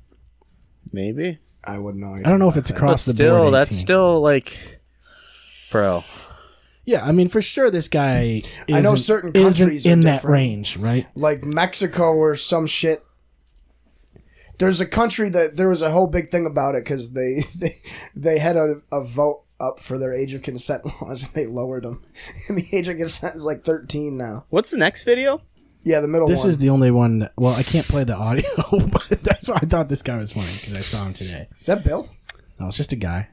Maybe. I wouldn't know. I don't know if it's But across the still, board. that's 18. still like, bro. Yeah, I mean, for sure, this guy. I know isn't- certain isn't countries are in that different. range, right? Like Mexico or some shit. There's a country that there was a whole big thing about it because they had a vote up for their age of consent laws and they lowered them. And the age of consent is like 13 now. What's the next video? Yeah, the middle This one. is the only one. Well, I can't play the audio, but that's why I thought this guy was funny because I saw him today. Is that Bill? No, it's just a guy.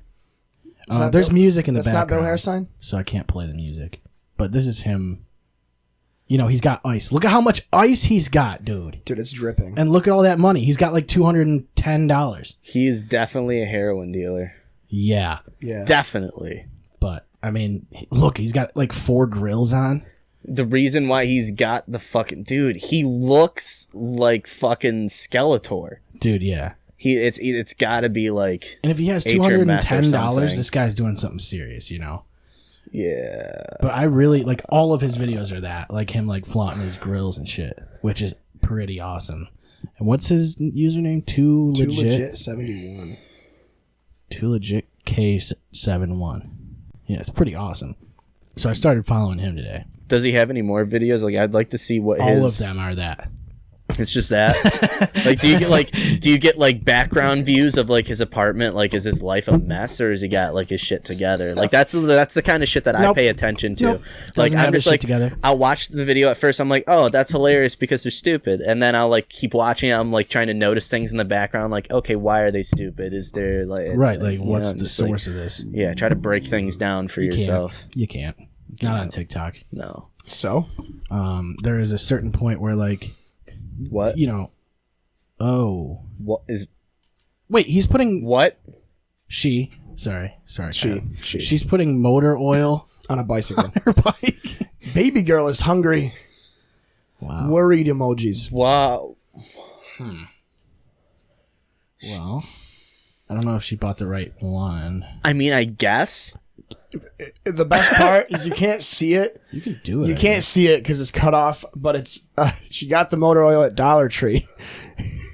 Is that There's Bill? music in the That's not background. Bill Hairsign? So I can't play the music. But this is him. You know, he's got ice. Look at how much ice he's got, dude. Dude, it's dripping. And look at all that money. He's got like $210. He is definitely a heroin dealer. Yeah. Yeah. Definitely. But, I mean, look, he's got like 4 grills on. The reason why he's got the fucking dude, he looks like fucking Skeletor. Dude, yeah. It's got to be like, And if he has HMF or $210, something. this guy's doing something serious, you know? yeah. But I really, like, all of his videos are that. Like him, like, flaunting his grills and shit. Which is pretty awesome. And what's his username? Too Too legit? legit 71. Too legit K71. Yeah, it's pretty awesome. So I started following him today. Does he have any more videos? Like, I'd like to see what All his. of them are that. It's just that. Like, do you get like background views of like his apartment? Like, is his life a mess, or has he got like his shit together? Like, that's the kind of shit that I Nope. pay attention to. Nope. Like, Doesn't have I'm his just shit like, together. I'll watch the video at first. I'm like, oh, that's hilarious because they're stupid, and then I'll like keep watching. I'm like trying to notice things in the background. Like, okay, why are they stupid? Is there like Right, like, you what's know, the just, like, source of this? Yeah, try to break things down for yourself. You can't. Not on TikTok. No. So? There is a certain point where, like, What? you know, oh. What is Wait, he's putting... what? Sorry. She's putting motor oil On a bicycle. on her bike. Baby girl is hungry. Wow. Worried emojis. Wow. Well, I don't know if she bought the right one. I mean, I guess. The best part is you can't see it. You can do it. You can't see it because it's cut off, but it's she got the motor oil at Dollar Tree.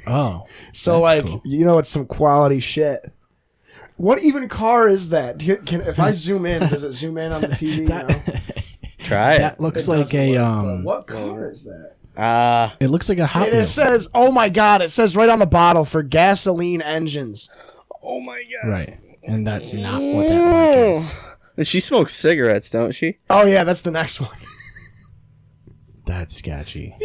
Oh. So that's like cool. it's some quality shit. What even car is that? If I zoom in, does it zoom in on the TV? No? Try it. That looks It like doesn't a work, but what car is that? It looks like a Hot And it Wheel. says, "Oh my god!" It says right on the bottle for gasoline engines. Oh my god. Right, and that's not what that bike is. And she smokes cigarettes, don't she? Oh yeah, that's the next one. That's sketchy.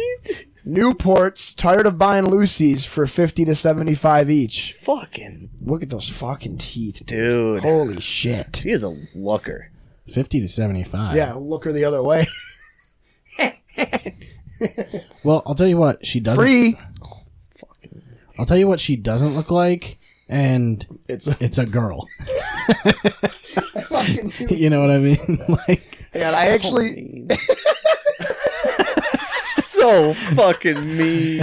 Newports, tired of buying Lucy's for $50 to $75 each. Fucking Look at those fucking teeth, dude. Holy shit. She is a looker. 50 to 75. Yeah, look her the other way. Well, I'll tell you what she doesn't. Free. I'll tell you what she doesn't look like, and It's a girl. fucking. You know what I mean? Like, And I actually. So fucking mean.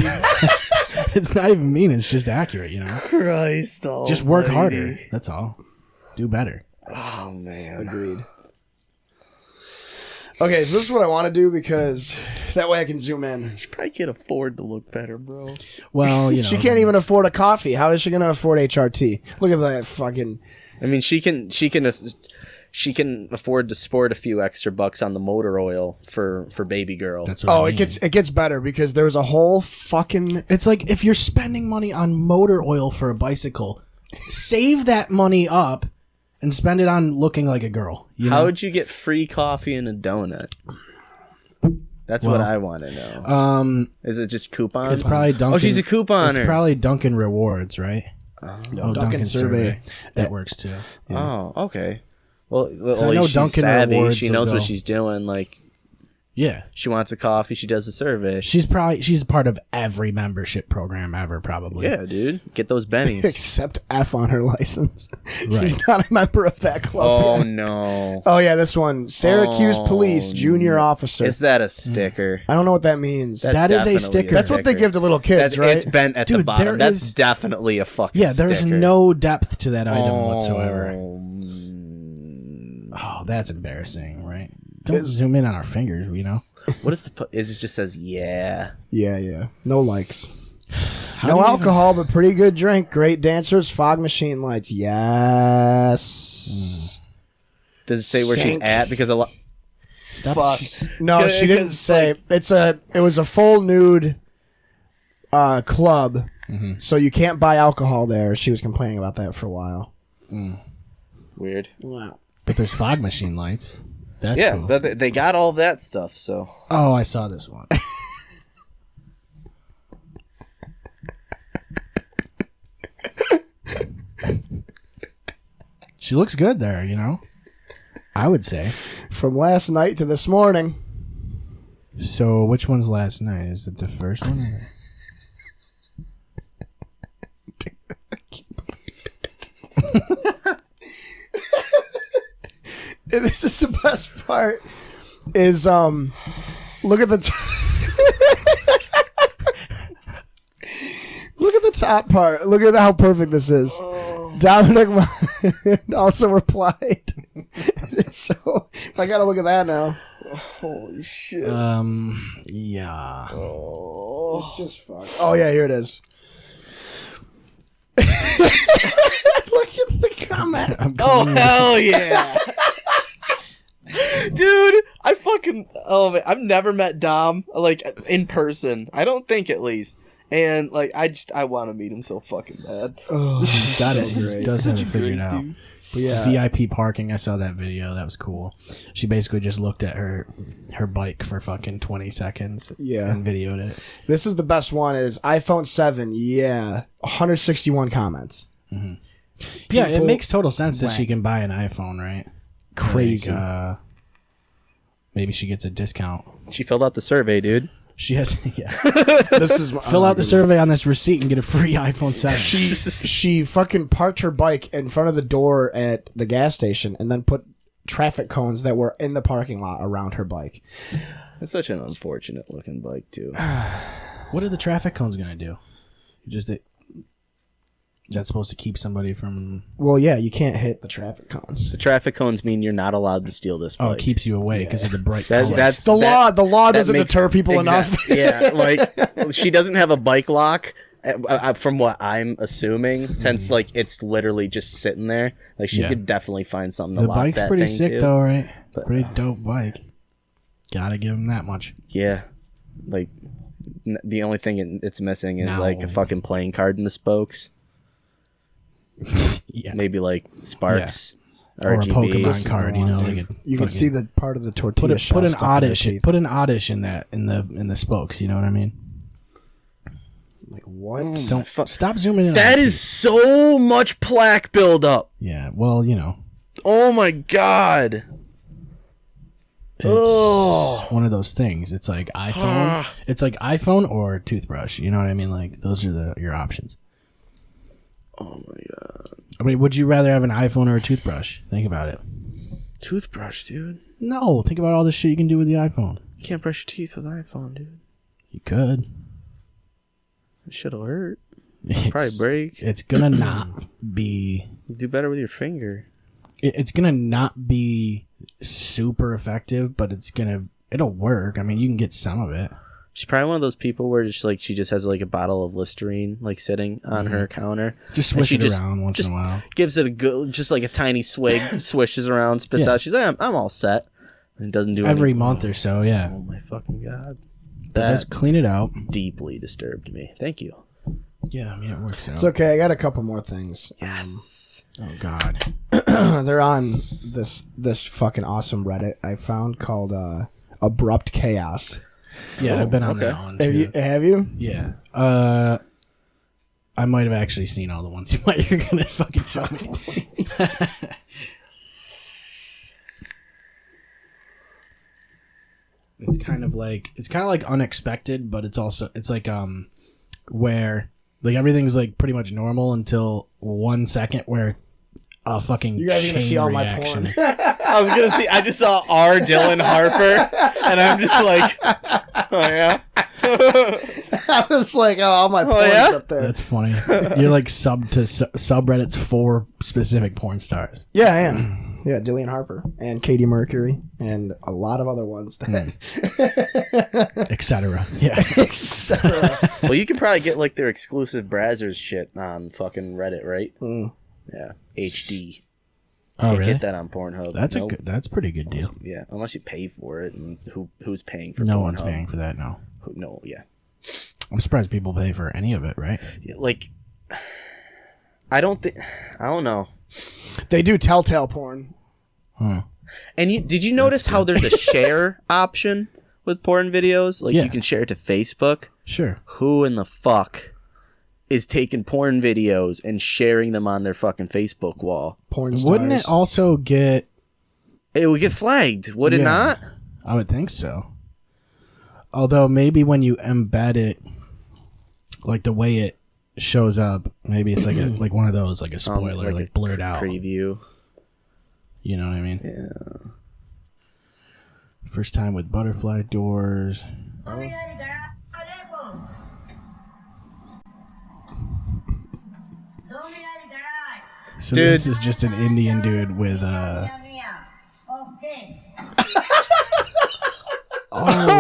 it's not even mean. It's just accurate. You know. Christ Just work almighty. harder. That's all. Do better. Oh man. Agreed. Okay, so this is what I want to do because that way I can zoom in. She probably can't afford to look better, bro. Well, you know. She can't even afford a coffee. How is she going to afford HRT? Look at that fucking. I mean, she can afford to sport a few extra bucks on the motor oil for baby girl. That's what I mean. It gets better because there's a whole fucking. It's like if you're spending money on motor oil for a bicycle, save that money up and spend it on looking like a girl. You know? How would you get free coffee and a donut? That's what I want to know. Is it just coupons? It's probably Dunkin'. Oh, she's a couponer. It's probably Dunkin' Rewards, right? No, Dunkin' Survey. That works too. Oh, okay. Well, I know she's Dunkin' savvy. Rewards She will knows go. what she's doing. Like, Yeah. she wants a coffee. She does a survey. She's part of every membership program ever, probably. Yeah, dude. Get those bennies. Except F on her license. Right. She's not a member of that club. Oh, yet. no. Oh yeah, this one. Syracuse Police Junior Officer. Is that a sticker? I don't know what that means. That's That is a definitely sticker. That's what they give to little kids, right? It's bent at the Dude, bottom. there That's is- definitely a fucking Yeah, there's sticker. no depth to that item whatsoever. Oh, Oh, that's embarrassing, right? Don't zoom in on our fingers, you know? what is the... It just says, yeah. Yeah. No likes. How No do you alcohol, but pretty good drink. Great dancers. Fog machine lights. Yes. Does it say where she's Sink. at? Because a lot... Stop. No, Good, she didn't 'cause, say. It was a full nude club, so you can't buy alcohol there. She was complaining about that for a while. Weird. But there's fog machine lights. That's Yeah, cool. but they got all that stuff, so... Oh, I saw this one. She looks good there, you know? I would say. From last night to this morning. So, which one's last night? Is it the first one? And this is the best part. Is look at the look at the top part. Look at how perfect this is. Dominic also replied. So I gotta look at that now. Holy shit. Yeah. It's just fucked. Oh yeah, here it is. Look at the comment. Oh, hell yeah. Dude, I fucking... Oh, man. I've never met Dom, like, in person. I don't think, at least. And, like, I want to meet him so fucking bad. Oh, Got it. great. He does have it Such a figured great out. dude. But yeah, VIP parking. I saw that video. That was cool. She basically just looked at her bike for fucking 20 seconds. Yeah. And videoed it. this is the best one. Is iPhone 7? Yeah, 161 comments. Yeah, it People makes total sense that went she can buy an iPhone, right? Crazy. Like, maybe she gets a discount. She filled out the survey, dude. She has, yeah. This is Fill out the survey on this receipt and get a free iPhone 7. She fucking parked her bike in front of the door at the gas station and then put traffic cones that were in the parking lot around her bike. It's such an unfortunate looking bike too. What are the traffic cones gonna do? Is that supposed to keep somebody from? Well, yeah, you can't hit the traffic cones. The traffic cones mean you're not allowed to steal this bike. Oh, it keeps you away because of the bright color. That's The law doesn't makes- deter people enough. Yeah, like she doesn't have a bike lock. From what I'm assuming, since like it's literally just sitting there, like she could definitely find something to The lock bike's that pretty thing sick to. though, right? But- Pretty dope bike. Gotta give him that much. Yeah, like the only thing it's missing is No. like a fucking playing card in the spokes. Yeah. Maybe like sparks, Or a RGB. Pokemon card, you know, like a You can fucking- see the part of the tortilla put an shell stuck in her oddish teeth. put an oddish in that in the spokes. You know what I mean? Like what? Don't stop zooming in. That on is so much plaque buildup. Yeah. Well, you know, Oh my god. it's one of those things. It's like iPhone. It's like iPhone or toothbrush. You know what I mean? Like those are your options. Oh my god. I mean, would you rather have an iPhone or a toothbrush? Think about it. Toothbrush, dude. No, think about all the shit you can do with the iPhone. You can't brush your teeth with an iPhone, dude. You could. It shit'll hurt. It's, Probably break. It's gonna not be. You do better with your finger. It's gonna not be super effective, but it'll work. I mean, you can get some of it. She's probably one of those people where just like she just has like a bottle of Listerine like sitting on her counter. Just And swish she it around once in a while. Gives it a good, just like a tiny swig, swishes around, spits Yeah. out. She's like, I'm all set. And doesn't do Every any- month or so, yeah. Oh my fucking god. Just That clean it out. deeply disturbed me. Thank you. Yeah, I mean, it works out. It's okay. I got a couple more things. Yes. Oh, God. They're on this fucking awesome Reddit I found called Abrupt Chaos. Yeah, I've been on okay. that one, too. Have you? Yeah. I might have actually seen all the ones you're going to fucking show me. It's kind of like unexpected, but it's like where like everything's like pretty much normal until 1 second where a fucking You guys are gonna chain see all my reaction. porn. I was gonna see. I just saw R. Dylan Harper, and I'm just like, oh yeah. I was like, oh, all my porn's yeah? up there. That's funny. You're like subreddits for specific porn stars. Yeah, I am. Yeah, Dillian Harper and Katie Mercury and a lot of other ones. Etc. Yeah. Etc. Well, you can probably get like their exclusive Brazzers shit on fucking Reddit, right? Mm. Yeah, HD. Oh, Can't really? get that on Pornhub. That's Nope. that's a pretty good deal. Yeah, unless you pay for it, and who's paying for? No Pornhub? one's paying for that. No. No, yeah. I'm surprised people pay for any of it. Right? Yeah, like, I don't know. They do telltale porn. Huh. And did you notice how there's a share option with porn videos? Like Yeah. you can share it to Facebook. Sure. Who in the fuck is taking porn videos and sharing them on their fucking Facebook wall? Porn stars. Wouldn't it also get? It would get flagged, would it Yeah. not? I would think so. Although maybe when you embed it, like the way it shows up, maybe it's like like one of those like a spoiler, like a blurred out. preview. You know what I mean? Yeah. First time with butterfly doors. So Dude. this is just an Indian dude with oh,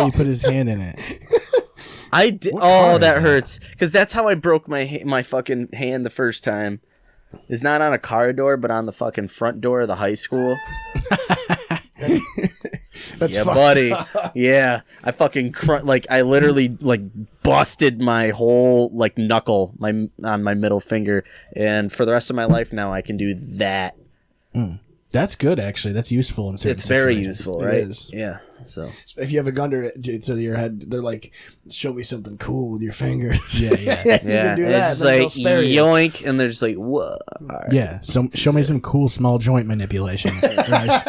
he put his hand in it. I did. What car Oh, is that that? hurts. Because that's how I broke my fucking hand the first time. It's not on a car door, but on the fucking front door of the high school. That's Yeah, fucked buddy. up. Yeah, I fucking I literally like busted my whole like knuckle on my middle finger, and for the rest of my life now I can do that. That's good, actually. That's useful in certain It's very situations. useful, It right? is. Yeah. So If you have a gun to your head, they're like, show me something cool with your fingers. Yeah, yeah. You yeah, can do and that. it's just and then they'll like spare you. yoink, and they're just like, whoa. All right. Yeah, so show me some cool small joint manipulation. Right.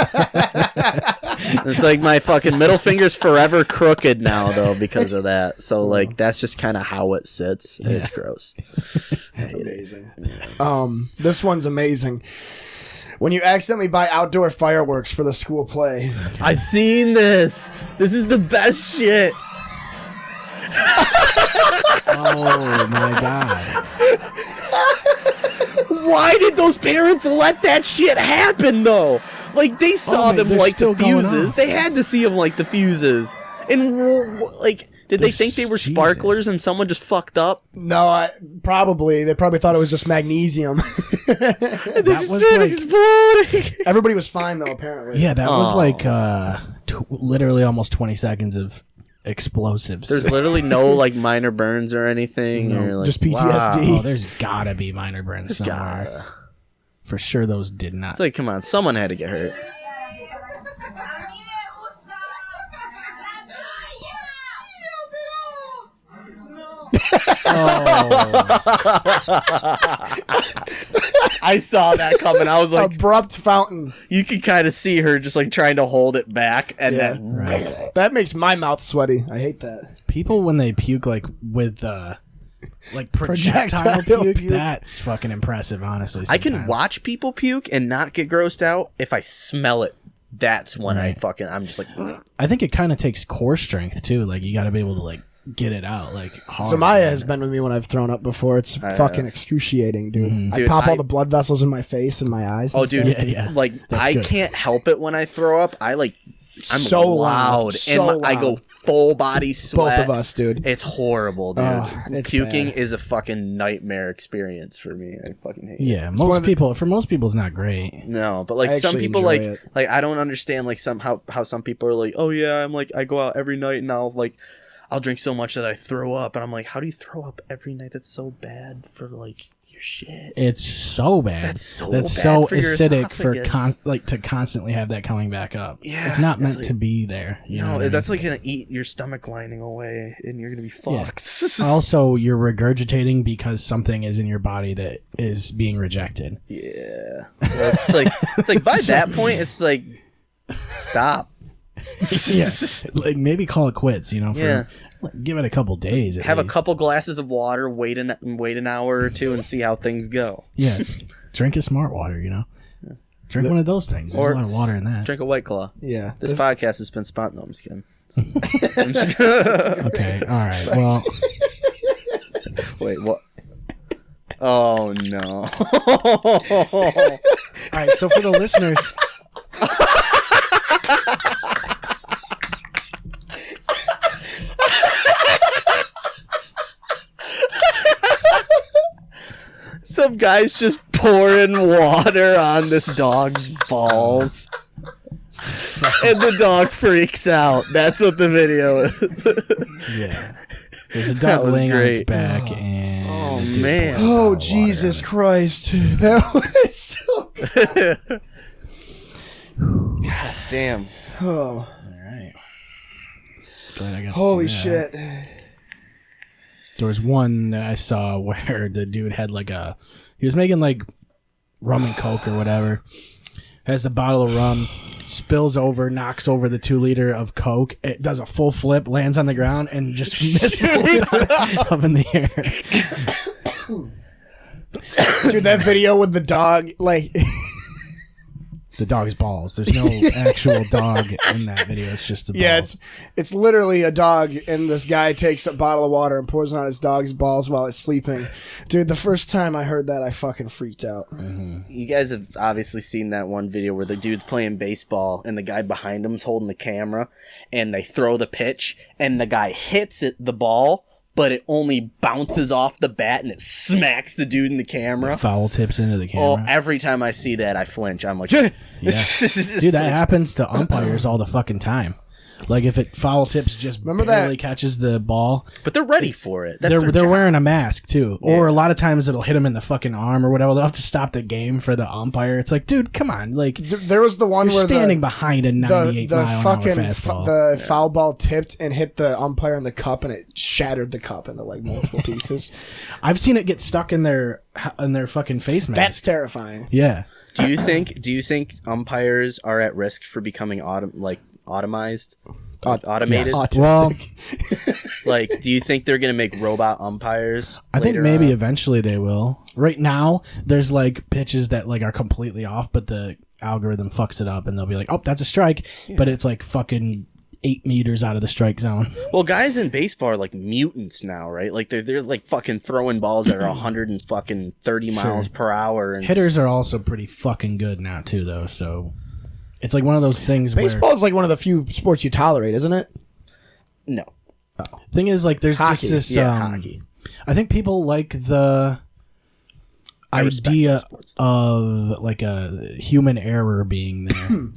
It's like my fucking middle finger's forever crooked now though because of that. So like that's just kind of how it sits. It's gross. I hate it. Amazing. This one's amazing. When you accidentally buy outdoor fireworks for the school play. I've seen this. This is the best shit. Oh my god. Why did those parents let that shit happen though? Like they saw them they're like the still going fuses. off. They had to see them like the fuses. And like, did they think they were Jesus. sparklers and someone just fucked up? No, probably. They probably thought it was just magnesium. They That just was started like- exploding. Everybody was fine, though, apparently. Yeah, that was like literally almost 20 seconds of explosives. There's literally no like minor burns or anything. No, You're like, just PTSD. wow. Oh, there's gotta be minor burns somewhere. Gotta. For sure, those did not. It's like, come on, someone had to get hurt. I saw that coming. I was like, Abrupt fountain. you could kind of see her just like trying to hold it back, and Yeah. then Right. That makes my mouth sweaty. I hate that. People when they puke like with like projectile Projectile puke, puke. that's fucking impressive. Honestly, I can sometimes. watch people puke and not get grossed out. If I smell it, that's when I'm just like, I think it kind of takes core strength too. Like you got to be able to like get it out. Like hard. Zemiah has been with me when I've thrown up before. It's fucking excruciating, dude. I Dude, pop all I- the blood vessels in my face and my eyes. oh, and dude, stuff. Yeah. like That's I good. can't help it when I throw up. I'm So loud, so and I go loud. full body sweat. Both of us, dude. It's horrible, dude. Oh, it's Puking bad. is a fucking nightmare experience for me. I fucking hate it. Yeah, one of the- for most people, it's not great. No, but like I some actually people enjoy like it. I don't understand like how some people are like, oh yeah, I'm like I go out every night and I'll drink so much that I throw up, and I'm like, how do you throw up every night? That's so bad for like your shit. It's so bad. That's so That's bad so for your acidic for esophagus. to constantly have that coming back up. Yeah, it's not it's meant like- to be there. You know No, what I mean? that's like gonna eat your stomach lining away, and you're gonna be Yeah. fucked. Also, you're regurgitating because something is in your body that is being rejected. Yeah, so it's like by that point, it's like stop. Yeah, like maybe call it quits. You know, for Yeah. like, give it a couple days. At Have a least. couple glasses of water, wait an hour or two, and see how things go. Yeah, drink a smart water. You know, drink one of those things. There's Or a lot of water in that. Drink a White Claw. Yeah. This podcast has been sponsored. No, I'm just kidding. I'm just kidding. Okay, all right. Well, Wait, what? Oh no! all right. So for the listeners, Some guy's just pouring water on this dog's balls, and the dog freaks out. That's what the video is. yeah, there's a That dog was laying on its great. back, and Oh dude, man! Oh, Jesus Christ. That was so good. God damn! Oh, all right. Glad I got to holy see that. shit. There was one that I saw where the dude had he was making like rum and coke or whatever. Has the bottle of rum, spills over, knocks over the 2-liter of coke. It does a full flip, lands on the ground, and just missiles up in the air. Dude, that video with the dog, like, The dog's balls. There's no actual dog in that video. It's just the balls. yeah, it's literally a dog, and this guy takes a bottle of water and pours it on his dog's balls while it's sleeping. Dude, the first time I heard that, I fucking freaked out. You guys have obviously seen that one video where the dude's playing baseball and the guy behind him's holding the camera, and they throw the pitch, and the guy hits the ball, but it only bounces off the bat and it smacks the dude in the camera. Foul tips into the Oh, camera. every time I see that, I flinch. I'm like, yeah. Dude, that happens to umpires all the fucking time. Like if it foul tips just Remember barely that- catches the ball, But they're ready for it. That's they're their job. wearing a mask too. Or a lot of times it'll hit them in the fucking arm or whatever. They'll have to stop the game for the umpire. It's like, dude, come on. Like There was the one you're where standing behind a 98 the mile an hour fucking fastball. the foul ball tipped and hit the umpire in the cup, and it shattered the cup into like multiple pieces. I've seen it get stuck in their fucking face mask. That's terrifying. Yeah. Do you think umpires are at risk for becoming automized? Automated? Yes. Autistic. Well, Like, do you think they're going to make robot umpires? I think later maybe on? eventually they will. Right now, there's like pitches that like are completely off, but the algorithm fucks it up, and they'll be like, "Oh, that's a strike," but it's like fucking 8 meters out of the strike zone. Well, guys in baseball are like mutants now, right? Like they're like fucking throwing balls that are 130 miles per hour. And Hitters are also pretty fucking good now too, though. So it's like one of those things. Baseball is like one of the few sports you tolerate, isn't it? No. Thing is, like, there's Hockey. just this. Hockey. I think people like the idea of like a human error being there.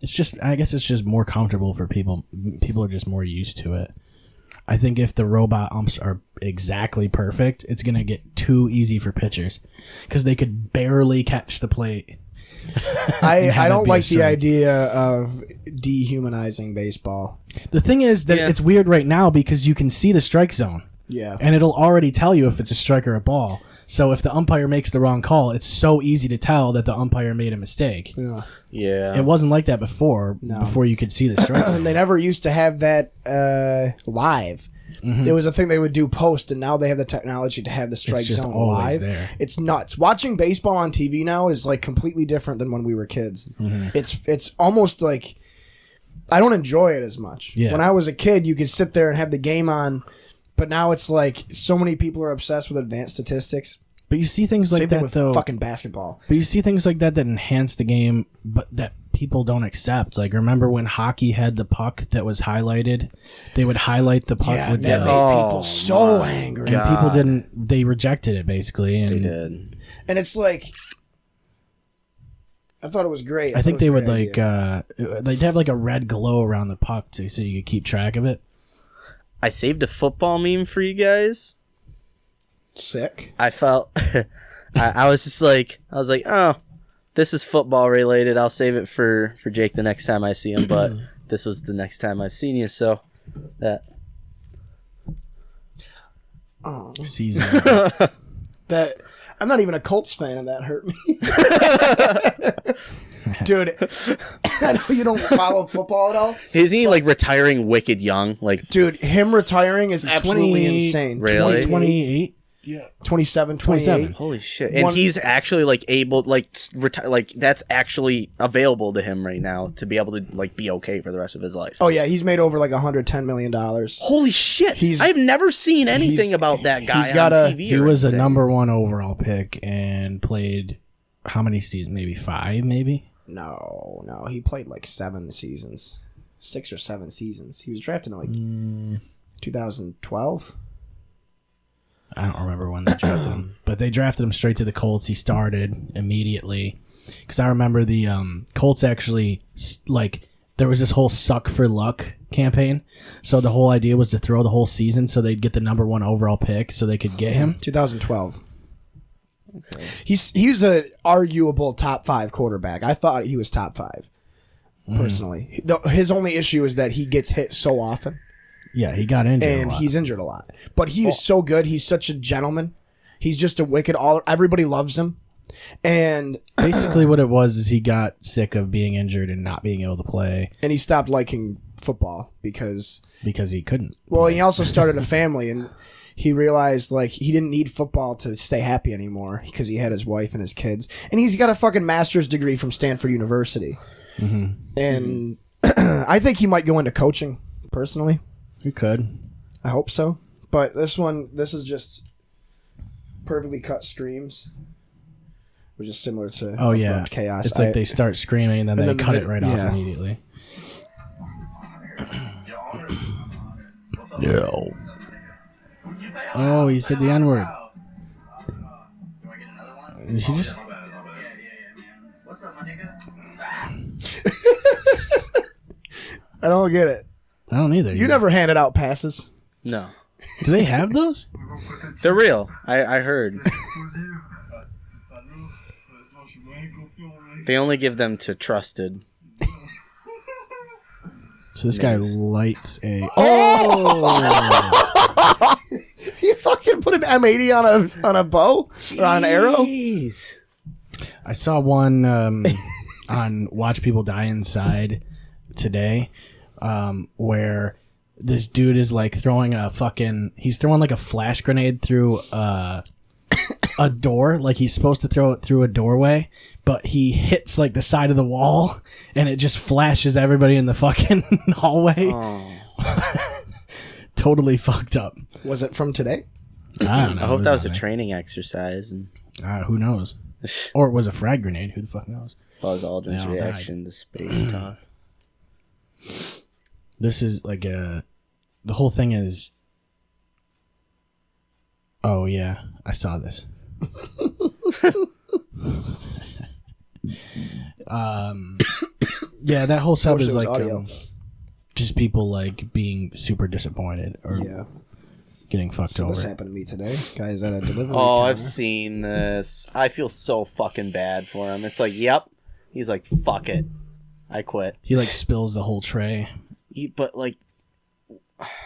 It's just, I guess it's just more comfortable for people. People are just more used to it. I think if the robot umps are exactly perfect, it's going to get too easy for pitchers because they could barely catch the plate. I don't like the idea of dehumanizing baseball. The thing is that it's weird right now because you can see the strike zone. Yeah. And it'll already tell you if it's a strike or a ball. So if the umpire makes the wrong call, it's so easy to tell that the umpire made a mistake. Yeah. It wasn't like that before. No. Before you could see the strike zone. They never used to have that live. There was a thing they would do post, and now they have the technology to have the strike just zone always live. there. It's nuts. Watching baseball on TV now is like completely different than when we were kids. It's almost like I don't enjoy it as much. Yeah. When I was a kid, you could sit there and have the game on, but now it's like so many people are obsessed with advanced statistics. But you see things like Same thing that with though. fucking basketball. But you see things like that enhance the game, but that people don't accept. Like, remember when hockey had the puck that was highlighted? They would highlight the puck with that the... made people so angry. And people didn't... They rejected it, basically. And They did. And it's like... I thought it was great. I think thought it they was a would, great idea. they'd have, like, a red glow around the puck so you could keep track of it. I saved a football meme for you guys. Sick. I felt... I was just like... I was like, oh... This is football related. I'll save it for Jake the next time I see him, but this was the next time I've seen you, so that Season. That I'm not even a Colts fan, and that hurt me. Dude, I know you don't follow football at all. Isn't he like retiring wicked young? Like, Dude, him retiring is absolutely 28. insane. Really? 28? 27, 28. holy shit! And he's actually like able, like retire, like that's actually available to him right now to be able to like be okay for the rest of his life. Oh yeah, he's made over like $110 million. Holy shit! I've never seen anything about that guy he's got on TV. He was a number 1 overall pick and played how many seasons? Maybe 5, maybe? No, he played like 7 seasons, 6 or 7 seasons. He was drafted in like 2012. I don't remember when they drafted him, but they drafted him straight to the Colts. He started immediately because I remember the Colts actually like there was this whole suck for luck campaign. So the whole idea was to throw the whole season so they'd get the number 1 overall pick so they could get him. 2012. Okay. He's a arguable top 5 quarterback. I thought he was top 5 personally. His only issue is that he gets hit so often. Yeah, he got injured and a lot. he's injured a lot. But he is so good. He's such a gentleman. He's just a wicked everybody loves him. And basically what it was is he got sick of being injured and not being able to play. And he stopped liking football because he couldn't. Well, he also started a family and he realized like he didn't need football to stay happy anymore because he had his wife and his kids. And he's got a fucking master's degree from Stanford University. And I think he might go into coaching personally. You could. I hope so. But this is just perfectly cut streams, which is similar to Abrupt Chaos. It's like they start screaming and then they cut it right off immediately. No. Oh, he said the N-word. Did he just... I don't get it. I don't either. You never handed out passes. No. Do they have those? They're real. I heard. They only give them to trusted. So this guy lights a... Oh! You fucking put an M80 on a bow? Or on an arrow? I saw one on Watch People Die Inside today where this dude is like throwing a fucking... He's throwing like a flash grenade through a door, like he's supposed to throw it through a doorway, but he hits like the side of the wall, and it just flashes everybody in the fucking hallway. Totally fucked up. Was it from today? I don't know. I hope that was a training exercise. And who knows? Or it was a frag grenade. Who the fuck knows? Buzz Aldrin's They all reaction to space talk. This is like the whole thing is. Oh yeah, I saw this. Yeah, that whole sub is like just people like being super disappointed or getting fucked over. This happened to me today. Guys at a delivery. Oh, counter. I've seen this. I feel so fucking bad for him. It's like, yep. He's like, fuck it. I quit. He like spills the whole tray. But like,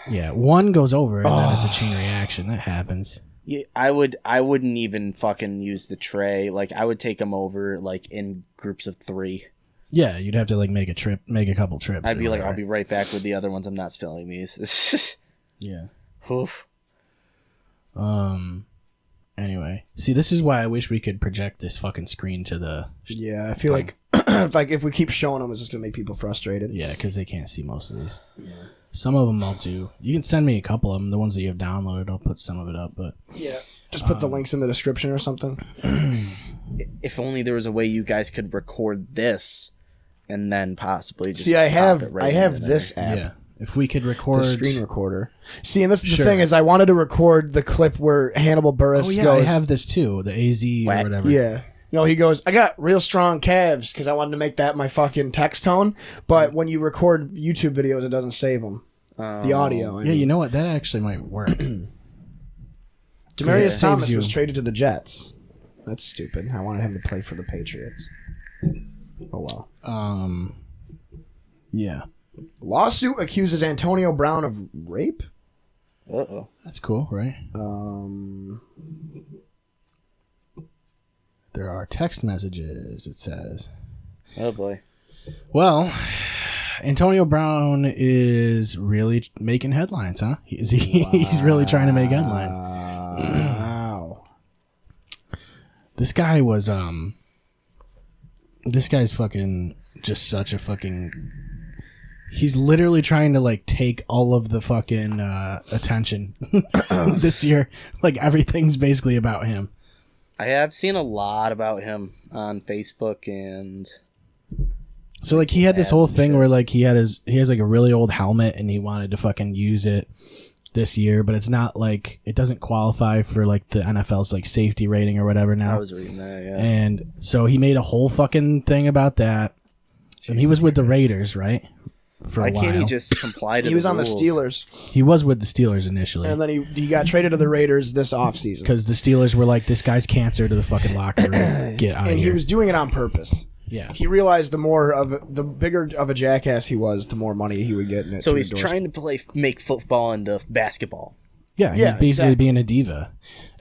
Yeah, one goes over and then it's a chain reaction. That happens. yeah, I wouldn't even fucking use the tray. Like, I would take him over like in groups of 3. Yeah, you'd have to like make a couple trips. I'd or be like, whatever. I'll be right back with the other ones. I'm not spilling these. Yeah. Oof. Anyway, see, this is why I wish we could project this fucking screen to the. Yeah, I feel like if we keep showing them, it's just gonna make people frustrated. Yeah, because they can't see most of these. Yeah. Some of them I'll do. You can send me a couple of them. The ones that you have downloaded, I'll put some of it up. But Yeah, just put the links in the description or something. If only there was a way you guys could record this, and then possibly just See, I pop it right have into this there. app. yeah, if we could record The screen recorder. See, and this is the Sure. thing is, I wanted to record the clip where Hannibal Buress Oh yeah, goes. I have this too. The AZ or Whack. whatever. Yeah. No, he goes, I got real strong calves because I wanted to make that my fucking text tone. But when you record YouTube videos, it doesn't save them. The audio. I Yeah, mean. you know what? That actually might work. Demaryius saves Thomas you. was traded to the Jets. That's stupid. I wanted him to play for the Patriots. Oh, well. Yeah, Lawsuit accuses Antonio Brown of rape? Uh-oh. that's cool, right? There are text messages. It says. Oh boy. Well, Antonio Brown is really making headlines, huh? He's really trying to make headlines. Wow. This guy was this guy's fucking just such a fucking. He's literally trying to like take all of the fucking attention this year. Like everything's basically about him. I have seen a lot about him on Facebook and So like he had this ads whole and thing shit. where like he has like a really old helmet and he wanted to fucking use it this year, but it's not like it doesn't qualify for like the NFL's like safety rating or whatever now. I was reading that, yeah. And so he made a whole fucking thing about that. And he was with the Raiders, right? For a Why can't he while. just comply to He was the on the rules? Steelers. He was with the Steelers initially. And then he got traded to the Raiders this offseason. Because the Steelers were like, this guy's cancer to the fucking locker room. Get out of And here. he was doing it on purpose. Yeah. He realized the bigger of a jackass he was, the more money he would get in it. So to he's endorse. trying to make football into basketball. Yeah, he's Yeah, basically exactly. being a diva.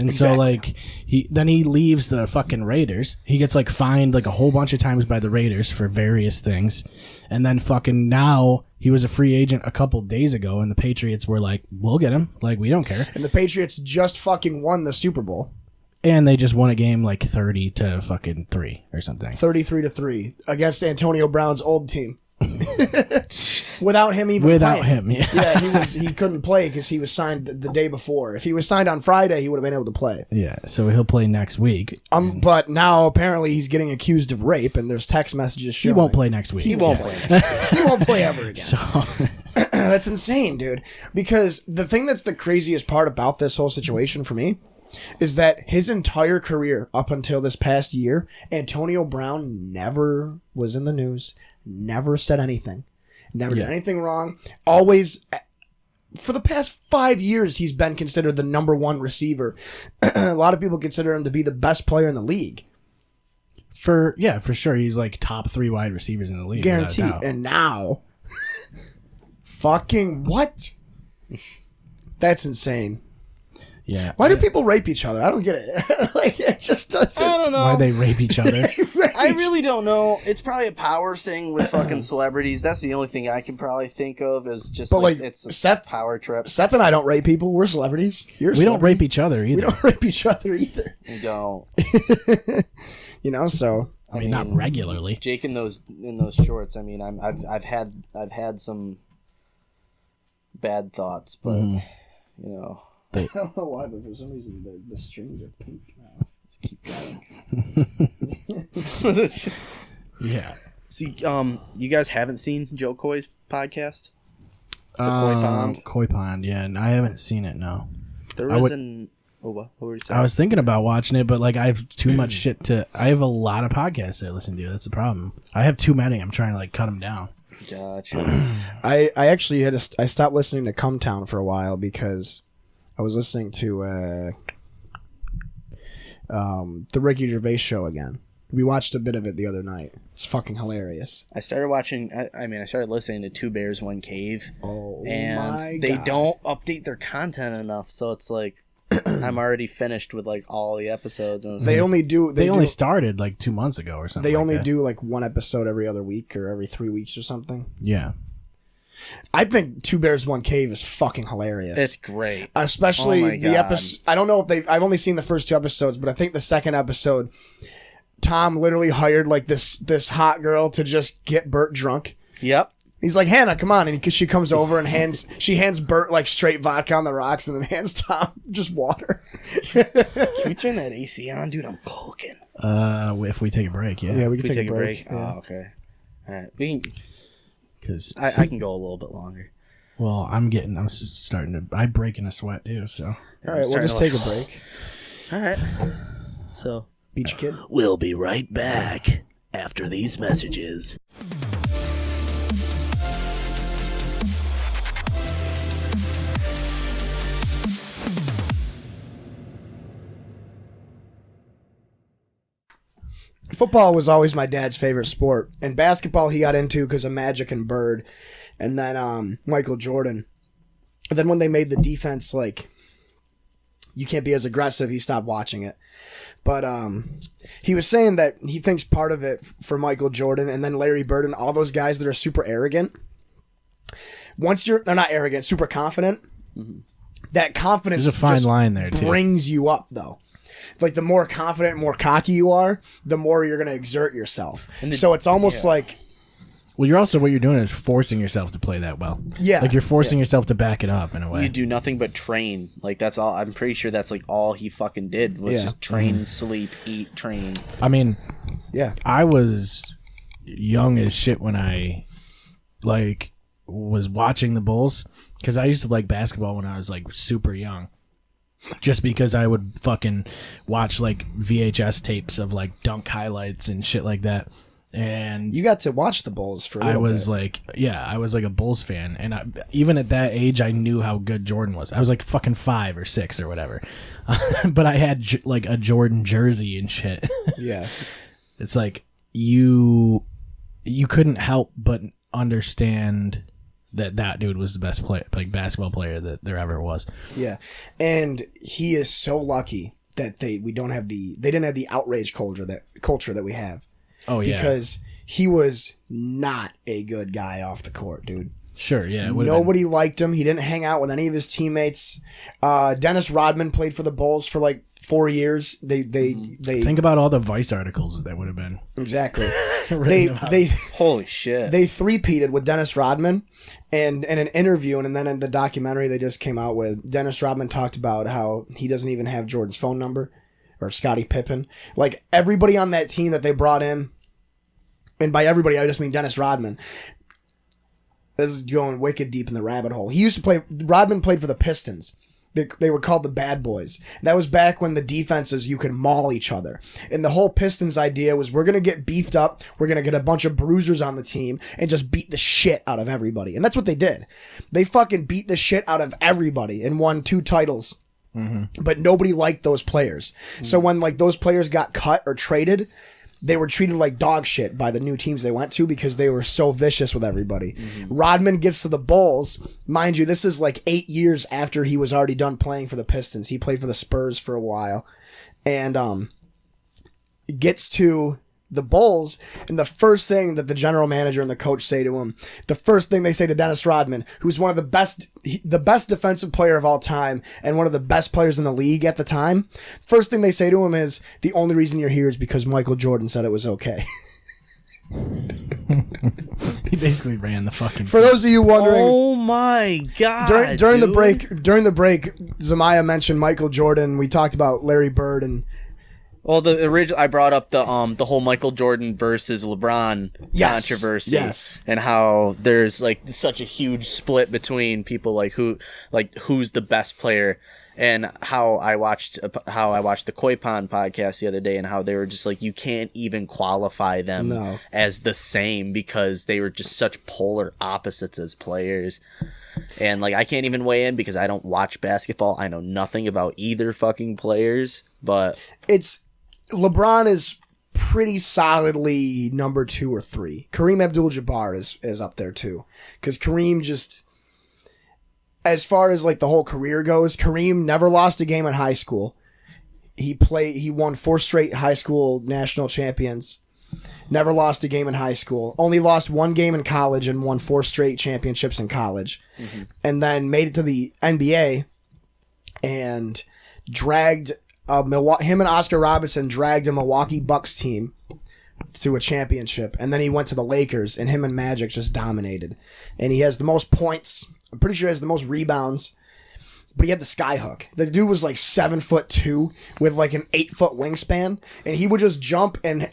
And so Exactly. like he leaves the fucking Raiders. He gets like fined like a whole bunch of times by the Raiders for various things. And then fucking now he was a free agent a couple days ago and the Patriots were like, we'll get him. Like we don't care. And the Patriots just fucking won the Super Bowl. And they just won a game like 30 to fucking 3 or something. 33-3 against Antonio Brown's old team. Without him even Without playing. him, yeah. Yeah, he couldn't play because he was signed the day before. If he was signed on Friday, he would have been able to play. Yeah, so he'll play next week. But now apparently he's getting accused of rape, and there's text messages He showing won't play next week. He won't play. He won't play ever again. So That's insane, dude. Because the thing that's the craziest part about this whole situation for me is that his entire career up until this past year, Antonio Brown never was in the news, never said anything, never did anything wrong. Always, for the past 5 years, he's been considered the number one receiver. A lot of people consider him to be the best player in the league. for sure, he's like top 3 wide receivers in the league. without a Guaranteed. doubt. And now, fucking what? That's insane. Yeah. Why do people rape each other? I don't get it. Like, it just doesn't. I don't know. Why they rape each other? I really don't know. It's probably a power thing with fucking celebrities. That's the only thing I can probably think of is just But, like like, it's a Seth- power trip. Seth and I don't rape people. We're celebrities. You're a We don't celebrity. rape each other either. We don't rape each other either. We don't. You know, so I mean, not regularly. Jake in those shorts. I mean, I've had some bad thoughts, but you know, I don't know why, but for some reason the strings are pink now. let's keep going. Yeah. See, you guys haven't seen Joe Coy's podcast? The Koi Pond? Koi Pond, yeah. And I haven't seen it, no. There I was would- an... Oh, what were you saying? I was thinking about watching it, but like I have too much shit to... I have a lot of podcasts that I listen to. That's the problem. I have too many. I'm trying to like cut them down. Gotcha. I actually I stopped listening to Come Town for a while because I was listening to the Ricky Gervais show again. We watched a bit of it the other night. It's fucking hilarious. I started watching... I started listening to Two Bears, One Cave. Oh, and my they God. don't update their content enough, so it's like... I'm already finished with like all the episodes. And it's They like, only do. They only started like 2 months ago or something. They like only that. do like one episode every other week or every 3 weeks or something. Yeah. I think Two Bears, One Cave is fucking hilarious. It's great. Especially Oh my the God. episode. I don't know if I've only seen the first 2 episodes, but I think the second episode, Tom literally hired like this hot girl to just get Bert drunk. Yep. He's like, Hannah, come on, and she comes over and hands Bert like straight vodka on the rocks, and then hands Tom just water. Can we turn that AC on, dude? I'm colking. If we take a break, yeah. Yeah, we Can can we take a break. Yeah. Oh, okay. All right. We can. Because I can go a little bit longer. well, I'm starting to. I break in a sweat too. So All right, we'll starting just to take a break. All right. So Beach Kid. We'll be right back after these messages. Football was always my dad's favorite sport, and basketball he got into because of Magic and Bird, and then Michael Jordan. And then when they made the defense like you can't be as aggressive, he stopped watching it. But he was saying that he thinks part of it for Michael Jordan and then Larry Bird and all those guys that are super arrogant. Once they're not arrogant, super confident. Mm-hmm. That confidence there's a fine just line there too. brings you up, though. Like the more confident, more cocky you are, the more you're going to exert yourself. So it's almost like, Well, what you're doing is forcing yourself to play that well. Yeah. Like you're forcing yourself to back it up in a way. you do nothing but train. Like that's all. I'm pretty sure that's like all he fucking did was just train, sleep, eat, train. I mean, yeah, I was young as shit when I like was watching the Bulls because I used to like basketball when I was like super young. Just because I would fucking watch like VHS tapes of like dunk highlights and shit like that. And you got to watch the Bulls for a I little was bit. like, I was like a Bulls fan. And even at that age, I knew how good Jordan was. I was like fucking 5 or 6 or whatever. But I had like a Jordan jersey and shit. Yeah. It's like you couldn't help but understand that dude was the best player, like basketball player that there ever was. Yeah. And he is so lucky that they didn't have the outrage culture that we have. Oh yeah. Because he was not a good guy off the court, dude. Sure, yeah. Nobody liked him. He didn't hang out with any of his teammates. Dennis Rodman played for the Bulls for like 4 years. They think about all the Vice articles that would have been. exactly. written about. they Holy shit. they three-peated with Dennis Rodman, and in an interview, and then in the documentary they just came out with, Dennis Rodman talked about how he doesn't even have Jordan's phone number, or Scottie Pippen. Like, everybody on that team that they brought in, and by everybody I just mean Dennis Rodman, this is going wicked deep in the rabbit hole. Rodman played for the Pistons. They were called the Bad Boys. That was back when the defenses, you could maul each other. And the whole Pistons idea was, we're going to get beefed up, we're going to get a bunch of bruisers on the team, and just beat the shit out of everybody. And that's what they did. They fucking beat the shit out of everybody and won 2 titles. Mm-hmm. But nobody liked those players. Mm-hmm. So when like those players got cut or traded, they were treated like dog shit by the new teams they went to because they were so vicious with everybody. Rodman gets to the Bulls. Mind you, this is like 8 years after he was already done playing for the Pistons. He played for the Spurs for a while. And gets to the Bulls, and the first thing that the general manager and the coach say to him, the first thing they say to Dennis Rodman, who's one of the best defensive player of all time and one of the best players in the league at the time, first thing they say to him is, the only reason you're here is because Michael Jordan said it was okay. He basically ran the fucking. For those of you wondering, Oh my god! during the dude. break, Zemiah mentioned Michael Jordan. We talked about Larry Bird and. Well, the original I brought up the whole Michael Jordan versus LeBron Yes, controversy, yes. and how there's like such a huge split between people who's the best player, and how I watched the Koi Pond podcast the other day, and how they were just like, you can't even qualify them as the same because they were just such polar opposites as players. And like, I can't even weigh in because I don't watch basketball. I know nothing about either fucking players, but LeBron is pretty solidly number 2 or 3. Kareem Abdul-Jabbar is up there too, because Kareem just, as far as like the whole career goes, Kareem never lost a game in high school. He won 4 straight high school national champions. Never lost a game in high school. Only lost 1 game in college and won 4 straight championships in college. And then made it to the NBA and dragged him and Oscar Robertson dragged a Milwaukee Bucks team to a championship. And then he went to the Lakers, and him and Magic just dominated. And he has the most points. I'm pretty sure he has the most rebounds. But he had the skyhook. The dude was like 7'2" with like an 8-foot wingspan. And he would just jump and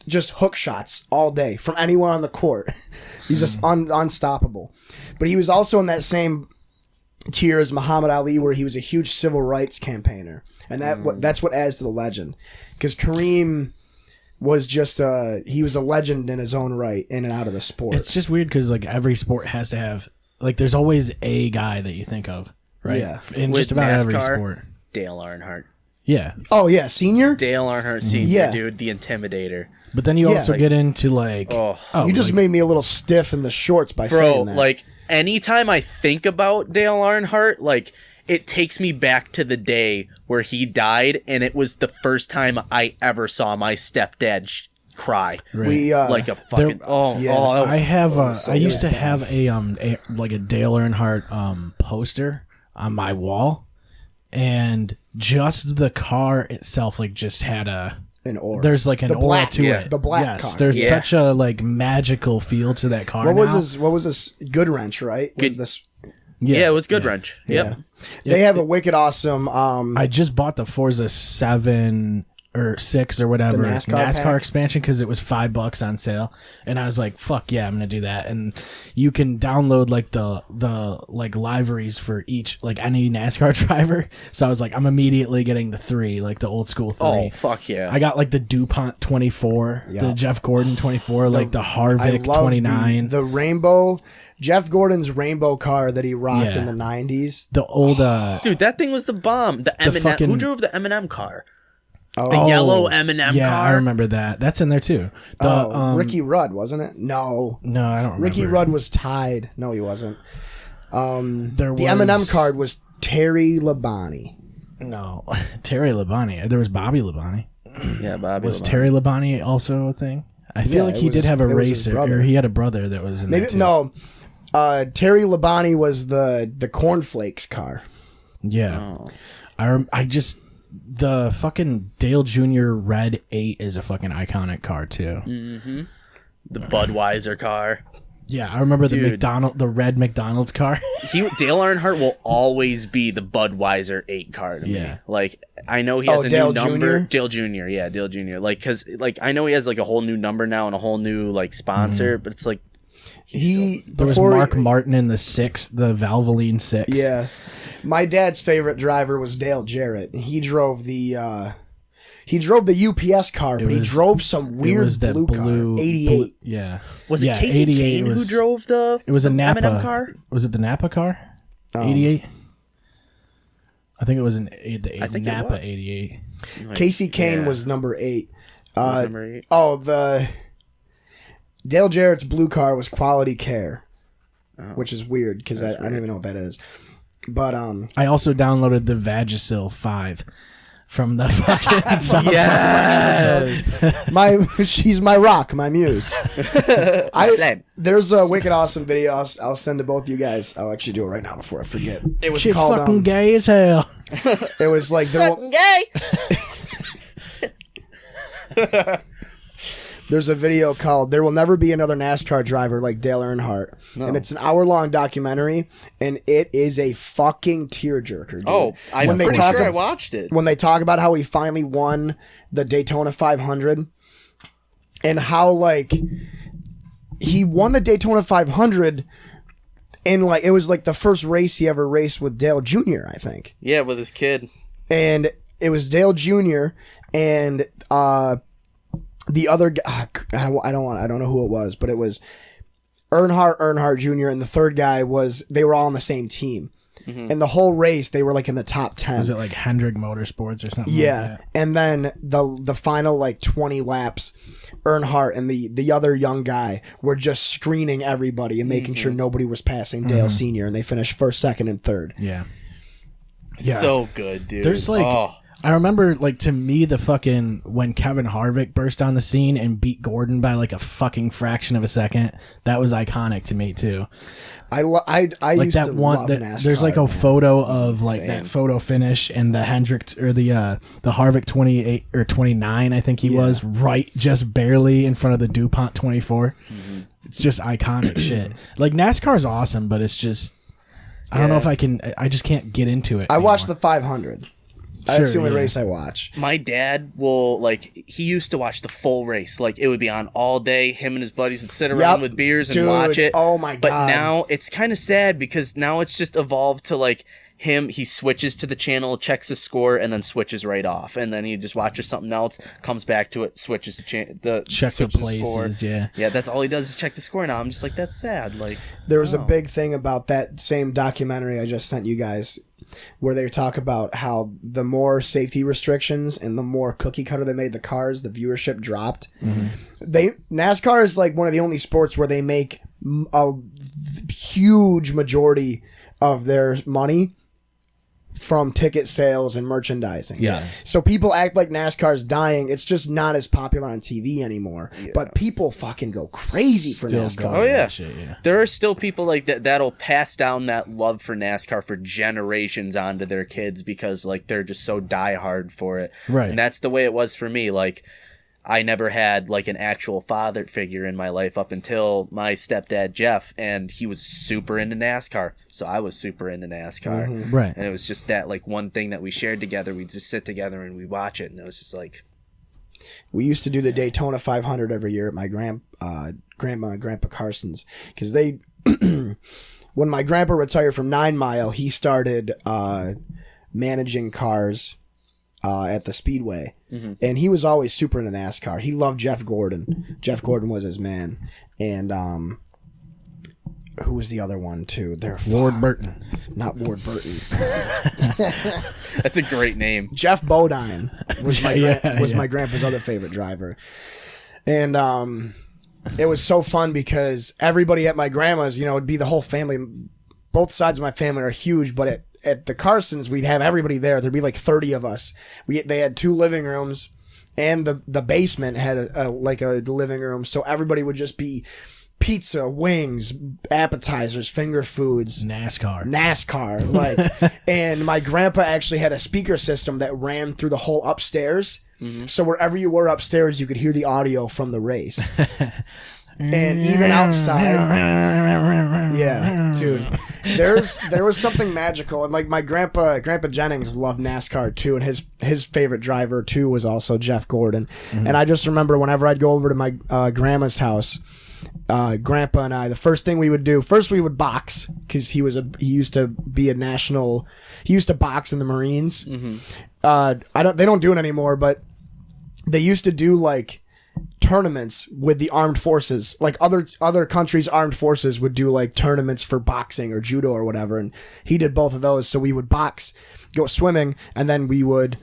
just hook shots all day from anywhere on the court. He's just unstoppable. But he was also in that same tier as Muhammad Ali, where he was a huge civil rights campaigner. And that's what adds to the legend. Because Kareem was just he was a legend in his own right, in and out of the sport. It's just weird because like every sport has to have, like, there's always a guy that you think of, right? Yeah. In With just about every NASCAR, sport. Dale Earnhardt. Yeah. Oh yeah, senior. Dale Earnhardt Sr., Yeah. dude, the Intimidator. But then you also like- get into like, You just made me a little stiff in the shorts by saying that. Like, anytime I think about Dale Earnhardt, like, it takes me back to the day where he died, and it was the first time I ever saw my stepdad cry. we Like a fucking yeah. I used to have a Dale Earnhardt poster on my wall, and just the car itself like just had an aura. there's like an The aura black- to yeah, it. the black yes, car. there's Yeah. such a like magical feel to that car. What now. was this Good Wrench, right? Was Good- this Yeah, it was Good Wrench. Yep. They have a wicked awesome I just bought the Forza 7 or 6 or whatever The NASCAR pack? expansion because it was $5 on sale, and I was like, "Fuck yeah, I'm gonna do that." And you can download like the like liveries for each like any NASCAR driver. So I was like, I'm immediately getting the 3, like the old school 3. Oh, fuck yeah. I got like the DuPont 24, the Jeff Gordon 24, like the I Harvick love 29, the rainbow, Jeff Gordon's rainbow car that he rocked Yeah. in the 90s. the old Dude, that thing was the bomb. The Eminem. fucking- Who drove the Eminem car? Oh, The yellow Eminem yeah, car. I remember that. That's in there too. The Ricky Rudd, wasn't it? No. No, I don't remember. Ricky Rudd was tied. No, he wasn't. There The was Eminem card was Terry Labonte. No, Terry Labonte. There was Bobby Labonte. Yeah, Bobby. Was Labonte. Terry Labonte also a thing? I feel Yeah, like it he was did have a it was his racer, brother. or he had a brother that was in Maybe that too. no. Terry Labonte was the cornflakes car. Yeah, I just the fucking Dale Jr. Red 8 is a fucking iconic car too. The Budweiser car. Yeah, I remember Dude. the red McDonald's car. Dale Earnhardt will always be the Budweiser 8 car to me. Yeah. Like, I know he has a Dale new number. Jr.? Dale Jr. Yeah, Dale Jr. Like, cause like I know he has like a whole new number now and a whole new like sponsor, but it's like There was before Mark Martin in the 6, the Valvoline 6. Yeah. My dad's favorite driver was Dale Jarrett. He drove the UPS car, but he was- drove some It weird was that blue car. 88. yeah. was it Yeah, Casey 88 Kane who was- drove the It was a Napa Eminem car? Was it the Napa car? 88. I think it was the I think it Napa was. 88. Casey Kane Yeah. was number 8. Number 8. Oh, the Dale Jarrett's blue car was Quality Care, which is weird because I don't even know what that is. But I also downloaded the Vagisil 5 from the fucking South she's my rock, my muse. There's a wicked awesome video I'll send to both you guys. I'll actually do it right now before I forget. It was She's called fucking gay as hell. It was like there's a video called "There Will Never Be Another NASCAR Driver Like Dale Earnhardt," and it's an hour-long documentary, and it is a fucking tearjerker, dude. Oh, I'm pretty sure I watched it. When they talk about how he finally won the Daytona 500, and how like he won the Daytona 500, and like it was like the first race he ever raced with Dale Jr., I think. Yeah, with his kid. And it was Dale Jr. and the other guy, I don't know who it was, but it was Earnhardt Jr. and the third guy they were all on the same team. Mm-hmm. And the whole race, they were like in the top 10. Was it like Hendrick Motorsports or something? Yeah. Like that? And then the final like 20 laps, Earnhardt and the other young guy were just screening everybody and making sure nobody was passing Dale Sr. And they finished first, second, and third. Yeah. So good, dude. There's like... I remember, like, to me, the fucking, when Kevin Harvick burst on the scene and beat Gordon by, like, a fucking fraction of a second, that was iconic to me, too. I like used that to one, love NASCAR. There's, like, a photo of, like, that photo finish and the Hendrick, or the Harvick 28, or 29, I think he was, right, just barely in front of the DuPont 24. Mm-hmm. It's just iconic shit. Like, NASCAR is awesome, but it's just, I don't know if I just can't get into it I watched the 500. That's the only race I watch. My dad will, like, he used to watch the full race. Like, it would be on all day. Him and his buddies would sit around with beers and watch it. Oh, my God. But now it's kind of sad because now it's just evolved to, like, he switches to the channel, checks the score, and then switches right off. And then he just watches something else, comes back to it, switches to check the places, Yeah, that's all he does is check the score now. I'm just like, that's sad. Like, there was a big thing about that same documentary I just sent you guys, where they talk about how the more safety restrictions and the more cookie cutter they made the cars, the viewership dropped. Mm-hmm. NASCAR is like one of the only sports where they make a huge majority of their money from ticket sales and merchandising. Yes. So people act like NASCAR's dying. It's just not as popular on TV anymore. Yeah. But people fucking go crazy for NASCAR. Oh, yeah. Shit, yeah. There are still people like that'll pass down that love for NASCAR for generations onto their kids because, like, they're just so diehard for it. Right. And that's the way it was for me. Like, I never had, like, an actual father figure in my life up until my stepdad, Jeff, and he was super into NASCAR. So I was super into NASCAR. Mm-hmm. Right. And it was just that, like, one thing that we shared together. We'd just sit together and we'd watch it, and it was just like... We used to do the Daytona 500 every year at my grandma and Grandpa Carson's. Because they... when my grandpa retired from 9 Mile, he started managing cars at the Speedway. Mm-hmm. And he was always super into NASCAR. He loved Jeff Gordon. Jeff Gordon was his man. And who was the other one too? Ward Burton. Not Ward Burton. That's a great name. Jeff Bodine was my grandpa's other favorite driver. And it was so fun because everybody at my grandma's, it'd be the whole family. Both sides of my family are huge, but at the Carsons, we'd have everybody there. There'd be like 30 of us. They had 2 living rooms, and the basement had a living room. So everybody would just be pizza, wings, appetizers, finger foods. NASCAR. Like, and my grandpa actually had a speaker system that ran through the whole upstairs. Mm-hmm. So wherever you were upstairs, you could hear the audio from the race. And even outside, yeah, dude, there was something magical. And like my grandpa Jennings loved NASCAR too, and his favorite driver too was also Jeff Gordon. Mm-hmm. And I just remember whenever I'd go over to my grandma's house, Grandpa and I, the first thing we would do, we would box because he used to box in the Marines. Mm-hmm. They don't do it anymore, but they used to do like tournaments with the armed forces. Like other countries' armed forces would do like tournaments for boxing or judo or whatever, and he did both of those. So we would box, go swimming, and then we would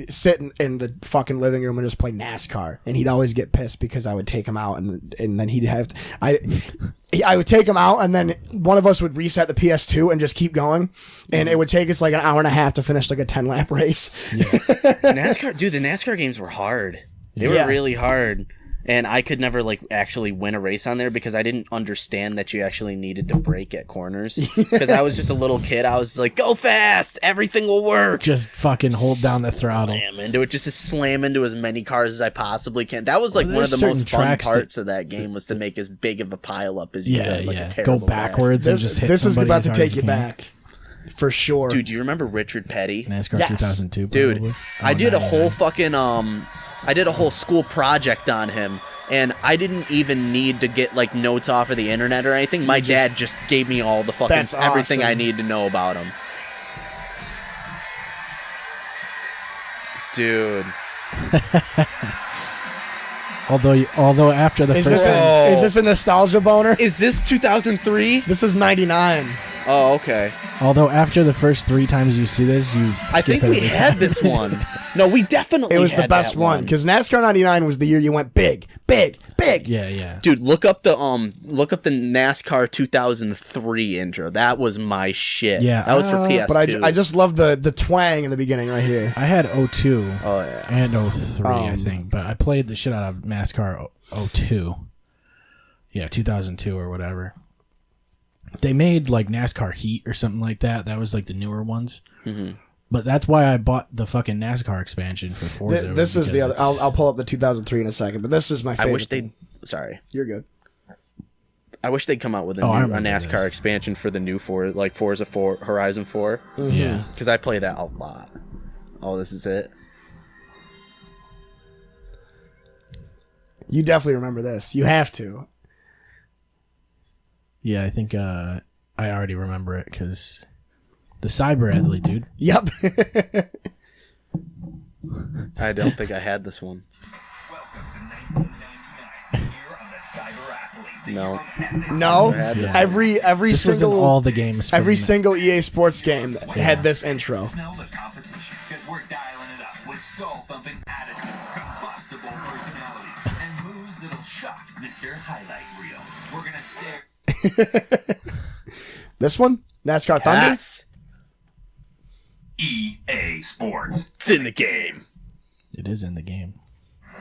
sit in the fucking living room and just play NASCAR, and he'd always get pissed because I would take him out, and then he'd have I would take him out, and then one of us would reset the PS2 and just keep going, and it would take us like an hour and a half to finish like a 10-lap race. Yeah. NASCAR, dude, the NASCAR games were hard. They were really hard. And I could never like actually win a race on there because I didn't understand that you actually needed to brake at corners. Because I was just a little kid. I was like, go fast, everything will work. Just fucking hold down the throttle. Slam into it, just to slam into as many cars as I possibly can. That was like one of the most fun parts of that game was to make as big of a pile up as you could. Like a terrible go backwards and just hit This is somebody about as to hard take as you can. back. For sure. Dude, do you remember Richard Petty? NASCAR Yes. 2002, Dude, probably. I did a 99. whole fucking I did a whole school project on him, and I didn't even need to get like notes off of the internet or anything. My dad just gave me all the fucking That's everything awesome. I need to know about him. Dude. Although after the Is first time, this a nostalgia boner? Is this 2003? This is 99. Oh, okay. although after the first 3 times you see this, you I skip think it we every had time. this one. No, we definitely It was the had best that one because NASCAR 99 was the year you went big. Yeah. Dude, look up the NASCAR 2003 intro. That was my shit. Yeah. That was for PS2. But I just love the twang in the beginning right here. I had 02 Oh yeah. and 03, I think, but I played the shit out of NASCAR 02. Yeah, 2002 or whatever. They made like NASCAR Heat or something like that. That was like the newer ones. Mm-hmm. But that's why I bought the fucking NASCAR expansion for Forza. This is the other. I'll pull up the 2003 in a second, but this is my I favorite. wish they'd. Sorry. You're good. I wish they'd come out with a I new remember NASCAR this. expansion for the new Forza 4 Horizon 4. Yeah. Because I play that a lot. Oh, this is it. You definitely remember this. You have to. Yeah, I think I already remember it because the cyber athlete, dude. Yep. I don't think I had this one. No. No. had this. Every This was in single all the games. every from- single EA Sports game had this intro. Smell the competition, because we're dialing it up with skull-thumping attitudes, combustible personalities, and moves that'll shock Mr. Highlight Reel. We're gonna stare. This one, NASCAR Thunder. Yes. EA Sports. It's in the game. It is in the game.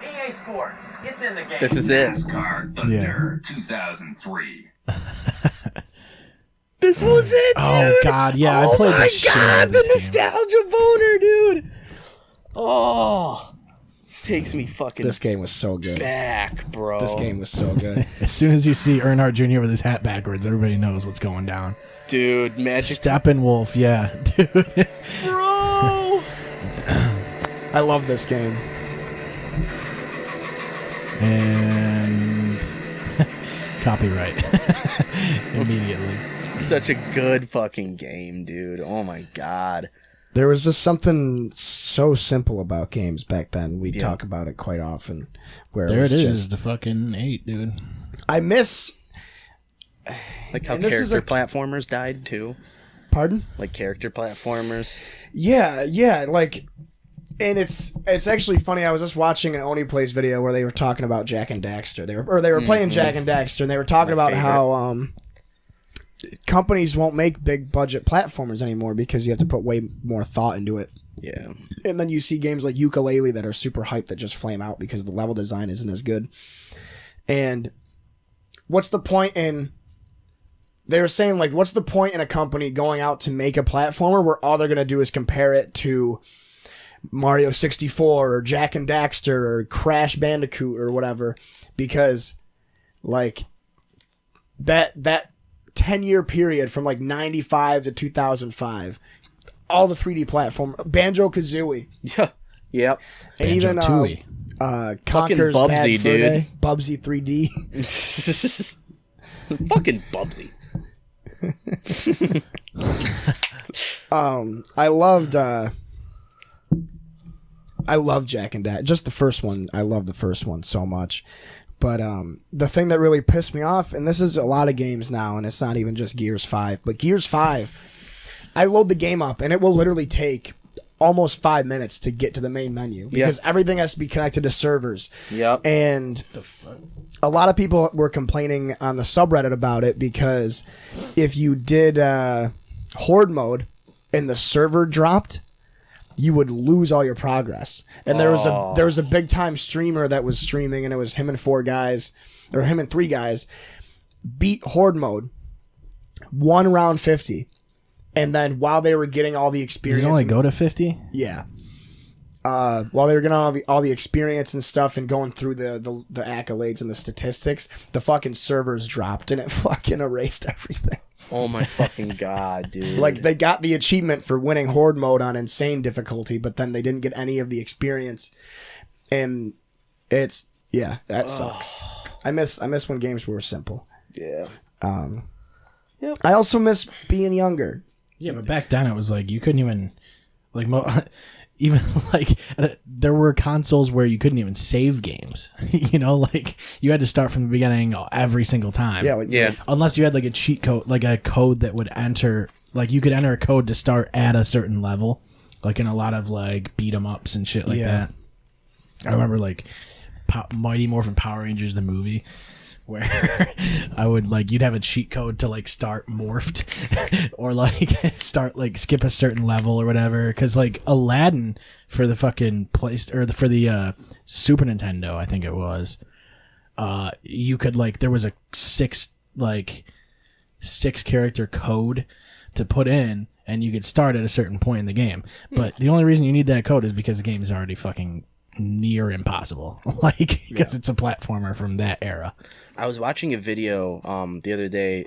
EA Sports, it's in the game. This is it. NASCAR Thunder 2003. This was it, dude. Oh god, yeah, I played the shit out of the this game. nostalgia boner, dude. Oh, this takes me fucking This game was so good. back, bro. This game was so good. As soon as you see Earnhardt Jr. with his hat backwards, everybody knows what's going down. dude, Magic Steppenwolf, yeah, dude. Bro. I love this game. And copyright immediately. Such a good fucking game, dude. Oh my god. There was just something so simple about games back then. We talk about it quite often. Where There was it is, just- the fucking 8, dude. I miss. Like how And this is character a- platformers died too. Pardon? Like character platformers. Yeah, like, and it's actually funny. I was just watching an Oni Plays video where they were talking about Jak and Daxter. They were playing Jak and Daxter, and they were talking about how companies won't make big budget platformers anymore because you have to put way more thought into it. Yeah. And then you see games like Yooka-Laylee that are super hyped that just flame out because the level design isn't as good. And what's the point in... They were saying, like, what's the point in a company going out to make a platformer where all they're going to do is compare it to Mario 64 or Jak and Daxter or Crash Bandicoot or whatever? Because, like, that 10-year period from, like, 95 to 2005, all the 3D platform, Banjo-Kazooie, Yeah. Yep. and even Banjo-Tooie. Conker's Bubsy, Bad Fur dude. Day, Bubsy 3D. Fucking Bubsy. I loved Jak and Daxter. Just the first one. I love the first one so much. But the thing that really pissed me off, and this is a lot of games now, and it's not even just Gears 5, but Gears 5, I load the game up, and it will literally take almost 5 minutes to get to the main menu because everything has to be connected to servers. Yep. And a lot of people were complaining on the subreddit about it because if you did horde mode and the server dropped, you would lose all your progress. And there was a big time streamer that was streaming, and it was him and 3 guys beat horde mode, won round 50. And then while they were getting all the experience, Does it only go to 50? Yeah. While they were getting all the experience and stuff and going through the accolades and the statistics, the fucking servers dropped and it fucking erased everything. Oh my fucking god, dude. Like, they got the achievement for winning horde mode on insane difficulty, but then they didn't get any of the experience. And that sucks. I miss when games were simple. Yeah. I also miss being younger. Yeah, but back then it was like you couldn't even like even like there were consoles where you couldn't even save games. You know, like you had to start from the beginning every single time. Yeah, unless you had like a cheat code, like a code that would enter, like you could enter a code to start at a certain level, like in a lot of like beat 'em ups and shit like that. I remember like Mighty Morphin Power Rangers the movie, where I would like you'd have a cheat code to like start morphed or like start like skip a certain level or whatever, because like Aladdin for the fucking place or for the Super Nintendo, I think it was, you could like there was a 6 character code to put in and you could start at a certain point in the game, but the only reason you need that code is because the game is already fucking near impossible, like because it's a platformer from that era. I was watching a video the other day,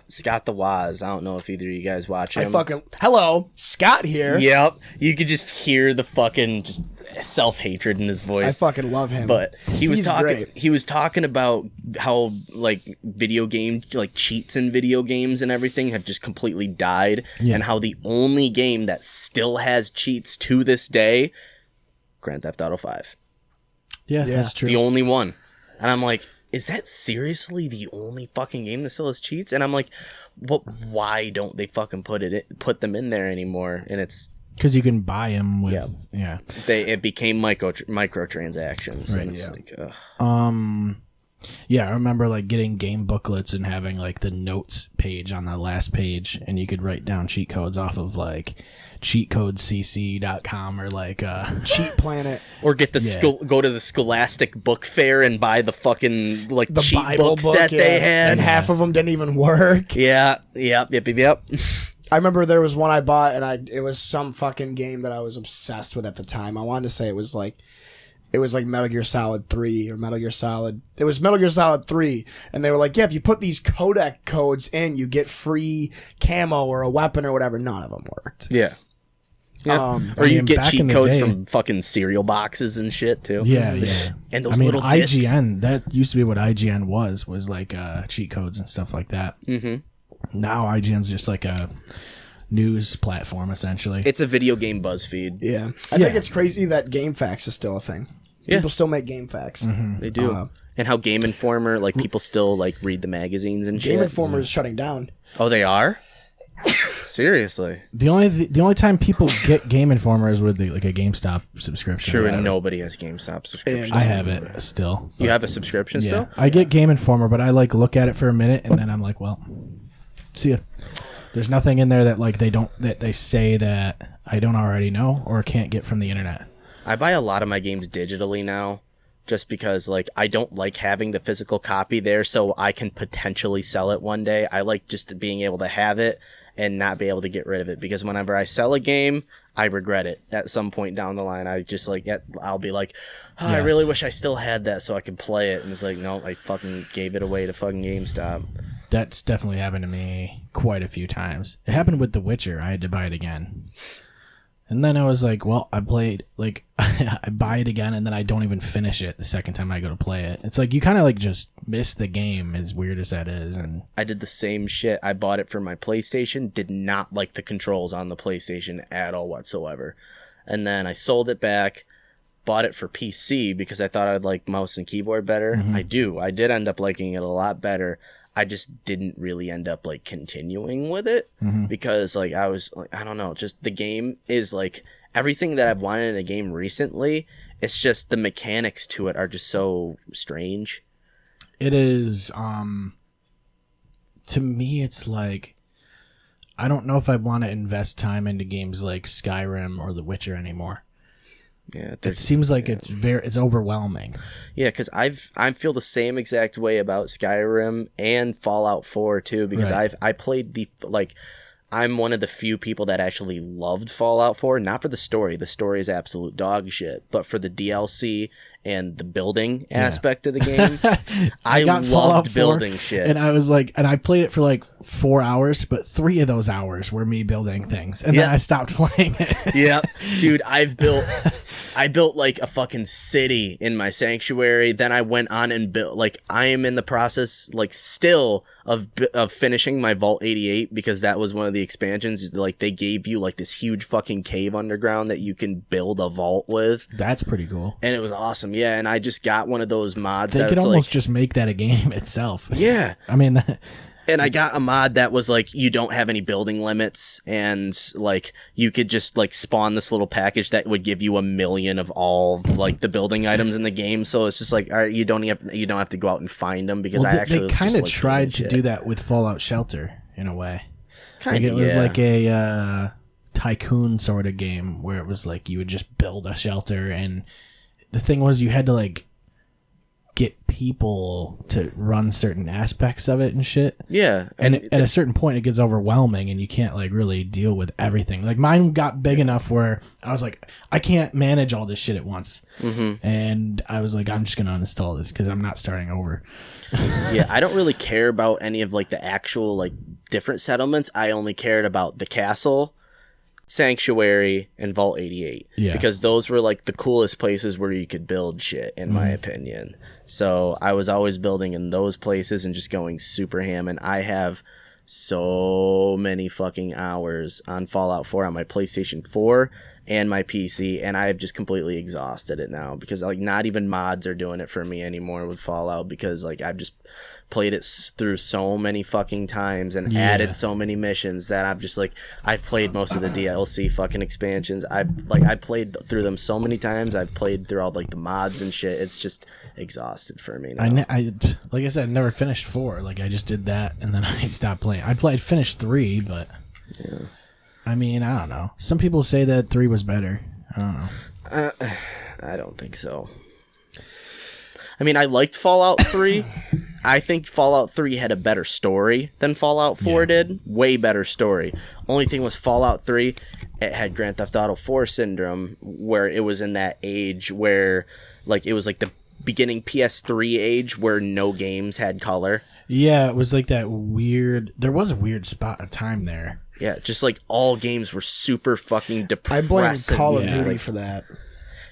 Scott the Waz. I don't know if either of you guys watch him. Hello, Scott here. Yep. You could just hear the fucking just self-hatred in his voice. I fucking love him. But he's talking great. He was talking about how like video game like cheats in video games and everything have just completely died, and how the only game that still has cheats to this day, Grand Theft Auto 5. Yeah, that's true. The only one. And I'm like, is that seriously the only fucking game that still has cheats? And I'm like, why don't they fucking put them in there anymore? And it's because you can buy them with it became microtransactions. Right, and it's like, I remember like getting game booklets and having like the notes page on the last page, and you could write down cheat codes off of like cheatcodecc.com or like Cheat Planet, or get the go to the Scholastic Book Fair and buy the fucking like the cheat Bible books that they had, and half of them didn't even work. Yep. I remember there was one I bought, and it was some fucking game that I was obsessed with at the time. I wanted to say it was like Metal Gear Solid 3 or Metal Gear Solid. It was Metal Gear Solid 3, and they were like, yeah, if you put these codec codes in, you get free camo or a weapon or whatever. None of them worked. Yeah. Or you get cheat codes from fucking cereal boxes and shit too. Yeah. And those little discs. IGN, that used to be what IGN was like cheat codes and stuff like that. Mm-hmm. Now IGN's just like a news platform essentially. It's a video game BuzzFeed. Yeah. I think it's crazy that GameFAQs is still a thing. People still make GameFAQs. Mm-hmm. They do. And how Game Informer, like people still like read the magazines and shit. Game Informer is shutting down. Oh, they are? Seriously? The only time people get Game Informer is with like a GameStop subscription. True, and nobody has GameStop subscriptions. I have it still. You have a subscription still? I get Game Informer, but I like look at it for a minute and then I'm like, well, see ya. There's nothing in there that they say that I don't already know or can't get from the internet. I buy a lot of my games digitally now, just because like I don't like having the physical copy there, so I can potentially sell it one day. I like just being able to have it and not be able to get rid of it, because whenever I sell a game, I regret it at some point down the line. I just like I'll be like, oh, yes. I really wish I still had that so I could play it, and it's like, no, I fucking gave it away to fucking GameStop. That's definitely happened to me quite a few times. It happened with The Witcher. I had to buy it again. And then I was like, well, I played, like, I buy it again, and then I don't even finish it the second time I go to play it. It's like, you kind of, like, just miss the game, as weird as that is. And I did the same shit. I bought it for my PlayStation, did not like the controls on the PlayStation at all whatsoever. And then I sold it back, bought it for PC, because I thought I'd like mouse and keyboard better. Mm-hmm. I did end up liking it a lot better. I just didn't really end up like continuing with it because like I was like, I don't know, just the game is like everything that I've wanted in a game recently, it's just the mechanics to it are just so strange. It is, to me, it's like, I don't know if I want to invest time into games like Skyrim or The Witcher anymore. Yeah, it seems like it's overwhelming. Yeah, because I feel the same exact way about Skyrim and Fallout 4 too. Because I played I'm one of the few people that actually loved Fallout 4, not for the story. The story is absolute dog shit, but for the DLC and the building aspect of the game. I loved building shit. And I was like, and I played it for like 4 hours, but 3 of those hours were me building things. And then I stopped playing it. Yeah. Dude, I built like a fucking city in my sanctuary. Then I went on and built, like, I am in the process, like, still of finishing my Vault 88, because that was one of the expansions. Like, they gave you like this huge fucking cave underground that you can build a vault with. That's pretty cool. And it was awesome. Yeah, and I just got one of those mods. They could almost just make that a game itself. Yeah. I mean, and I got a mod that was like, you don't have any building limits, and like you could just like spawn this little package that would give you 1 million of all like the building items in the game. So it's just like, all right, you don't have to go out and find them, because they kind of tried to do that with Fallout Shelter in a way. It was like a tycoon sort of game where it was like you would just build a shelter, and the thing was you had to like get people to run certain aspects of it and shit. Yeah. And at a certain point it gets overwhelming and you can't like really deal with everything. Like mine got big enough where I was like, I can't manage all this shit at once. Mm-hmm. And I was like, I'm just going to uninstall this because I'm not starting over. Yeah, I don't really care about any of like the actual like different settlements. I only cared about the castle, Sanctuary, and Vault 88. Yeah. Because those were like the coolest places where you could build shit, in my opinion. So I was always building in those places and just going super ham. And I have so many fucking hours on Fallout 4 on my PlayStation 4 and my PC, and I've just completely exhausted it now, because like not even mods are doing it for me anymore with Fallout, because like I've just played it through so many fucking times and added so many missions that I'm just like, I've played most of the DLC fucking expansions. I played through them so many times. I've played through all like the mods and shit. It's just exhausted for me now. I like I said, I never finished 4. Like I just did that and then I stopped playing. I finished 3, but I mean, I don't know. Some people say that 3 was better. I don't know. I don't think so. I mean, I liked Fallout 3. I think Fallout 3 had a better story than Fallout 4 did. Way better story. Only thing was Fallout 3, it had Grand Theft Auto 4 syndrome, where it was in that age where, like, it was like the beginning PS3 age where no games had color. Yeah, it was like that weird... There was a weird spot of time there. Yeah, just like all games were super fucking depressing. I blame Call of Duty for that.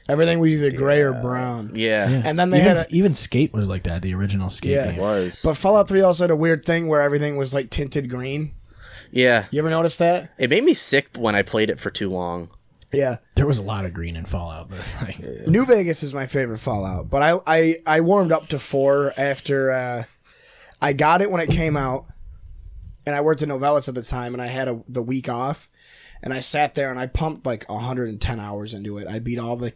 Everything was either gray or brown. Yeah. And then they even Skate was like that, the original Skate game. It was. But Fallout 3 also had a weird thing where everything was like tinted green. Yeah. You ever notice that? It made me sick when I played it for too long. Yeah. There was a lot of green in Fallout. But like... New Vegas is my favorite Fallout. But I warmed up to 4 after I got it when it came out. And I worked at Novellis at the time, and I had the week off. And I sat there and I pumped like 110 hours into it. I beat all the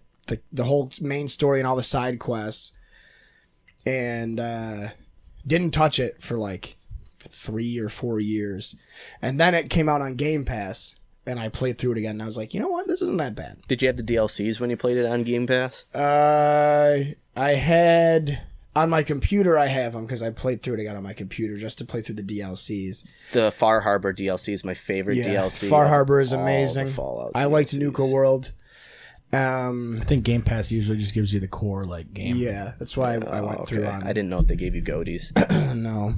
whole main story and all the side quests, and didn't touch it for like 3 or 4 years. And then it came out on Game Pass, and I played through it again, and I was like, you know what, this isn't that bad. Did you have the DLCs when you played it on Game Pass? I had... On my computer, I have them because I played through it again on my computer just to play through the DLCs. The Far Harbor DLC is my favorite DLC. Far Harbor is amazing. I liked DLCs. Nuka World. I think Game Pass usually just gives you the core like game. Yeah, that's why I went through on. I didn't know if they gave you goatees. No.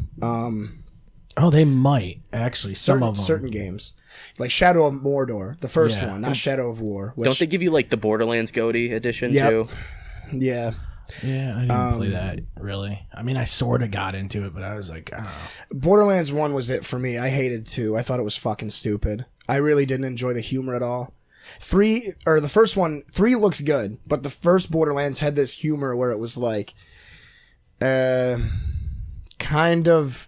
Oh, they might actually. Some of them. Certain games, like Shadow of Mordor, the first one, not Shadow of War. Don't they give you like the Borderlands goatee edition too? Yeah. Yeah, I didn't play that, really. I mean, I sort of got into it, but I was like, I don't know. Borderlands 1 was it for me. I hated 2. I thought it was fucking stupid. I really didn't enjoy the humor at all. 3 looks good, but the first Borderlands had this humor where it was like, kind of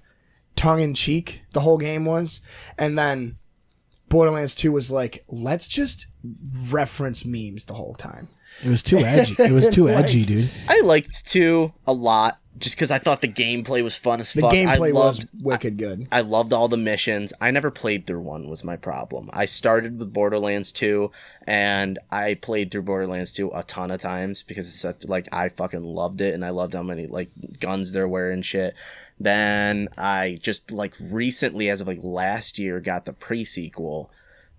tongue-in-cheek, the whole game was. And then Borderlands 2 was like, let's just reference memes the whole time. It was too edgy. It was too edgy, dude. I liked 2 a lot just because I thought the gameplay was fun as The fuck. gameplay was wicked good. I loved all the missions. I never played through 1 was my problem. I started with Borderlands 2 and I played through Borderlands 2 a ton of times because it's such, like, I fucking loved it and I loved how many like guns there were and shit. Then I just like recently, as of like last year, got the pre-sequel,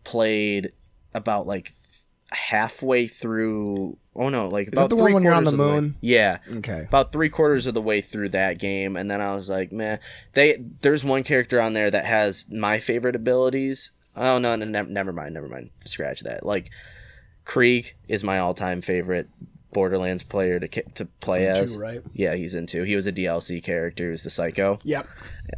played about like halfway through. Oh no, like Is about that the one when you're on the 3/4 moon? Yeah. Okay. About 3/4 of the way through that game, and then I was like, meh. There's one character on there that has my favorite abilities. Oh no, never mind. Scratch that. Like, Krieg is my all-time favorite Borderlands player to play as. 2, right? Yeah, he's in 2. He was a DLC character. He was the Psycho. Yep.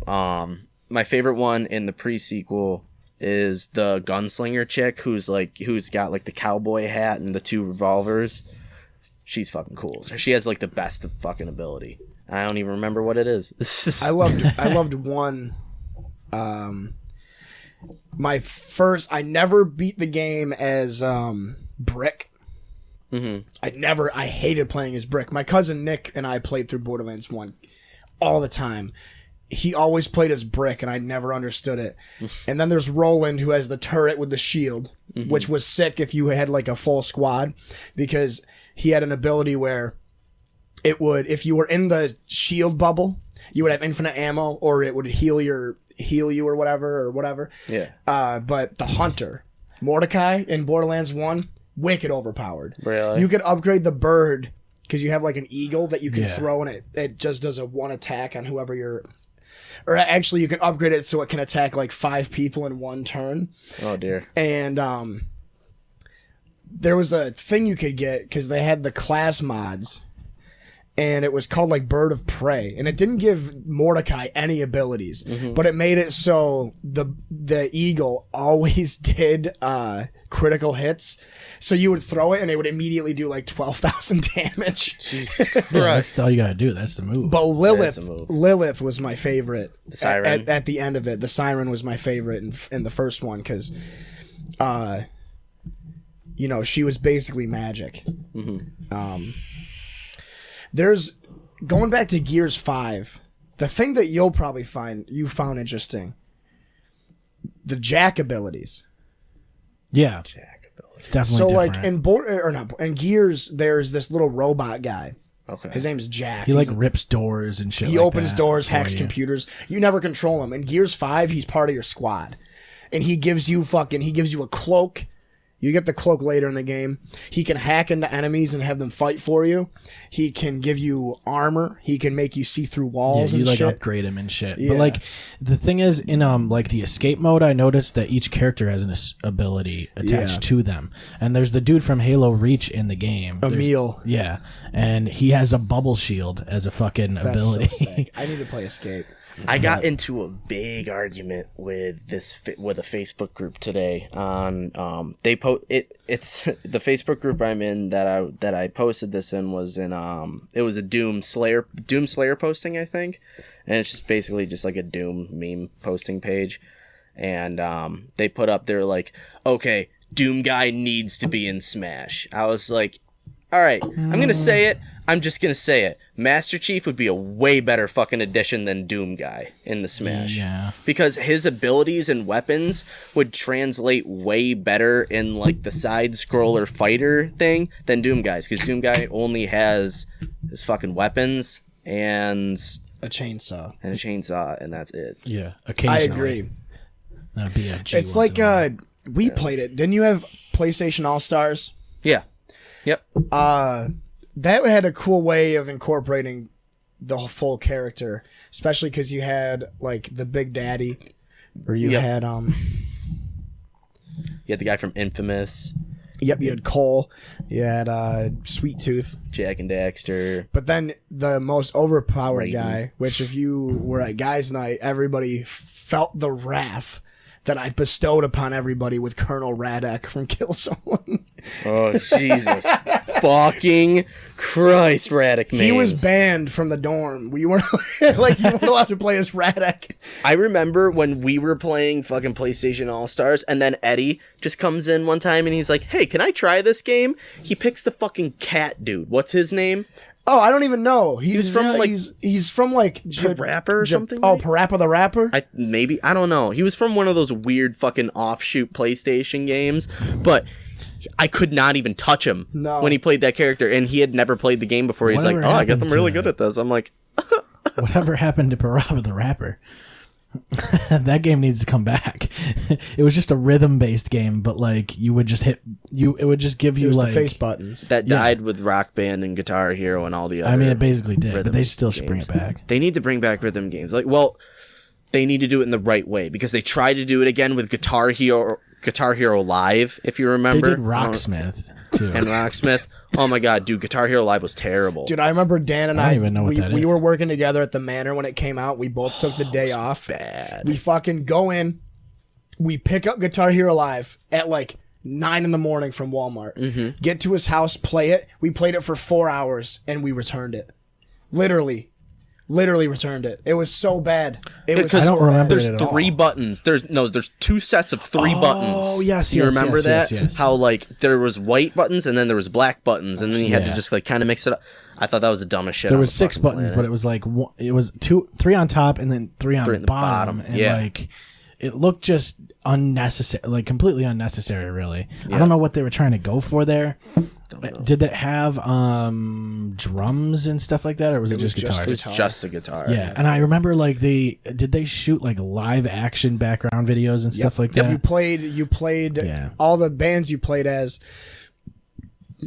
My favorite one in the pre-sequel is the gunslinger chick who's got like the cowboy hat and the 2 revolvers. She's fucking cool. She has like the best fucking ability. I don't even remember what it is. I loved 1. I never beat the game as Brick. Mm-hmm. I hated playing as Brick. My cousin Nick and I played through Borderlands 1 all the time. He always played as Brick, and I never understood it. And then there's Roland, who has the turret with the shield, which was sick if you had like a full squad, because he had an ability where it would, if you were in the shield bubble, you would have infinite ammo, or it would heal you or whatever. Yeah. But the hunter, Mordecai in Borderlands 1, wicked overpowered. Really? You could upgrade the bird because you have like an eagle that you can throw, and it just does a 1 attack on whoever you're. Or actually, you can upgrade it so it can attack like 5 people in 1 turn. Oh dear. And there was a thing you could get because they had the class mods, and it was called like Bird of Prey, and it didn't give Mordecai any abilities, but it made it so the eagle always did critical hits. So you would throw it, and it would immediately do like 12,000 damage. Jesus Yeah, Christ. that's all you gotta do. That's the move. But That's a move. Lilith was my favorite. The siren? At the end of it, the siren was my favorite in the first one because, she was basically magic. There's going back to Gears 5. The thing that you'll probably found interesting, the jack abilities. Yeah, it's definitely So different. like in Gears, there's this little robot guy. Okay. His name's Jack. he like rips doors and shit. He like opens that doors, for hacks you. computers. You never control him. In Gears 5, he's part of your squad. And he gives you a cloak. You get the cloak later in the game. He can hack into enemies and have them fight for you. He can give you armor. He can make you see through walls Yeah, you and like shit. upgrade him and shit. Yeah. But like the thing is, in like the escape mode, I noticed that each character has an ability attached to them. And there's the dude from Halo Reach in the game. Emil. Yeah, and he has a bubble shield as a they ability. So sick. I need to play Escape. I got into a big argument with a Facebook group today on it's the Facebook group I'm in that I posted this in was in it was a Doom Slayer posting, I think, and it's just basically just like a Doom meme posting page, and they put up, they're like, okay, Doom guy needs to be in Smash. I was like, all right, I'm gonna say it. I'm just gonna say it. Master Chief would be a way better fucking addition than Doom Guy in the Smash. Yeah. Because his abilities and weapons would translate way better in like the side scroller fighter thing than Doom Guy's. Because Doom Guy only has his fucking weapons and A chainsaw. and that's it. Yeah, I occasionally. agree. BFG It's once like in a while. we played it. Didn't you have PlayStation All-Stars? Yeah. Yep. That had a cool way of incorporating the full character, especially because you had like the Big Daddy, or you had You had the guy from Infamous. Yep, you had Cole, you had Sweet Tooth, Jack and Daxter. but then the most overpowered Raiden. guy, which if you were at Guys Night, everybody felt the wrath that I bestowed upon everybody with Colonel Radek from Kill Someone. Oh, Jesus. fucking Christ, Radic man. He was banned from the dorm. You weren't allowed to play as Radic. I remember when we were playing fucking PlayStation All-Stars, and then Eddie just comes in one time and he's like, hey, can I try this game? He picks the fucking cat dude. What's his name? Oh, I don't even know. He's from Parappa or something? Oh, right? Parappa the Rapper? I don't know. He was from one of those weird fucking offshoot PlayStation games, but I could not even touch him when he played that character, and he had never played the game before. He's like, I got them really good at this. I'm like... Whatever happened to Parappa the Rapper? That game needs to come back. It was just a rhythm-based game, but like you would just it would just give you like the face buttons. That died with Rock Band and Guitar Hero and all the other. I mean, it basically did, but they still should bring it back. They need to bring back rhythm games. Like, well, they need to do it in the right way because they tried to do it again with Guitar Hero Live, if you remember. They did Rocksmith too. And Rocksmith. Oh my god, dude, Guitar Hero Live was terrible. Dude, I remember Dan and I don't even know what that is. We were working together at the Manor when it came out. We both took the day off. Bad. We fucking go in. We pick up Guitar Hero Live at like 9 a.m. from Walmart. Mm-hmm. Get to his house, play it. We played it for 4 hours and we returned it. Literally returned it. It was so bad. I don't remember. There's 3 buttons. There's 2 sets of 3 buttons. Oh yes, you remember that? Yes. How like there was white buttons and then there was black buttons, and then you had to just like kind of mix it up. I thought that was the dumbest shit. There was 6 buttons, but it was like it was 3 on top and then 3 on the bottom, and like it looked just unnecessary, like completely unnecessary. Really, I don't know what they were trying to go for there. Did it have drums and stuff like that, or was it just guitar? It was just a guitar. Yeah, and I remember like they shoot like live action background videos and stuff like that. You played all the bands you played as.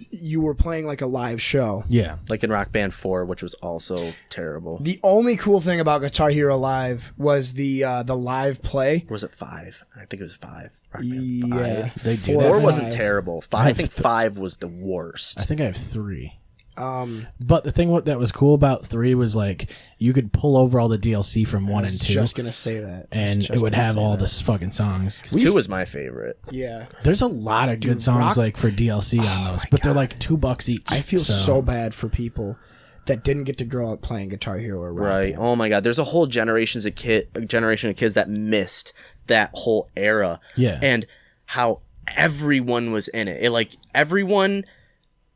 You were playing like a live show. Yeah. Like in Rock Band 4, which was also terrible. The only cool thing about Guitar Hero Live was the live play. Or was it 5? I think it was 5. Yeah. 5. 4 wasn't terrible. 5, I think 5 was the worst. I think I have 3. But the thing that was cool about 3 was like you could pull over all the DLC from 1 and 2. Just gonna say that, and it would have all the fucking songs. 2 was my favorite. Yeah, there's a lot of good songs like for DLC on those, but they're like $2 each. I feel so bad for people that didn't get to grow up playing Guitar Hero or Rock Band. Oh my god, there's a whole generation of kids that missed that whole era. Yeah, and how everyone was in it. Like everyone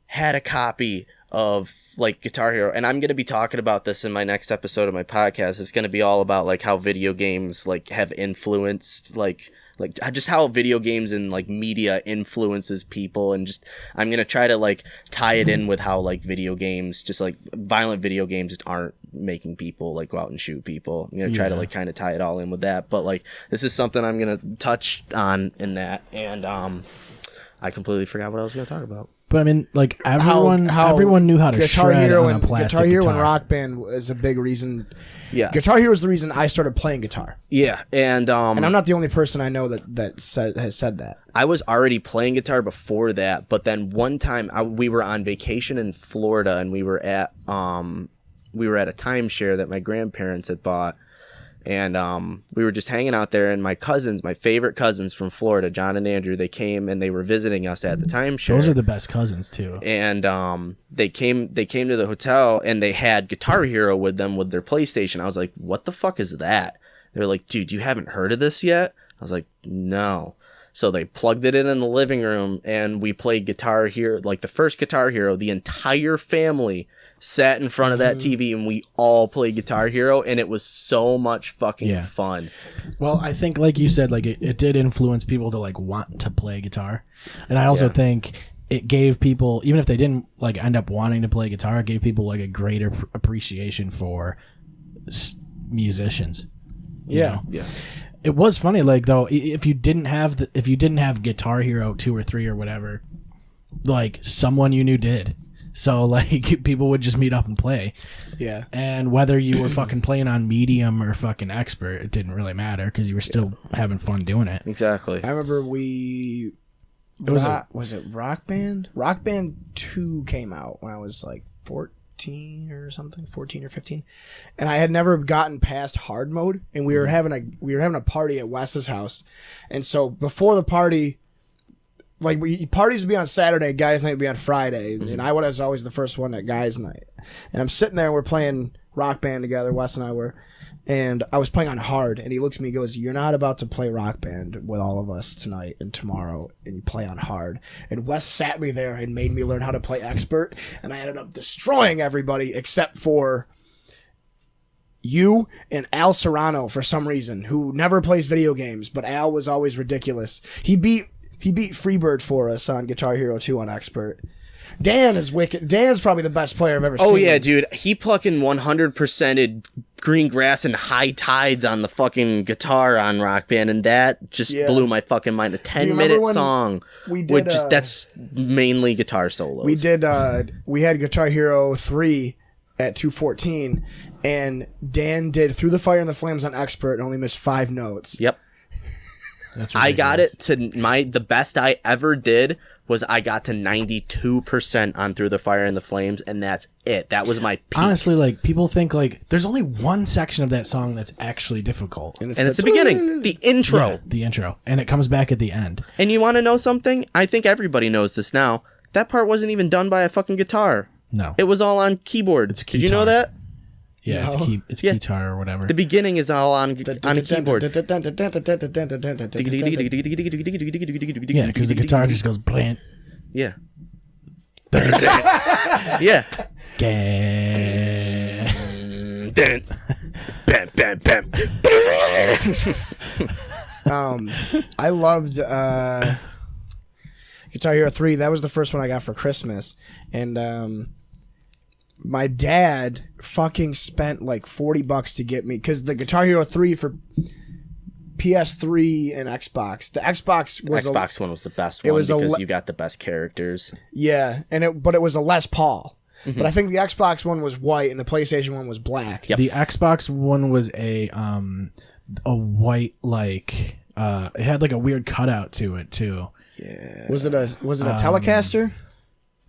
had a copy of like Guitar Hero, and I'm going to be talking about this in my next episode of my podcast. It's going to be all about like how video games like have influenced like just how video games and like media influences people, and just I'm going to try to like tie it in with how like video games, just like violent video games just aren't making people like go out and shoot people. I'm going to try to like kind of tie it all in with that, but like this is something I'm going to touch on in that, and I completely forgot what I was going to talk about. But I mean, like everyone knew how to Guitar shred Hero on a and plastic Guitar Hero guitar. and Rock Band is a big reason. Yes. Guitar Hero is the reason I started playing guitar. Yeah, and I'm not the only person I know that has said that. I was already playing guitar before that, but then one time we were on vacation in Florida, and we were at a timeshare that my grandparents had bought. And we were just hanging out there, and my favorite cousins from Florida, John and Andrew, they came and they were visiting us at the timeshare. Those are the best cousins too. And they came to the hotel, and they had Guitar Hero with them with their PlayStation. I was like, "What the fuck is that?" They were like, "Dude, you haven't heard of this yet?" I was like, "No." So they plugged it in the living room, and we played Guitar Hero, like the first Guitar Hero. The entire family sat in front of that TV, and we all played Guitar Hero, and it was so much fucking fun. Well, I think like you said, like it did influence people to like want to play guitar, and I also think it gave people, even if they didn't like end up wanting to play guitar, it gave people like a greater appreciation for musicians. Yeah. It was funny, like though, if you didn't have Guitar Hero 2 or 3 or whatever, like someone you knew did. So like people would just meet up and play. Yeah. And whether you were fucking playing on medium or fucking expert, it didn't really matter because you were still having fun doing it. Exactly. I remember was it Rock Band? Rock Band 2 came out when I was like 14 or 15, and I had never gotten past hard mode, and we were having a party at Wes's house, and so before the party, like parties would be on Saturday, guys' night would be on Friday, and I was always the first one at guys' night. And I'm sitting there, and we're playing Rock Band together. Wes and I were, and I was playing on hard, and he looks at me, and goes, "You're not about to play Rock Band with all of us tonight and tomorrow, and you play on hard." And Wes sat me there and made me learn how to play expert, and I ended up destroying everybody except for you and Al Serrano for some reason, who never plays video games, but Al was always ridiculous. He beat Freebird for us on Guitar Hero 2 on expert. Dan is wicked. Dan's probably the best player I've ever seen. Oh yeah, dude. He plucking 100%ed Green Grass and High Tides on the fucking guitar on Rock Band, and that just blew my fucking mind. A 10-minute song. We did, that's mainly guitar solos. We had Guitar Hero 3 at 214, and Dan did Through the Fire and the Flames on expert and only missed 5 notes. Yep. I got it to the best I ever did was I got to 92% on Through the Fire and the Flames, and that's it. That was my peak. Honestly, like, people think, like, there's only one section of that song that's actually difficult. And it's the beginning, the intro. Yeah, the intro. And it comes back at the end. And you want to know something? I think everybody knows this now. That part wasn't even done by a fucking guitar. No. It was all on keyboard. Did you know that? Yeah, No. it's guitar or whatever. The beginning is all on a keyboard. Yeah, because the guitar just goes bland. Yeah. Yeah. I loved Guitar Hero 3. That was the first one I got for Christmas, and my dad fucking spent like $40 to get me, because the Guitar Hero 3 for PS3 and Xbox. The Xbox one was the best one because you got the best characters. Yeah, but it was a Les Paul. Mm-hmm. But I think the Xbox one was white and the PlayStation one was black. Yep. The Xbox one was a white, like it had like a weird cutout to it too. Yeah. Was it a Telecaster?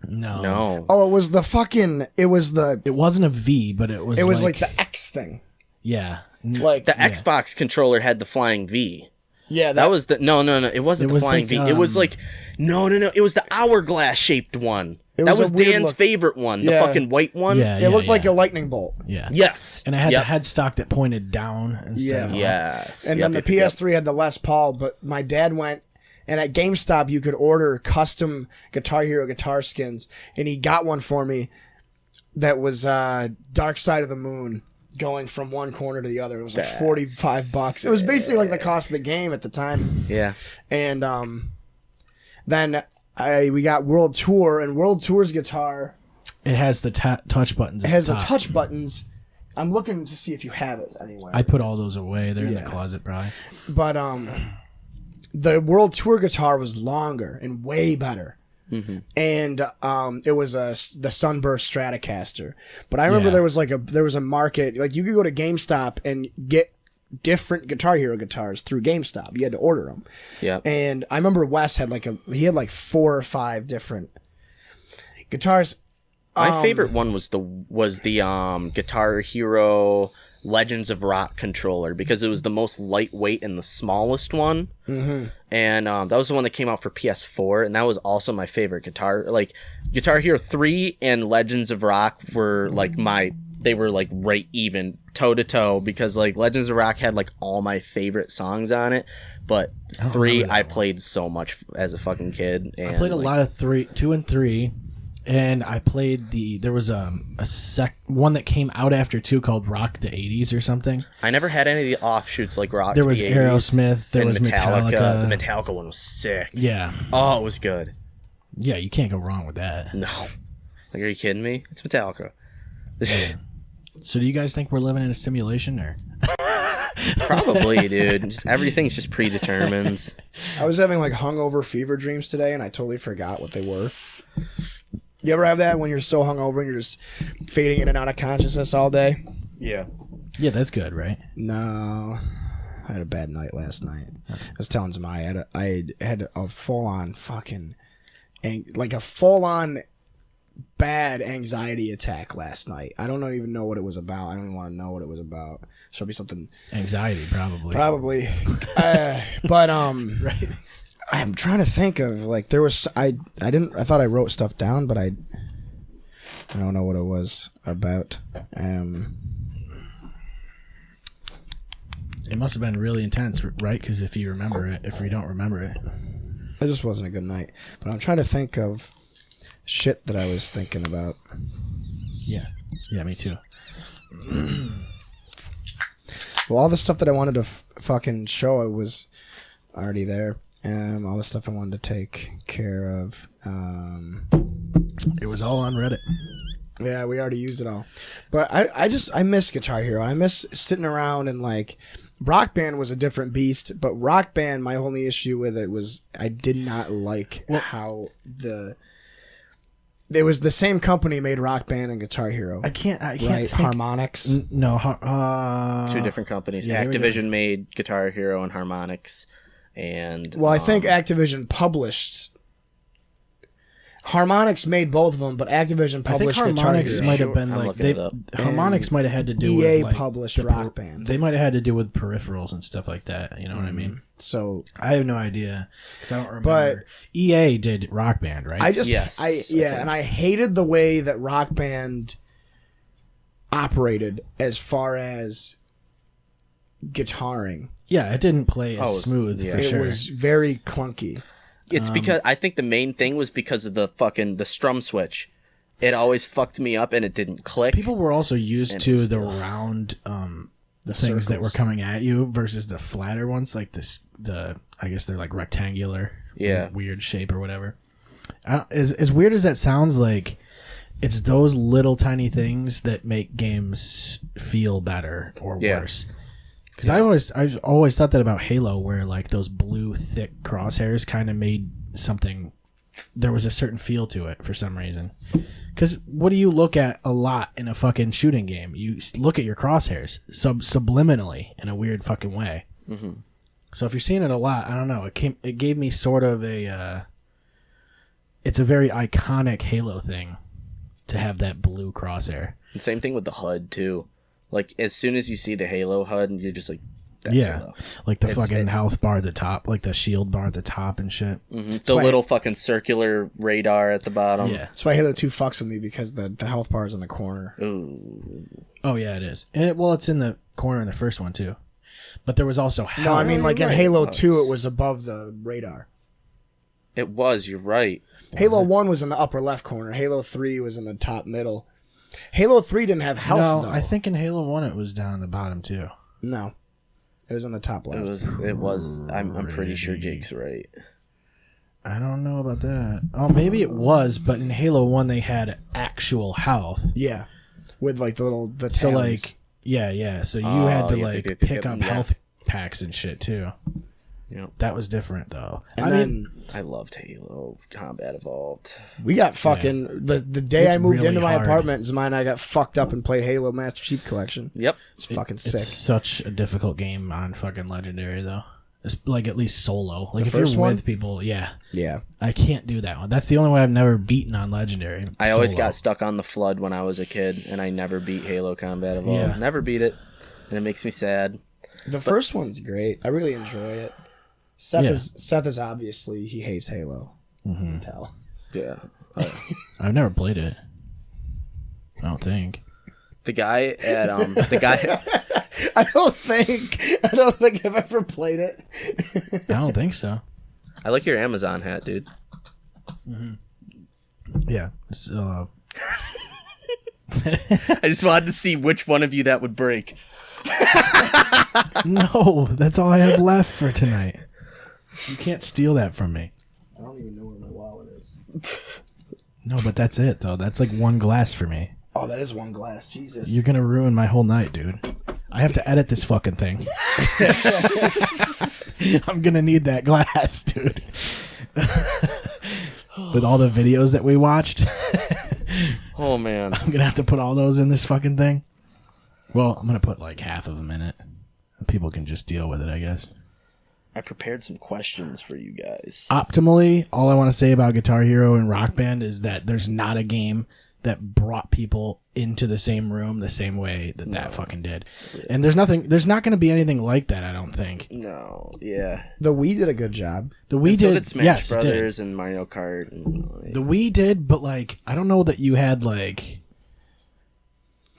No. Oh, it was the fucking. It wasn't a V, but it was. It was like the X thing. Yeah. Like the Xbox controller had the flying V. Yeah, that was the no. It wasn't the flying V. It was like no. It was the hourglass shaped one. That was Dan's favorite one. The fucking white one. Yeah, it looked like a lightning bolt. Yeah. Yes. And it had the headstock that pointed down instead of up. Yes. And then the PS3 had the Les Paul, but my dad went. And at GameStop, you could order custom Guitar Hero guitar skins, and he got one for me that was Dark Side of the Moon, going from one corner to the other. It was like $45. It was basically like the cost of the game at the time. Yeah. And then we got World Tour, and World Tour's guitar. It has the touch buttons. It has the touch buttons. I'm looking to see if you have it anywhere. I put all those away. They're in the closet, probably. But the World Tour guitar was longer and way better. Mm-hmm. And it was the Sunburst Stratocaster. But I remember there was a market, like you could go to GameStop and get different Guitar Hero guitars through GameStop. You had to order them. Yeah. And I remember Wes had like 4 or 5 different guitars. My favorite one was the Guitar Hero Legends of Rock controller, because it was the most lightweight and the smallest one. Mm-hmm. And that was the one that came out for PS4, and that was also my favorite guitar. Like Guitar Hero 3 and Legends of Rock were like they were like right even toe to toe, because like Legends of Rock had like all my favorite songs on it, but 3 I played so much as a fucking kid. And I played a lot of 2 and 3. And I played there was a one that came out after 2 called Rock the 80s or something. I never had any of the offshoots like Rock the 80s. There was Aerosmith, there was Metallica. The Metallica one was sick. Yeah. Oh, it was good. Yeah, you can't go wrong with that. No. Like, are you kidding me? It's Metallica. Yeah. So do you guys think we're living in a simulation, or? Probably, dude. Everything's just predetermined. I was having like hungover fever dreams today, and I totally forgot what they were. You ever have that when you're so hungover and you're just fading in and out of consciousness all day? Yeah. Yeah, that's good, right? No. I had a bad night last night. I was telling Zemiah I had a full-on fucking... like a full-on bad anxiety attack last night. I don't even know what it was about. I don't even want to know what it was about. Should be something... Anxiety, probably. Probably. But, right. I'm trying to think of like there was I thought I wrote stuff down, but I don't know what it was about. It must have been really intense, right? Because if you don't remember it, it just wasn't a good night. But I'm trying to think of shit that I was thinking about. Yeah, me too. Well, all the stuff that I wanted to fucking show, it was already there. All the stuff I wanted to take care of. It was all on Reddit. Yeah, we already used it all. But I miss Guitar Hero. I miss sitting around and like Rock Band was a different beast, but Rock Band, my only issue with it was I did not like how it was the same company made Rock Band and Guitar Hero. I can't right? think. Harmonix. Two different companies. Yeah, Activision made Guitar Hero and Harmonix. And I think Activision published. Harmonix made both of them, but Activision published Guitar Hero. Harmonix might have been like Harmonix might have had to do EA with like, published Rock Band. They might have had to do with peripherals and stuff like that. You know what I mean? So I have no idea because I don't remember. But EA did Rock Band, right? And I hated the way that Rock Band operated as far as guitaring. Yeah, it didn't play as smooth for sure. It was very clunky. It's because I think the main thing was because of the strum switch. It always fucked me up and it didn't click. People were also used to the round the things that were coming at you versus the flatter ones, like I guess they're like rectangular, weird shape or whatever. As weird as that sounds, like it's those little tiny things that make games feel better or worse. Because I've always thought that about Halo, where like those blue thick crosshairs kind of made something. There was a certain feel to it for some reason. Because what do you look at a lot in a fucking shooting game? You look at your crosshairs subliminally in a weird fucking way. Mm-hmm. So if you're seeing it a lot, I don't know. It gave me sort of a. It's a very iconic Halo thing to have that blue crosshair. The same thing with the HUD too. Like, as soon as you see the Halo HUD, you're just like, that's Halo. Like the fucking health bar at the top, like the shield bar at the top and shit. Mm-hmm. The little fucking circular radar at the bottom. Yeah. That's why Halo 2 fucks with me, because the health bar is in the corner. Ooh. Oh, yeah, it is. And it's in the corner in the first one, too. But there was also health. No, I mean, like in Halo 2, it was above the radar. It was, you're right. Halo 1 was in the upper left corner. Halo 3 was in the top middle. Halo 3 didn't have health, though. I think in Halo 1 it was down the bottom, too. No. It was in the top left. It was. I'm pretty sure Jake's right. I don't know about that. Oh, maybe it was, but in Halo 1 they had actual health. Yeah. With like the so like yeah. So you had to pick up health packs and shit too. Yeah. That was different though. I loved Halo Combat Evolved. We got fucking the day I moved into my apartment, Zemiah and I got fucked up and played Halo Master Chief Collection. Yep. It's fucking sick. It's such a difficult game on fucking Legendary though. It's like at least solo. Like if you're with people, yeah. Yeah. I can't do that one. That's the only one I've never beaten on Legendary. I always got stuck on the Flood when I was a kid, and I never beat Halo Combat Evolved. Yeah. Never beat it, and it makes me sad. The first one's great. I really enjoy it. Seth is obviously, he hates Halo. Mm-hmm. I can tell. Yeah. I've never played it. I don't think. The guy at I don't think I've ever played it. I don't think so. I like your Amazon hat, dude. Mm-hmm. Yeah. I just wanted to see which one of you that would break. No, that's all I have left for tonight. You can't steal that from me. I don't even know where my wallet is. No, but that's it, though. That's like one glass for me. Oh, that is one glass. Jesus. You're going to ruin my whole night, dude. I have to edit this fucking thing. I'm going to need that glass, dude. With all the videos that we watched. Oh, man. I'm going to have to put all those in this fucking thing. Well, I'm going to put like half of them in it. People can just deal with it, I guess. I prepared some questions for you guys. Optimally, all I want to say about Guitar Hero and Rock Band is that there's not a game that brought people into the same room the same way that fucking did. And there's not going to be anything like that, I don't think. No, yeah. The Wii did a good job. The Wii And did. so did Smash Yes, Brothers and Mario Kart. And, the Wii did, but like I don't know that you had like.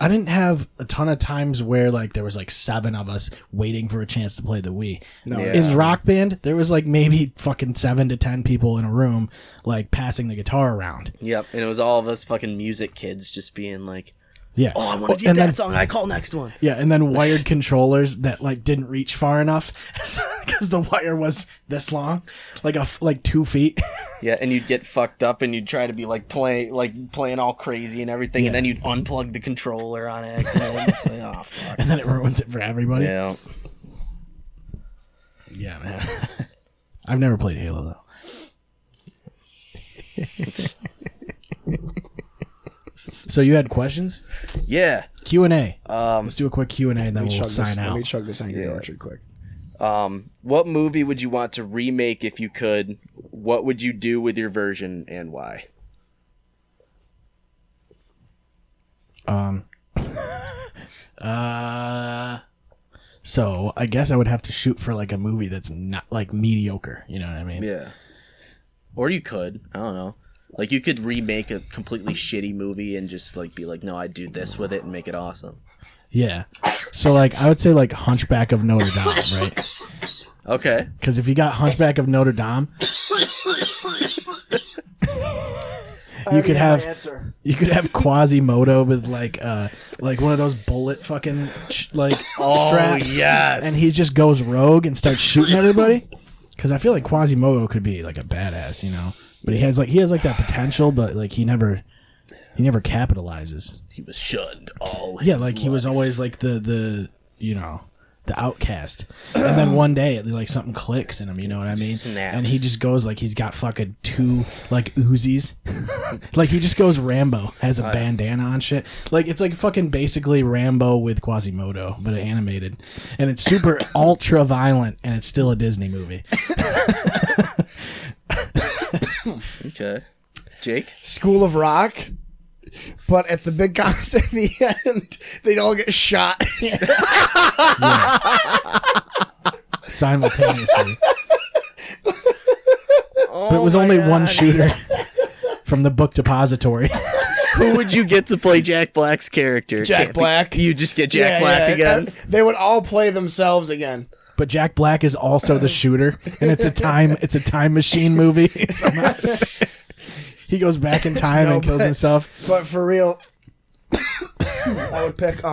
I didn't have a ton of times where like there was like 7 of us waiting for a chance to play the Wii. No, In Rock Band, there was like maybe fucking 7 to 10 people in a room like passing the guitar around. Yep, and it was all of us fucking music kids just being like, Yeah. "Oh, I want to do that song. I call next one." Yeah, and then wired controllers that like didn't reach far enough because the wire was this long, like 2 feet. Yeah, and you'd get fucked up, and you'd try to be playing all crazy and everything, and then you'd unplug the controller on accident. It's like, oh fuck! And then it ruins it for everybody. Yeah. Yeah, man. I've never played Halo though. So you had questions? Yeah. Q&A. Let's do a quick Q&A and then we'll sign out. Let me chug this Angry Orchard quick. What movie would you want to remake if you could? What would you do with your version and why? So I guess I would have to shoot for like a movie that's not like mediocre. You know what I mean? Yeah. Or you could. I don't know. Like you could remake a completely shitty movie and just like be like, no, I'd do this with it and make it awesome. Yeah. So like I would say like Hunchback of Notre Dame, right? Okay. Because if you got Hunchback of Notre Dame, you could have Quasimodo with like one of those bullet fucking straps. Yes. And he just goes rogue and starts shooting everybody. Because I feel like Quasimodo could be like a badass, you know. But he has like that potential, but like he never capitalizes. He was shunned all Yeah, his like he was life. always like the outcast. And then one day like something clicks in him, you know what I mean? Snaps. And he just goes like he's got fucking 2 like Uzis. Like he just goes Rambo, has a bandana on shit. Like it's like fucking basically Rambo with Quasimodo, but animated. And it's super ultra violent and it's still a Disney movie. Okay. Jake? School of Rock, but at the big concert at the end, they'd all get shot. Simultaneously. But it was only one shooter from the book depository. Who would you get to play Jack Black's character? Jack Black. You just get Jack Black again? They would all play themselves again. But Jack Black is also the shooter, and it's a time machine movie. He goes back in time and kills himself. But for real, I would pick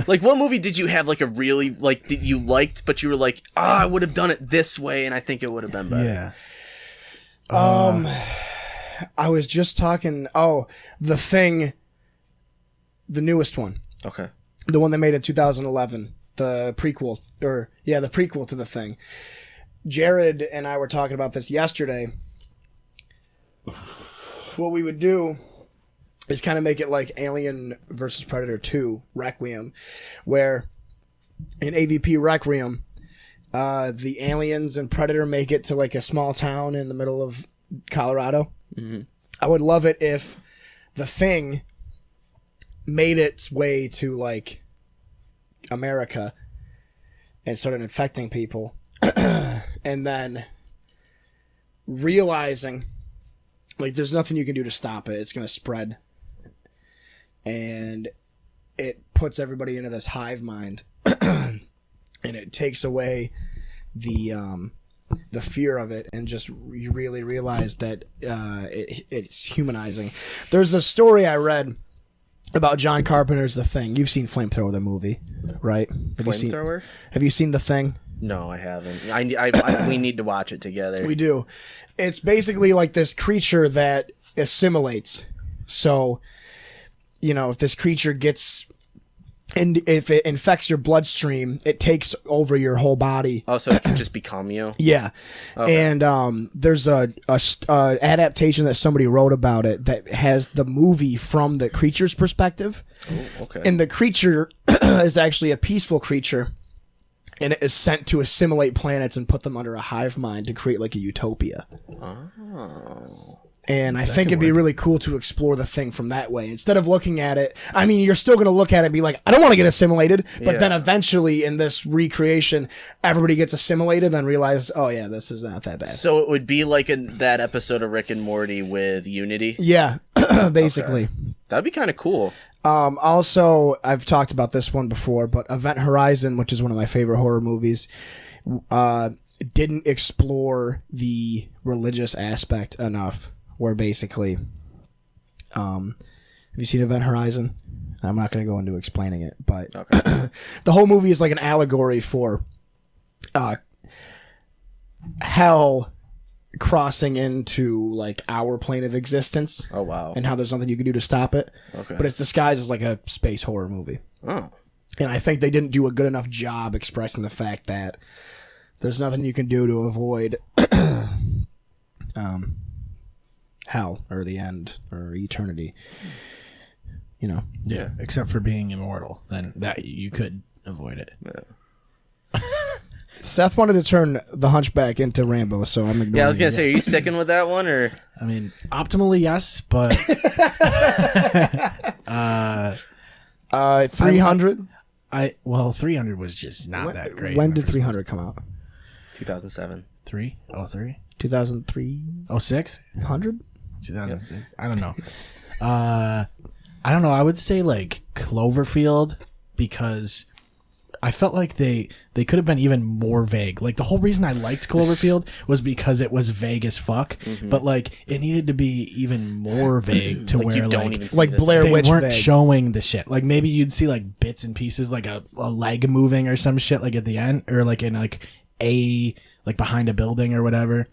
Like, what movie did you have like a really like that you liked, but you were like, I would have done it this way, and I think it would have been better. Yeah. I was just talking. The Thing, the newest one, Okay. the one they made in 2011, the prequel, the prequel to The Thing. Jared and I were talking about this yesterday. What we would do is kind of make it like Alien versus Predator 2 Requiem, where in AVP Requiem, the aliens and Predator make it to like a small town in the middle of Colorado. Mm-hmm. I would love it if The Thing made its way to like America and started infecting people, and then realizing like there's nothing you can do to stop it. It's going to spread. And it puts everybody into this hive mind, and it takes away the fear of it, and just you really realize that it's humanizing. There's a story I read about John Carpenter's The Thing. You've seen Flamethrower, the movie, right? Flamethrower? Have you seen The Thing? No, I haven't. We need to watch it together. We do. It's basically like this creature that assimilates. So, you know, if this creature gets, and if it infects your bloodstream, it takes over your whole body. Oh, so it can just become you? Yeah. Okay. And there's a adaptation that somebody wrote about it that has the movie from the creature's perspective. Oh, okay. And the creature is actually a peaceful creature, and it is sent to assimilate planets and put them under a hive mind to create like a utopia. Oh. And I think it'd be really cool to explore the thing from that way. Instead of looking at it, I mean, you're still going to look at it and be like, I don't want to get assimilated. But then eventually in this recreation, everybody gets assimilated and realize, oh yeah, this is not that bad. So it would be like in that episode of Rick and Morty with Unity? Yeah, basically. Okay. That'd be kind of cool. Also, I've talked about this one before, but Event Horizon, which is one of my favorite horror movies, didn't explore the religious aspect enough. Where basically, have you seen Event Horizon? I'm not going to go into explaining it, but the whole movie is like an allegory for hell crossing into like our plane of existence. Oh wow! And how there's nothing you can do to stop it. Okay. But it's disguised as like a space horror movie. Oh. And I think they didn't do a good enough job expressing the fact that there's nothing you can do to avoid hell or the end or eternity. You know. Yeah, except for being immortal, then that you could avoid it. Yeah. Seth wanted to turn the Hunchback into Rambo, so I'm ignoring. Yeah, I was gonna say, are you sticking with that one, or? I mean, optimally yes, but 300. 300 was just not that great. When did 300 come out? 2007. 3? 2003. 06? 100. 2006. I don't know. I don't know. I would say like Cloverfield, because I felt like they could have been even more vague. Like the whole reason I liked Cloverfield was because it was vague as fuck, but like it needed to be even more vague to Like, where you don't even see like the Blair they Witch weren't vague. showing the shit. Like maybe you'd see like bits and pieces, like a leg moving or some shit, like at the end, or like in like behind a building or whatever.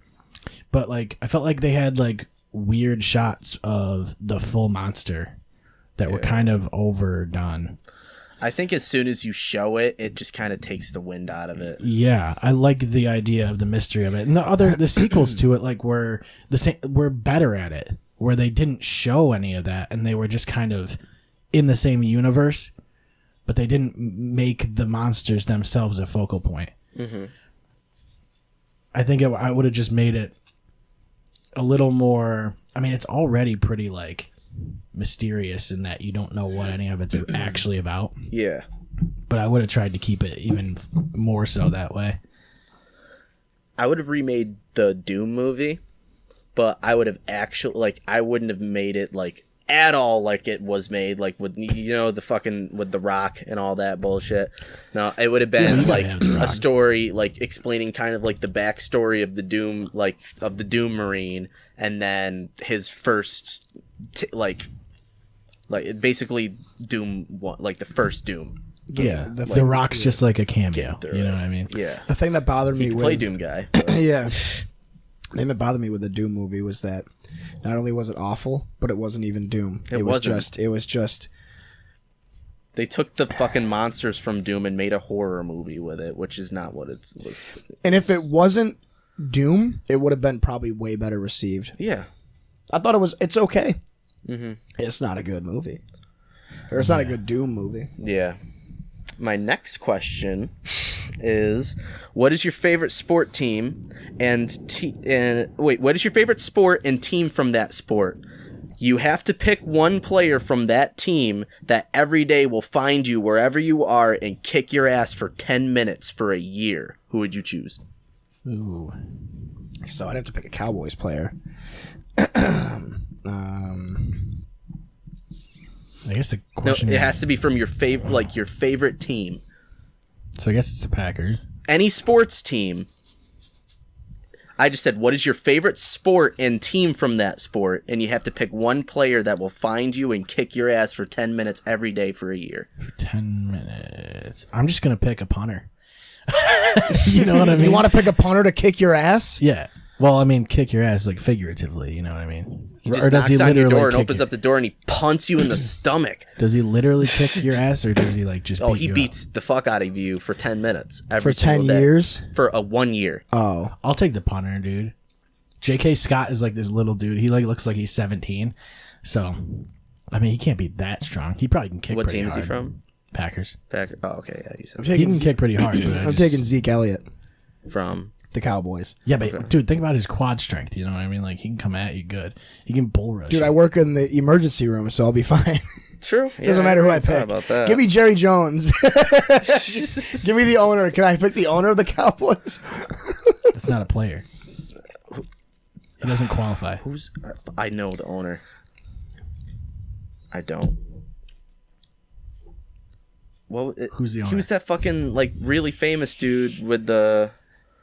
But like I felt like they had like weird shots of the full monster that were kind of overdone. I think as soon as you show it, it just kind of takes the wind out of it. Yeah, I like the idea of the mystery of it, and the sequels to it like were the same, were better at it, where they didn't show any of that, and they were just kind of in the same universe, but they didn't make the monsters themselves a focal point. Mm-hmm. I think I would have just made it a little more. I mean, it's already pretty like mysterious in that you don't know what any of it's actually about. Yeah. But I would have tried to keep it even more so that way. I would have remade the Doom movie, but I would have I wouldn't have made it like at all like it was made, like with, you know, the fucking with The Rock and all that bullshit. No, it would have been like a story like explaining kind of like the backstory of the Doom, like of the Doom Marine, and then his first like basically Doom, like the first Doom. Yeah, the Rock's just like a cameo. You know what I mean? Yeah. The thing that bothered me He could with play Doom guy. yeah. The thing that bothered me with the Doom movie was that not only was it awful, but it wasn't even Doom. It was just they took the fucking monsters from Doom and made a horror movie with it, which is not what it was. And if it wasn't Doom, it would have been probably way better received. Yeah. I thought it's okay. Mm-hmm. It's not a good movie. Or it's not a good Doom movie. Yeah. My next question is, what is your favorite sport team what is your favorite sport and team from that sport? You have to pick one player from that team that every day will find you wherever you are and kick your ass for 10 minutes for a year. Who would you choose? Ooh. So I'd have to pick a Cowboys player. I guess the question it has to be from your favorite team. So I guess it's the Packers. Any sports team. I just said, what is your favorite sport and team from that sport? And you have to pick one player that will find you and kick your ass for 10 minutes every day for a year. For 10 minutes. I'm just going to pick a punter. You know what I mean? You want to pick a punter to kick your ass? Yeah. Well, I mean, kick your ass like figuratively, you know what I mean? He just knocks on your door and opens up the door and he punts you in the stomach. Does he literally kick your ass, or does he like just he beats the fuck out of you for 10 minutes every for 10 day. years? For 1 year. Oh. I'll take the punter, dude. J.K. Scott is like this little dude. He like looks like he's 17. So, I mean, he can't be that strong. He probably can kick What pretty team is hard. he from? Packers. Packers. Oh, okay. Yeah, you said He can kick pretty hard. But I'm taking Zeke Elliott. from the Cowboys. Yeah, but dude, think about his quad strength. You know what I mean? Like he can come at you good. He can bull rush. Dude, you. I work in the emergency room, so I'll be fine. True. Doesn't matter who I pick. About that. Give me Jerry Jones. Give me the owner. Can I pick the owner of the Cowboys? That's not a player. He doesn't qualify. I know the owner. I don't. Well, who's the owner? He was that fucking like really famous dude with the.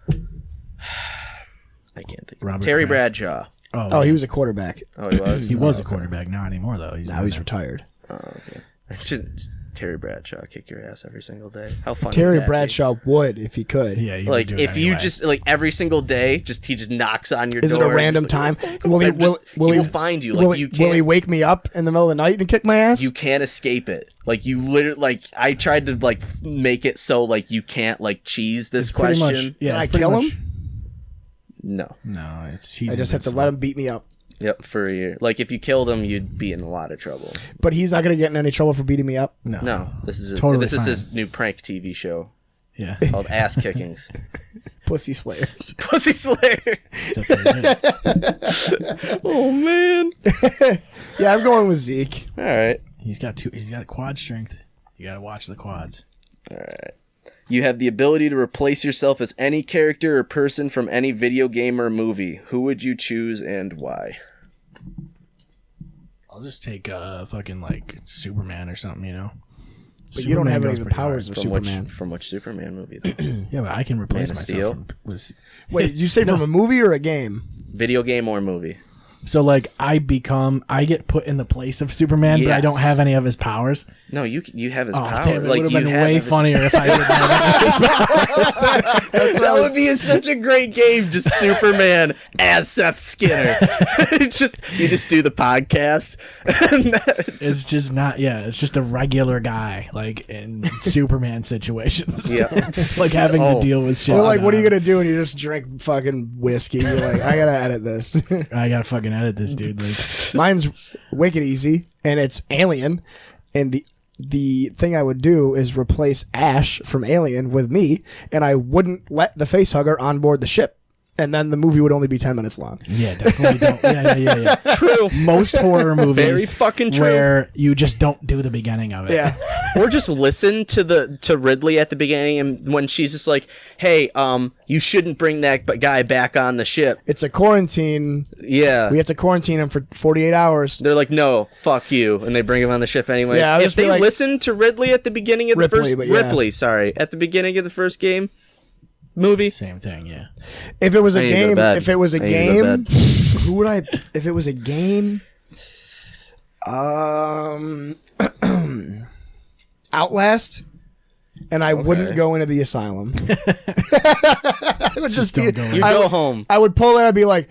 I can't think. Robert Terry Kraft. Bradshaw. Oh, he was a quarterback. Oh, he was. He was a quarterback. Not anymore though. Now he's retired. Oh, okay. Just Terry Bradshaw kick your ass every single day. How funny. Terry would that Bradshaw would if he could. Yeah, he would like do it if you anyway. just like every single day, he just knocks on your Is door. it a random and just, time? like, Will he? and just- Will he he will find you? Will Like he, you can't. will he wake me up in the middle of the night and kick my ass? You can't escape it. Like you literally, like I tried to like make it so like you can't like cheese this pretty much- question. yeah, Can I it's pretty kill much- him? No. No, he's I just have to let him beat me up. Yep. For a year. Like if you killed him, you'd be in a lot of trouble. But he's not going to get in any trouble for beating me up. No. This is totally this is fine. his new prank TV show Yeah. called Ass Kickings. Pussy Slayers. Pussy Slayer. That's what it is. Oh man. Yeah, I'm going with Zeke. All right. He's got quad strength. You got to watch the quads. All right. You have the ability to replace yourself as any character or person from any video game or movie. Who would you choose and why? I'll just take fucking like Superman or something, you know. But you don't have any goes of the pretty powers hard. of Superman. From which Superman movie? Though? Yeah, but I can replace Man of myself Steel? with Wait, you say from a movie or a game? Video game or movie? So like I get put in the place of Superman, but I don't Yes. have any of his powers. No, you have his Oh power. damn! It like would have you been have way everything. funnier if I didn't have any of his powers. That would be such a great game. Just Superman as Seth Skinner. It's just you just do the podcast. It's just not. Yeah, it's just a regular guy like in Superman situations. Yeah. Like having to deal with shit. Or like, what are you going going to do when you just drink fucking whiskey? You're like, I got to edit this. I gotta fucking edit this, dude. Like, Mine's wicked easy, and it's Alien. And the thing I would do is replace Ash from Alien with me, and I wouldn't let the facehugger on board the ship. And then the movie would only be 10 minutes long. yeah, definitely don't. Yeah. True. Most horror movies, Very fucking true. where you just don't do the beginning of it. Yeah. Or just listen to Ridley at the beginning, and when she's just like, "Hey, you shouldn't bring that guy back on the ship." It's a quarantine. Yeah. We have to quarantine him for 48 hours. They're like, "No, fuck you," and they bring him on the ship anyways. Yeah, I would if just be they like- listen to Ridley at the beginning of the Ripley, first but yeah. Ripley, sorry, at the beginning of the first movie. Same thing. Yeah. If it was a I need to go to game, bed. if it was a I need to go to game, who would I? If it was a game, Outlast, and I wouldn't go into the asylum. I would just don't be, go in. You I go would- home. I would pull in and be like,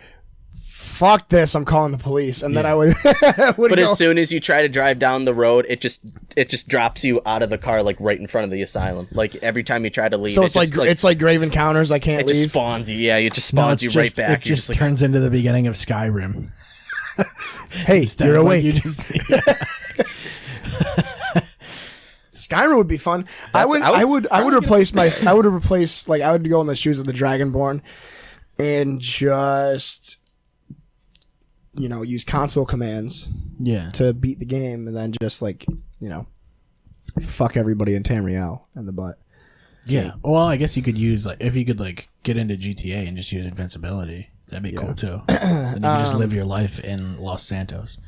"Fuck this! I'm calling the police," and then I would. would But go, as soon as you try to drive down the road, it just drops you out of the car like right in front of the asylum. Like every time you try to leave, so it's it's like Grave Encounters. I can't it just leave. spawns you. Yeah, it just No, spawns it's you just, right back. It You're just just like, turns into the beginning of Skyrim. Hey, Instead you're of, like, awake. you just- Skyrim would be fun. I would replace I would replace like I would go in the shoes of the Dragonborn and just use console commands yeah. to beat the game and then just like fuck everybody in Tamriel in the butt. Yeah. Well, I guess you could use like if you could like get into GTA and just use invincibility. That'd be cool too. Then you can just live your life in Los Santos.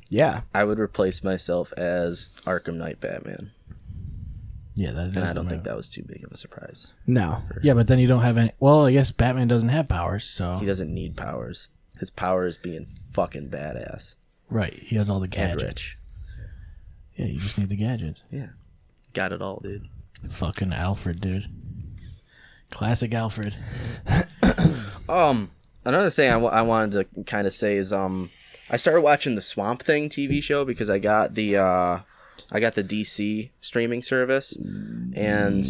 Yeah. I would replace myself as Arkham Knight Batman, Yeah, and I don't think that was too big of a surprise. No. Yeah, but then you don't have any. Well, I guess Batman doesn't have powers, so He doesn't need powers. His power is being fucking badass right. He has all the and gadgets. rich. Yeah, you just need the gadgets. Yeah, got it all, dude. Fucking Alfred, dude. Classic Alfred. Another thing I wanted to kind of say is I started watching the Swamp Thing TV show because I got the DC streaming service, and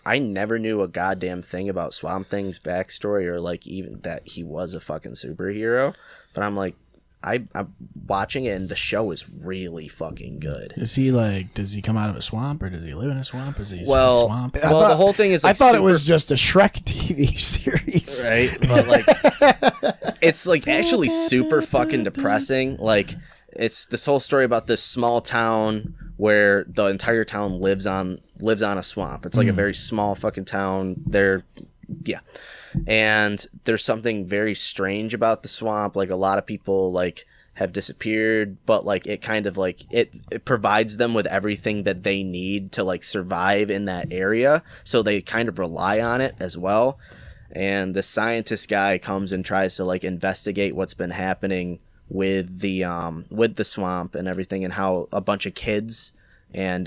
I never knew a goddamn thing about Swamp Thing's backstory or like even that he was a fucking superhero, but I'm like, I'm watching it, and the show is really fucking good. Is he like? Does he come out of a swamp, or does he live in a swamp? Is he Well, a swamp? the whole thing is. Like, I thought it was just a Shrek TV series, right? But like, it's like actually super fucking depressing. Like, it's this whole story about this small town where the entire town lives on a swamp. It's like a very small fucking town. And there's something very strange about the swamp. Like, a lot of people like have disappeared, but like it kind of like it provides them with everything that they need to like survive in that area. So they kind of rely on it as well. And the scientist guy comes and tries to like investigate what's been happening with the swamp and everything, and how a bunch of kids and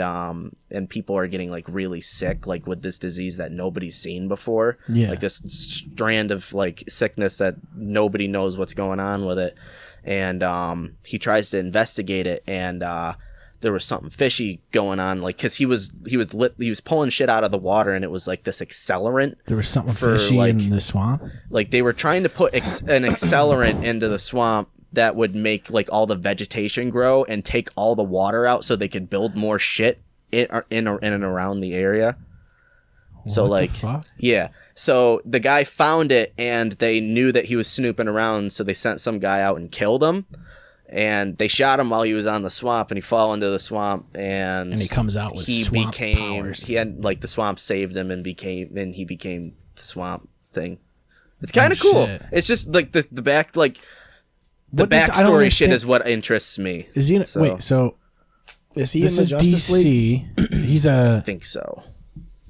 people are getting like really sick, like with this disease that nobody's seen before. Yeah. Like this strand of like sickness that nobody knows what's going on with it. And he tries to investigate it, and there was something fishy going on, like because he was pulling shit out of the water, and it was like this accelerant. There was something fishy in the swamp. Like they were trying to put an accelerant into the swamp that would make like all the vegetation grow and take all the water out, so they could build more shit in and around the area. So What the fuck? yeah. So the guy found it, and they knew that he was snooping around, so they sent some guy out and killed him. And they shot him while he was on the swamp, and he fell into the swamp, and he comes out with swamp powers. He had like the swamp saved him, and he became the swamp thing. It's kind of cool. Shit. It's just like the back like the What does- I don't backstory shit understand- is what interests me. Is he? So- Wait, so Is he this in the is Justice League? DC. He's I think so.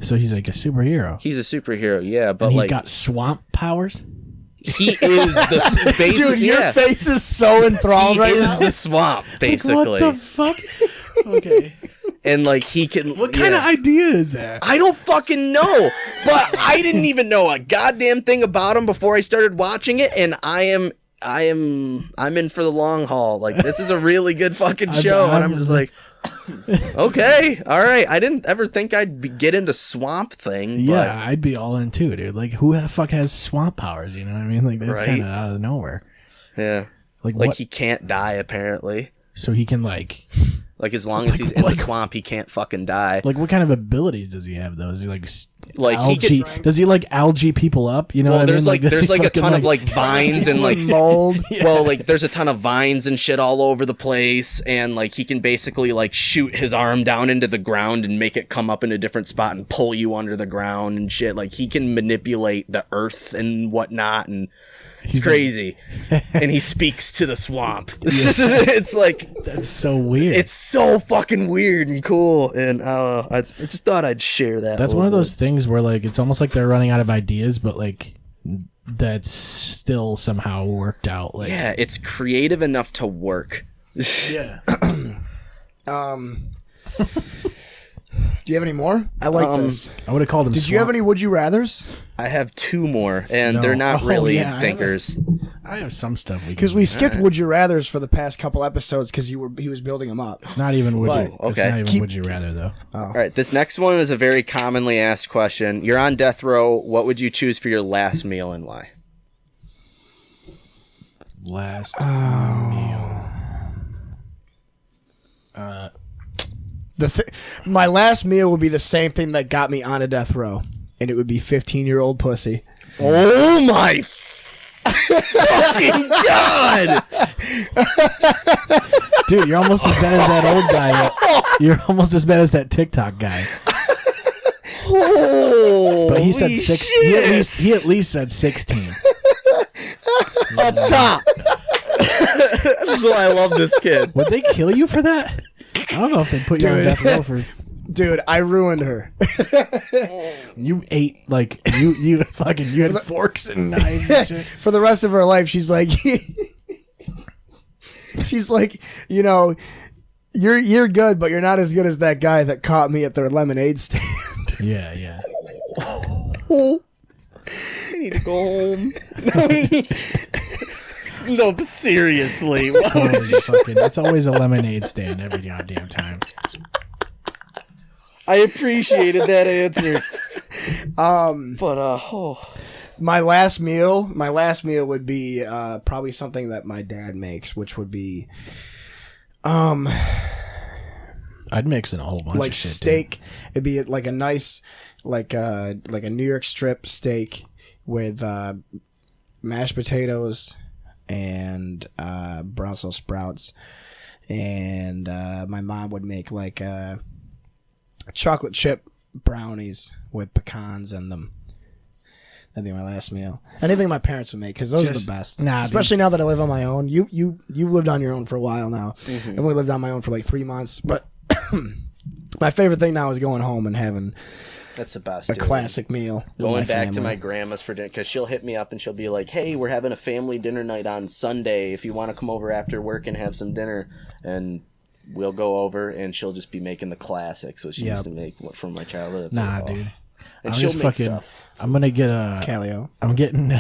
so he's like a superhero. He's a superhero, yeah, but And he's like got swamp powers. he is the Dude, your face is so enthralled he right is now. the swamp basically. Like, what the fuck? Okay. And like he can What kind of idea is that? I don't fucking know, but I didn't even know a goddamn thing about him before I started watching it, and I'm in for the long haul. Like, this is a really good fucking show, and I'm just like, okay, all right. I didn't ever think I'd get into swamp thing. Yeah, I'd be all in too, dude. Like, who the fuck has swamp powers? You know what I mean? Like, that's Right. kind of out of nowhere. But, yeah, Like like what? he can't die apparently. So he can like Like as long as he's in the swamp, he can't fucking die. what kind of abilities does he have though? Is he like Like, he algae? could- Does he like algae people up? You know, Well, what I there's mean? like does there's he like a fucking, ton of like vines and like mold. Well, like there's a ton of vines and shit all over the place, and like he can basically like shoot his arm down into the ground and make it come up in a different spot and pull you under the ground and shit. Like he can manipulate the earth and whatnot, and it's crazy. And he speaks to the swamp. It's like That's so weird. it's so fucking weird and cool, and I just thought I'd share that. That's a one of little those things where like it's almost like they're running out of ideas, but like that's still somehow worked out. Like, Yeah, it's creative enough to work. yeah. Do you have any more? I like this. I would have called him. Did you have any would you rathers? I have two more, and No. they're not Oh, really yeah, I thinkers. I have some stuff Because we skipped would you rathers for the past couple episodes because he was building them up. It's not even would But, you. It's okay. not even would you rather though. All right, this next one is a very commonly asked question. You're on death row. What would you choose for your last meal and why? Last meal. My last meal would be the same thing that got me on a death row, and it would be 15-year-old pussy. Oh my fucking god! Dude, you're almost as bad as that old guy. You're almost as bad as that TikTok guy. But he said 16. He at least said 16. Up top. That's why I love this kid. Would they kill you for that? I don't know if they put you on Dude. death row for. Dude, I ruined her. You ate like you had forks and knives and shit. For the rest of her life, she's like, you know, you're good, but you're not as good as that guy that caught me at their lemonade stand. Yeah. I need to go home. No, but seriously. It's always a lemonade stand every goddamn time. I appreciated that answer. But My last meal would be probably something that my dad makes, which would be I'd mix in a whole bunch like of shit, steak. dude. It'd be like a nice like a New York strip steak with mashed potatoes and Brussels sprouts, and my mom would make like chocolate chip brownies with pecans in them. That'd be my last meal. Anything my parents would make, because those are the best. Especially now that I live on my own. You've lived on your own for a while now. Mm-hmm. I've only lived on my own for like 3 months, but my favorite thing now is going home and having That's the best. a classic meal. with Going my back to family. my grandma's for dinner, because she'll hit me up and she'll be like, "Hey, we're having a family dinner night on Sunday. If you want to come over after work and have some dinner," and we'll go over, and she'll just be making the classics, which she used to make from my childhood. It's Nah, like, oh. dude. And I'm she'll just make fucking. stuff. I'm gonna get a Calio. I'm getting.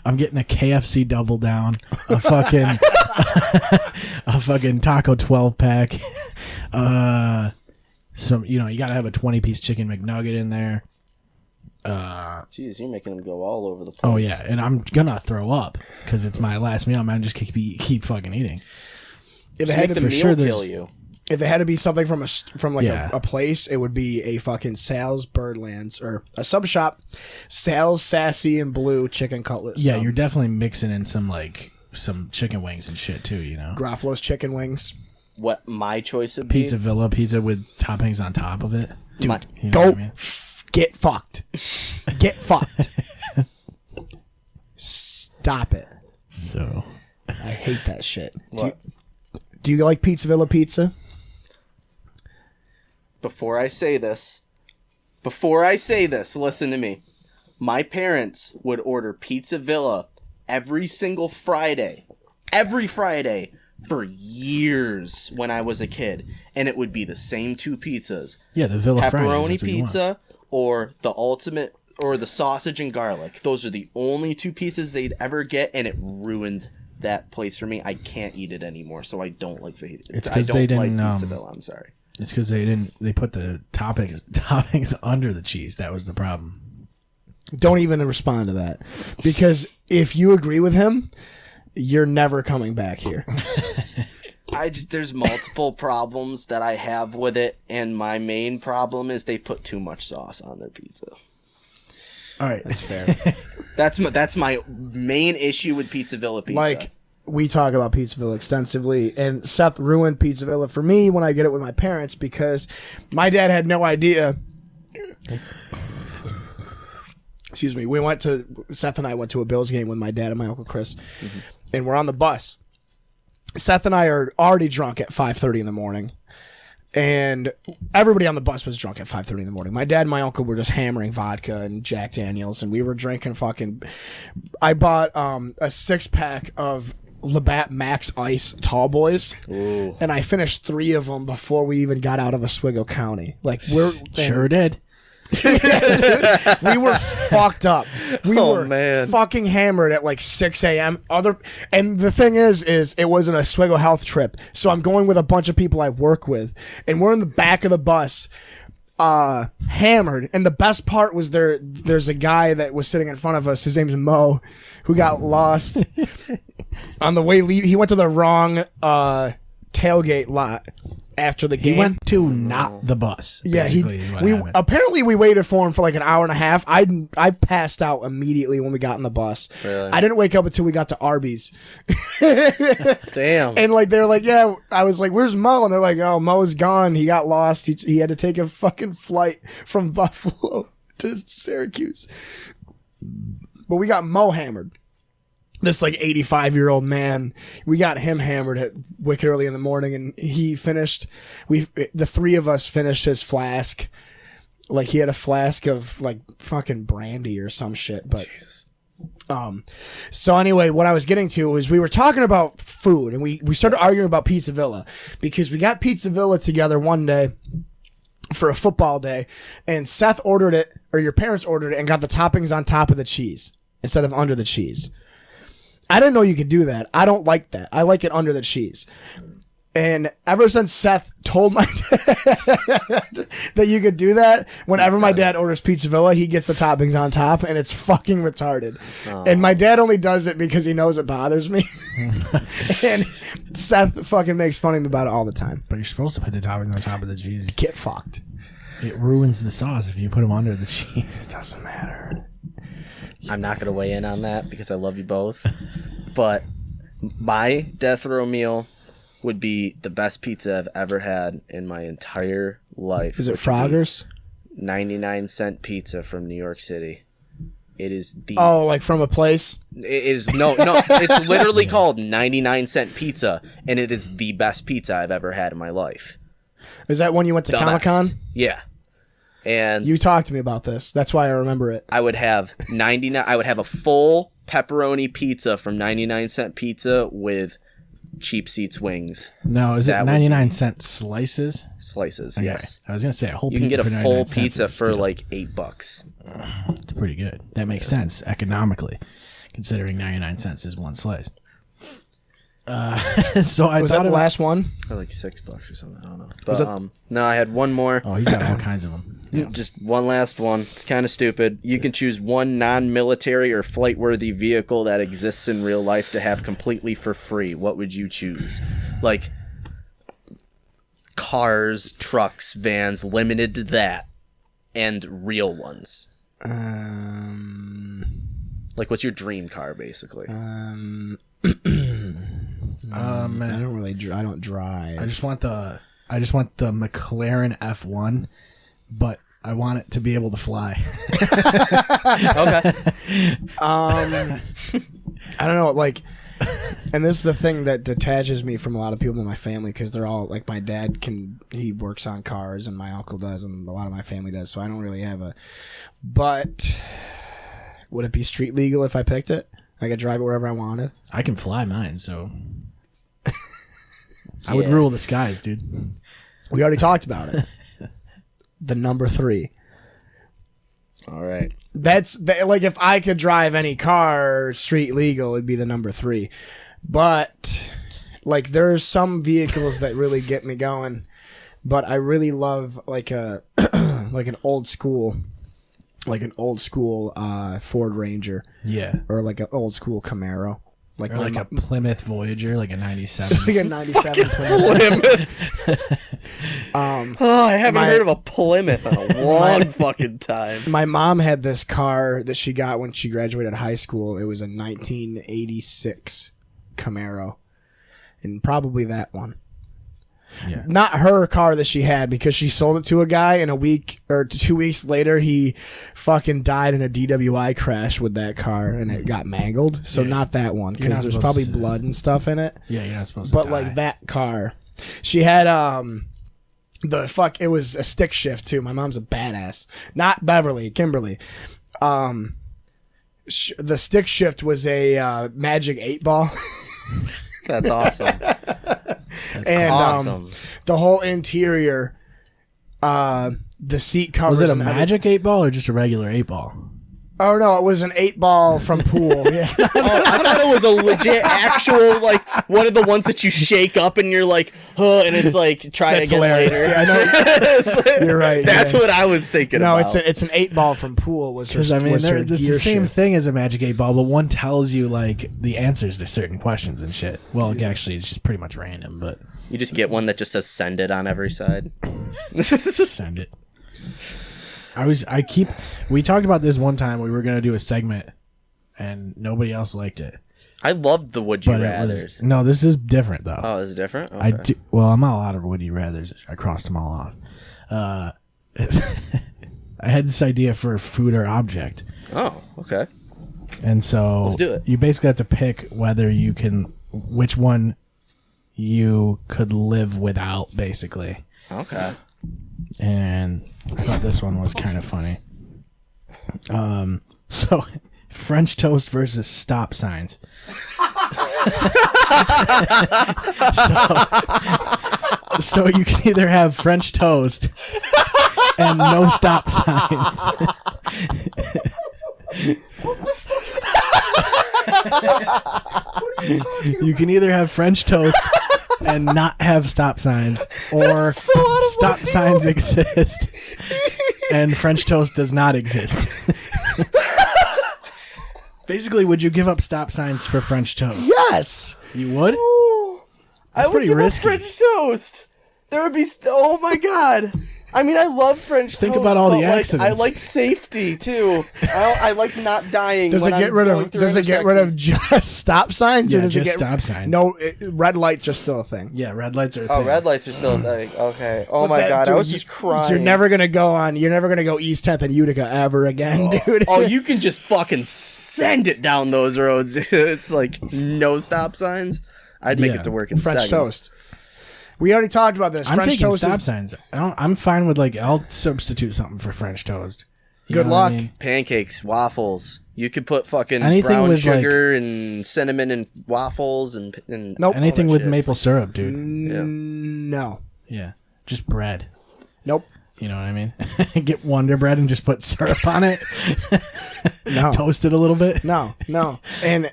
I'm getting a KFC double down, a fucking, a fucking taco 12-pack. Some, you gotta have a 20-piece chicken McNugget in there. Jeez, you're making them go all over the place. Oh yeah, and I'm gonna throw up because it's my last meal. I'm just keep fucking eating. If it had to the be, meal kill you. if it had to be something from Yeah. a place, it would be a fucking Sal's Birdlands or a sub shop, Sal's Sassy and Blue chicken cutlets. Yeah, you're definitely mixing in some chicken wings and shit too. Garofalo's chicken wings. What my choice would be? Pizza Villa pizza with toppings on top of it. Dude, You know what I mean? get fucked. Get fucked. Stop it. So I hate that shit. What? Do you like Pizza Villa pizza? Before I say this, listen to me. My parents would order Pizza Villa every single Friday. For years when I was a kid, and it would be the same two pizzas. yeah, the Villa Fridays, Pepperoni that's what you want. pizza or the ultimate or the sausage and garlic. Those are the only two pizzas they'd ever get, and it ruined that place for me. I can't eat it anymore, so I don't like It's 'cause they didn't, Pizza Villa. I'm sorry. It's because they put the toppings under the cheese. That was the problem. Don't even respond to that. Because if you agree with him, you're never coming back here. There's multiple problems that I have with it, and my main problem is they put too much sauce on their pizza. All right, that's fair. That's my main issue with Pizza Villa pizza. Like, we talk about Pizza Villa extensively, and Seth ruined Pizza Villa for me when I get it with my parents because my dad had no idea. Excuse me. Seth and I went to a Bills game with my dad and my Uncle Chris, and we're on the bus. Seth and I are already drunk at 5:30 in the morning, and everybody on the bus was drunk at 5:30 in the morning. My dad and my uncle were just hammering vodka and Jack Daniels, and we were drinking fucking... I bought a 6-pack of Labatt Max Ice Tall Boys, and I finished 3 of them before we even got out of Oswego County. Like, Sure did. we were fucked up. We were man. fucking hammered at like 6 a.m. And the thing is it was an Oswego health trip. So I'm going with a bunch of people I work with, and we're in the back of the bus, hammered. And the best part was there's a guy that was sitting in front of us. His name's Mo, who got lost on the way. He went to the wrong tailgate lot. After the game, He went to not the bus. yeah, happened. apparently we waited for him for like an hour and a half. I passed out immediately when we got on the bus. Really? I didn't wake up until we got to Arby's. Damn. And like they're like, yeah, I was like, where's Mo? And they're like, oh, Mo's gone. He got lost. He had to take a fucking flight from Buffalo to Syracuse. But we got Mo hammered. This like 85-year-old man, we got him hammered at wicked early in the morning, and he finished. The 3 of us finished his flask. Like, he had a flask of like fucking brandy or some shit. But so anyway, what I was getting to was we were talking about food, and we started arguing about Pizza Villa because we got Pizza Villa together one day for a football day, and Seth ordered it, or your parents ordered it, and got the toppings on top of the cheese instead of under the cheese. I didn't know you could do that. I don't like that. I like it under the cheese. And ever since Seth told my dad that you could do that, whenever my dad orders Pizza Villa, he gets the toppings on top, and it's fucking retarded. And my dad only does it because he knows it bothers me. And Seth fucking makes fun of me about it all the time. But you're supposed to put the toppings on top of the cheese. Get fucked. It ruins the sauce if you put them under the cheese. It doesn't matter. I'm not going to weigh in on that because I love you both. But my death row meal would be the best pizza I've ever had in my entire life. Is it Frogger's? 99-cent pizza from New York City. It is the... Oh, like from a place? It is... No. It's literally called 99-cent pizza, and it is the best pizza I've ever had in my life. Is that when you went to Comic-Con? Yeah. And you talked to me about this. That's why I remember it. I would have a full pepperoni pizza from 99-cent pizza with Cheap Seats wings. No, is it 99-cent slices? Slices, okay. Yes. I was gonna say a whole. You can pizza get a full pizza for like $8. It's pretty good. That makes sense economically, considering 99 cents is one slice. So I was thought that the last one? For like $6 or something. I don't know. But no, I had one more. Oh, he's got all kinds of them. Yeah. Just one last one. It's kind of stupid. You can choose one non-military or flight-worthy vehicle that exists in real life to have completely for free. What would you choose? Like cars, trucks, vans, limited to that, and real ones. Like, what's your dream car, basically? I don't really. I don't drive. I just want the McLaren F1, but I want it to be able to fly. Okay. I don't know, like, and this is the thing that detaches me from a lot of people in my family, because they're all like, my dad he works on cars, and my uncle does, and a lot of my family does, so I don't really have but would it be street legal if I picked it? I could drive it wherever I wanted. I can fly mine, so I would rule the skies, dude. We already talked about it. The number 3. All right. Like, if I could drive any car street legal, it'd be the number 3. But like, there's some vehicles that really get me going. But I really love like an old school Ford Ranger. Yeah. Or like an old school Camaro. Or like a Plymouth Voyager, like a 97. Like a 97 Plymouth. I haven't heard of a Plymouth in a long fucking time. My mom had this car that she got when she graduated high school. It was a 1986 Camaro. And probably that one. Yeah. Not her car that she had, because she sold it to a guy, and a week or 2 weeks later he fucking died in a DWI crash with that car, and it got mangled. So not that one, because there's probably blood and stuff in it. Yeah, you're not supposed to But die. like that car, she had it was a stick shift too. My mom's a badass. Not Beverly, Kimberly. The stick shift was a Magic 8-ball. That's awesome. And awesome. The whole interior, the seat covers. Was it a Magic 8-ball or just a regular 8-ball? Oh no, it was an 8-ball from Pool. Yeah. Oh, I thought it was a legit, actual, like, one of the ones that you shake up and you're like, huh, and it's like, try That's again hilarious. later. Yeah, I know. You're right. That's what I was thinking No, about. it's an 8-ball from Pool. Was her? Because I mean, was her it's gear the same shift. thing as a Magic 8-ball, but one tells you like the answers to certain questions and shit. Well, actually, it's just pretty much random, but You just get one that just says "send it" on every side. send it. We talked about this one time. We were gonna do a segment, and nobody else liked it. I loved the Would You But Rathers. no, this is different though. Oh, is it different? Okay. I do. Well, I'm not allowed to Would You Rathers. I crossed them all off. I had this idea for food or object, Oh, okay. and so Let's do it. You basically have to pick which one you could live without, basically. Okay. And I thought this one was kind of funny. So French toast versus stop signs. So you can either have French toast and no stop signs. You can either have French toast and not have stop signs, or stop signs exist and French toast does not exist? Basically, would you give up stop signs for French toast? Yes. You would? I would pretty give risky. up French toast. There would be. Oh my god. I mean, I love French toast. Think about all the but, like, accidents. I like safety too. I like not dying. Does it get rid of? Does it get rid of just stop signs, or Yeah, does it just get stop signs. No, red lights are still a thing. Yeah, red lights are. A Oh, thing. red lights are still like okay. Oh But my that- god, dude, I was just crying. You're never gonna go East 10th and Utica ever again, dude. Oh, you can just fucking send it down those roads. It's like no stop signs. I'd make Yeah. it to work in French seconds. toast. We already talked about this. I'm French taking toast stop is signs. I'm fine with I'll substitute something for French toast. You Good know what I luck. mean? Pancakes, waffles. You could put fucking Anything brown with, sugar and cinnamon and waffles and Nope. Anything all that with shit. maple syrup, dude. no. Yeah, just bread. Nope. You know what I mean? Get Wonder Bread and just put syrup on it. No. Toast it a little bit. No. And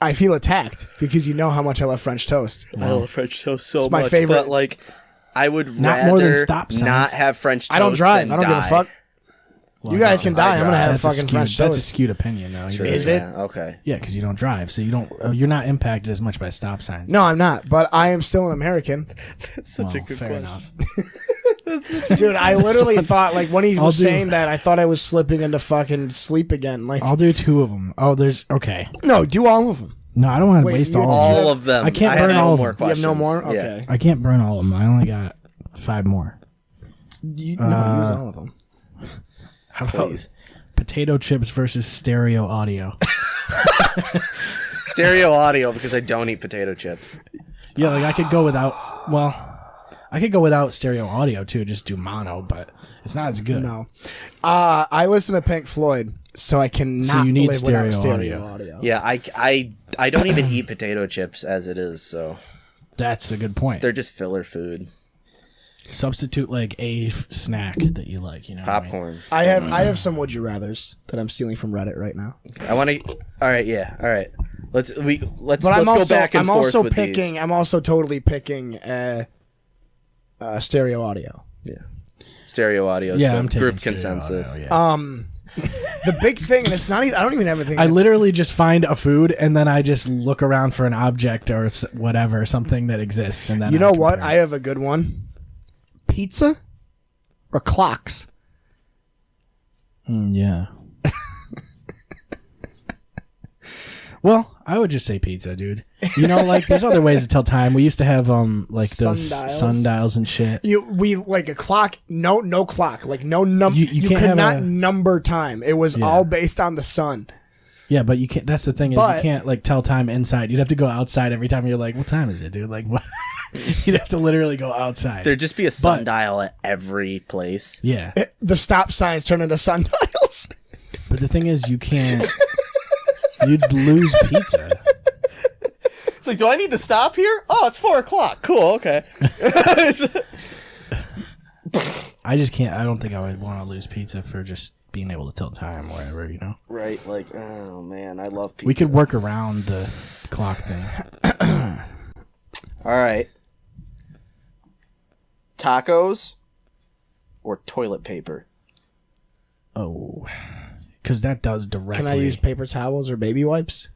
I feel attacked because you know how much I love French toast. I love French toast so It's my much. favorite. But like, I would Not rather more than stop signs. not have French toast. I don't drive. than I don't give a die. fuck. Well, You guys can die. I'm gonna have that's a fucking skewed, French That's a toast. skewed opinion, though. Sure, Is it? yeah, okay. Yeah, because you don't drive, so you don't. You're not impacted as much by stop signs. No, I'm not. But I am still an American, That's such Well, a good fair question. enough. dude. I literally thought like when he I'll was do- saying that, I thought I was slipping into fucking sleep again. Like, I'll do 2 of them. Oh, there's okay. no, do all of them. No, I don't want to Wait, waste you- all of them. All of them. I can't have burn no all of more them. You have no questions. more. Yeah. Okay. I can't burn all of them. I only got 5 more. No, use all of them. How about Please. potato chips versus stereo audio? Stereo audio because I don't eat potato chips. Yeah, like I could go without. Well, I could go without stereo audio too. Just do mono, but it's not as good. No. I listen to Pink Floyd, so I cannot So you need live without stereo stereo audio. audio. Yeah, I don't even eat potato chips as it is, so That's a good point. they're just filler food. Substitute like a snack that you like. You know, what I mean? Popcorn. I have some would you rather's that I'm stealing from Reddit right now. I want to. All right, yeah, all right. Let's But let's I'm go also back and I'm forth also with picking. these. I'm also totally picking stereo audio. Yeah, stereo audio. Yeah, I'm taking group stereo consensus. audio, yeah. The big thing, and it's not even. I don't even have anything. I that's- literally just find a food and then I just look around for an object or whatever, something that exists, and then You know what? compare. I have a good one. Pizza or clocks. Yeah. Well, I would just say pizza, dude. You know, like there's other ways to tell time. We used to have like those Sundials. sundials and shit. We like a clock. No clock. Like no number. You You can't could have not a- number time. It was Yeah. all based on the sun. Yeah, but you can't. That's the thing is But- you can't like tell time inside. You'd have to go outside every time. You're like, what time is it, dude? Like, what? You'd have to literally go outside. There'd just be a sundial at every place. Yeah, The stop signs turn into sundials. but the thing is, you can't. You'd lose pizza. It's like, do I need to stop here? Oh, it's 4:00. Cool. Okay. I just can't. I don't think I would want to lose pizza for just being able to tell time, or whatever. You know. Right. Like, oh man, I love pizza. We could work around the clock thing. All right. Tacos or toilet paper? Oh, because that does directly. Can I use paper towels or baby wipes?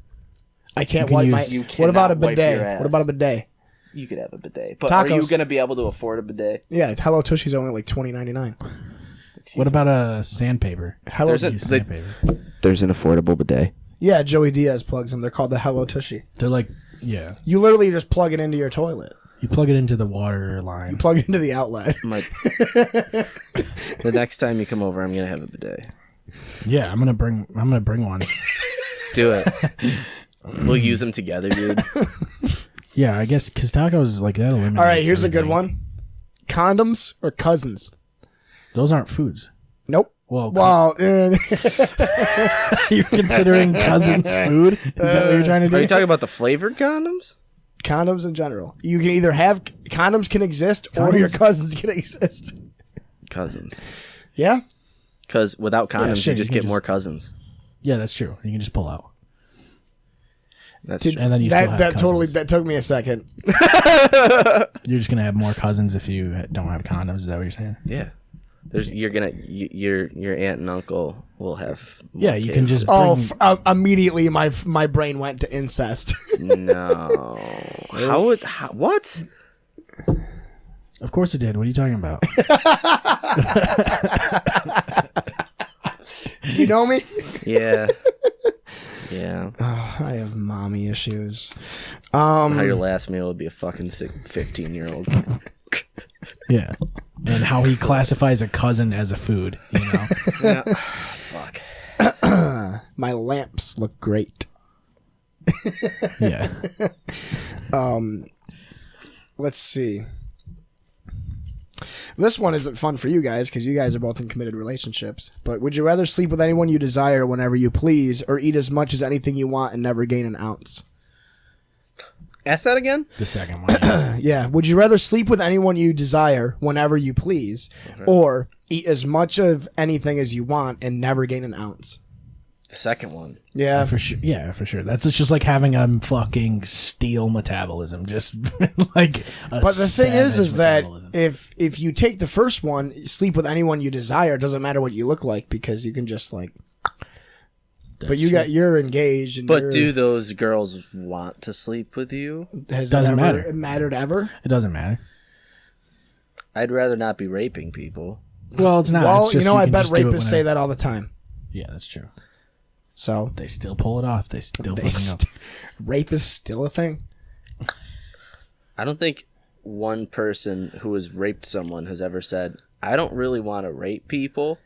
I can't can wipe my. use- You What about a cannot wipe bidet? your ass. What about a bidet? You could have a bidet, but are you Tacos. going to be able to afford a bidet? Yeah, Hello Tushy's only like $20.99. What about a sandpaper? Hello. There's a- Use the- sandpaper. There's an affordable bidet. Yeah, Joey Diaz plugs them. They're called the Hello Tushy. They're like, yeah. You literally just plug it into your toilet. You plug it into the water line. Plug it into the outlet. The next time you come over, I'm going to have a bidet. Yeah, I'm gonna bring one. Do it. We'll use them together, dude. Yeah, I guess because tacos like that eliminates. All right, here's a good everything. one. Condoms or cousins? Those aren't foods. Nope. Well, you're considering cousins food? Is that what you're trying to do? Are you talking about the flavored condoms? condoms in general. You can either have condoms can exist or your cousins can exist. Cousins. Yeah. Because without condoms, shit, you just you can get more cousins. Yeah, that's true. You can just pull out. That's Dude, And then you still have that totally cousins. that took me a second. You're just gonna have more cousins if you don't have condoms. Is that what you're saying? yeah. Your aunt and uncle will have more Yeah, you can kids. just. Oh, Bring, immediately my brain went to incest. No. What? of course it did. What are you talking about? Do you know me? Yeah. Yeah. Oh, I have mommy issues. How your last meal would be a fucking sick 15-year-old. Yeah, and how he classifies a cousin as a food. You know. Yeah. Fuck. My lamps look great. Yeah. Let's see. This one isn't fun for you guys because you guys are both in committed relationships. But would you rather sleep with anyone you desire whenever you please, or eat as much as anything you want and never gain an ounce? Ask that again? The second one. Yeah. Yeah. Would you rather sleep with anyone you desire whenever you please, or eat as much of anything as you want and never gain an ounce? The second one. Yeah. For sure. Yeah, for sure. That's just like having a fucking steel metabolism. Just like. But the thing is that if you take the first one, sleep with anyone you desire, it doesn't matter what you look like because you can just like. But you're engaged. And But do those girls want to sleep with you? Doesn't matter. It mattered ever? It doesn't matter. I'd rather not be raping people. Well, it's not. Well, it's just, I can bet just do it rapists say whenever- that all the time. Yeah, that's true. So They still pull it off. They still fucking rape is still a thing. I don't think one person who has raped someone has ever said, I don't really want to rape people.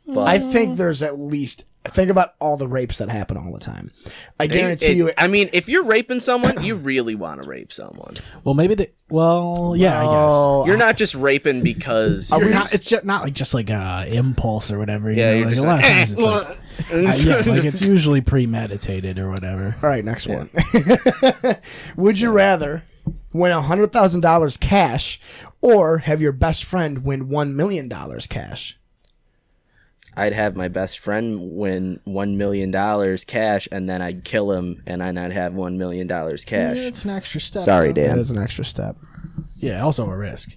But I think there's at least. Think about all the rapes that happen all the time. I guarantee you. I mean, if you're raping someone, you really want to rape someone. Well, maybe they. Well, yeah, I Oh, You're not just raping because guess. you're Not, it's just not like impulse or whatever. You Yeah, know? you're Like, just a lot like, of times it's like, yeah, like it's usually premeditated or whatever. All right, next one. Would you rather win $100,000 cash or have your best friend win $1 million cash? I'd have my best friend win $1 million cash, and then I'd kill him, and then I'd have $1 million cash. Yeah, it's an extra step. Sorry, though. Dan. That is an extra step. Yeah, also a risk.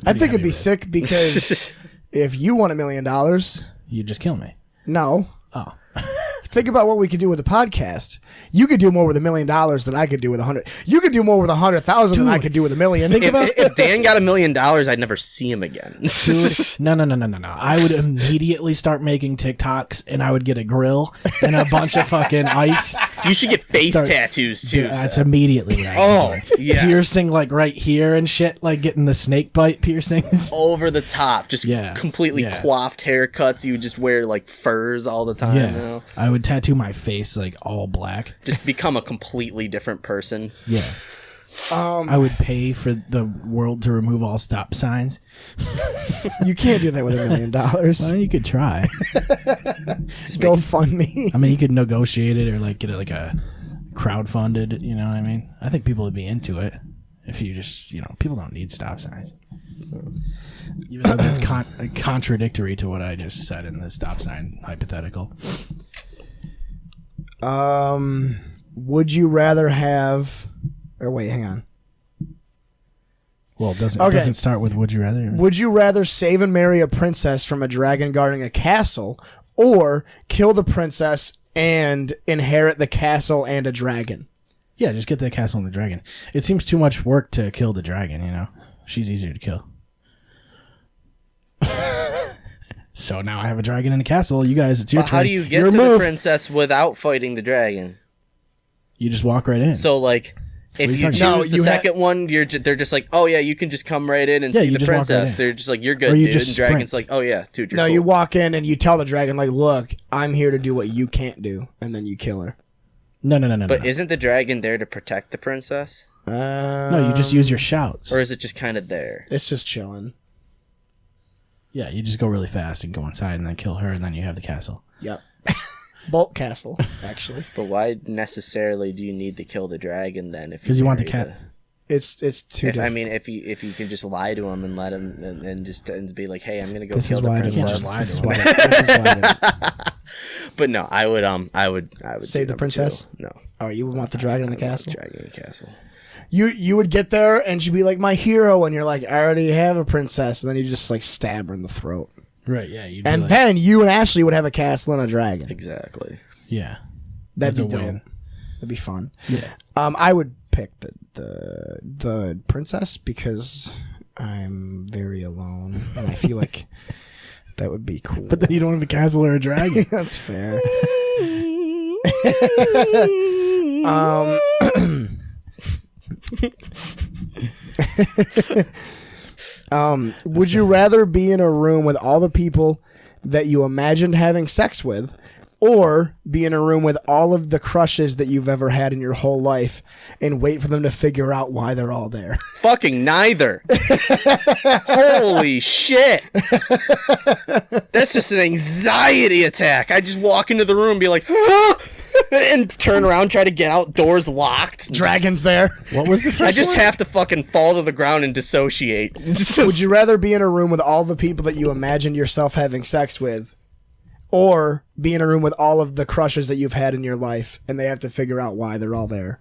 I think it'd be heavy sick because if you won $1 million, You just kill me. no. Oh. Think about what we could do with a podcast. You could do more with $1 million than I could do with 100. You could do more with 100,000 than I could do with $1 million. If Dan got $1 million, I'd never see him again. Dude, no. I would immediately start making TikToks, and I would get a grill and a bunch of fucking ice. You should get face Start- tattoos too. Dude, that's Seth. immediately what I Oh, would do. yes. Piercing like right here and shit, like getting the snake bite piercings. Over the top, just Yeah, completely yeah. coiffed haircuts. You would just wear like furs all the time. Yeah, Now. I would tattoo my face like all black. Just become a completely different person. Yeah. I would pay for the world to remove all stop signs. You can't do that with $1 million. Well, you could try. Go fund me. I mean, you could negotiate it or like get it like a crowdfunded. You know what I mean? I think people would be into it if you just, people don't need stop signs. Even though that's contradictory to what I just said in the stop sign hypothetical. Would you rather have? Or wait, hang on. Well, it doesn't Okay. start with would you rather? Would you rather save and marry a princess from a dragon guarding a castle, or kill the princess and inherit the castle and a dragon? Yeah, just get the castle and the dragon. It seems too much work to kill the dragon, She's easier to kill. So now I have a dragon in a castle. You guys, it's your But turn. how do you get Your to move. the princess without fighting the dragon? You just walk right in. So like, if are you you choose talking about? the second one, they're just like, oh yeah, you can just come right in and Yeah, see you the just walk right princess. in. They're just like, you're good, Or you dude. just And dragon's sprint. like, oh yeah, dude, you're No, cool. you walk in and you tell the dragon, like, look, I'm here to do what you can't do, and then you kill her. No. But isn't the dragon there to protect the princess, No, you just use your shouts. or is it just kind of there? It's just chilling. Yeah, you just go really fast and go inside and then kill her, and then you have the castle. Yep. Bolt Castle, actually. But why necessarily do you need to kill the dragon then? Because you want the marry cat. It's too. I mean, if you can just lie to him and let him and just and be like, hey, I'm gonna go This kill is the why I princess. didn't. This is why I didn't. But no, I would Save do the princess? 2. No. Oh, you would want the dragon in the castle? Dragon in the castle. You would get there and she'd be like, my hero, and you're like, I already have a princess, and then you just like stab her in the throat. Right, yeah. And then you and Ashley would have a castle and a dragon. Exactly. Yeah. That'd That's be a dope. win. That'd be fun. Yeah. I would pick the princess because I'm very alone, and I feel like that would be cool. But then you don't have a castle or a dragon. That's fair. Would you rather be in a room with all the people that you imagined having sex with, or be in a room with all of the crushes that you've ever had in your whole life and wait for them to figure out why they're all there? Fucking neither. Holy shit. That's just an anxiety attack. I just walk into the room and be like, ah! And turn around, try to get out, doors locked. Dragons there. What was the first I just one? have to fucking fall to the ground and dissociate. Would you rather be in a room with all the people that you imagined yourself having sex with, or be in a room with all of the crushes that you've had in your life and they have to figure out why they're all there?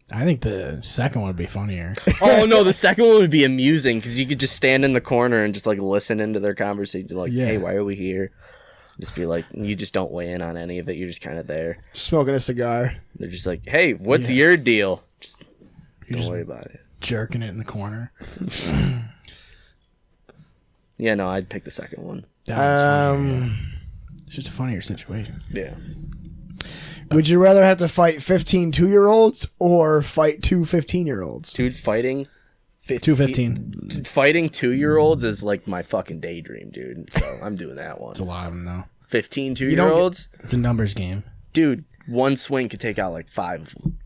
I think the second one would be funnier. Oh no, the second one would be amusing because you could just stand in the corner and just like listen into their conversation, like, hey, why are we here? Just be like, you just don't weigh in on any of it. You're just kind of there. Smoking a cigar. They're just like, hey, what's your deal? Just don't worry about it. Jerking it in the corner. Yeah, no, I'd pick the second one. It's just a funnier situation. Yeah. Would you rather have to fight 15 2-year-olds or fight two 15-year-olds? Dude, fighting 215. Fighting 2-year-olds is like my fucking daydream, dude. So I'm doing that one. It's a lot of them, though. 15 2-year-olds? It's a numbers game. Dude, one swing could take out like 5 of them.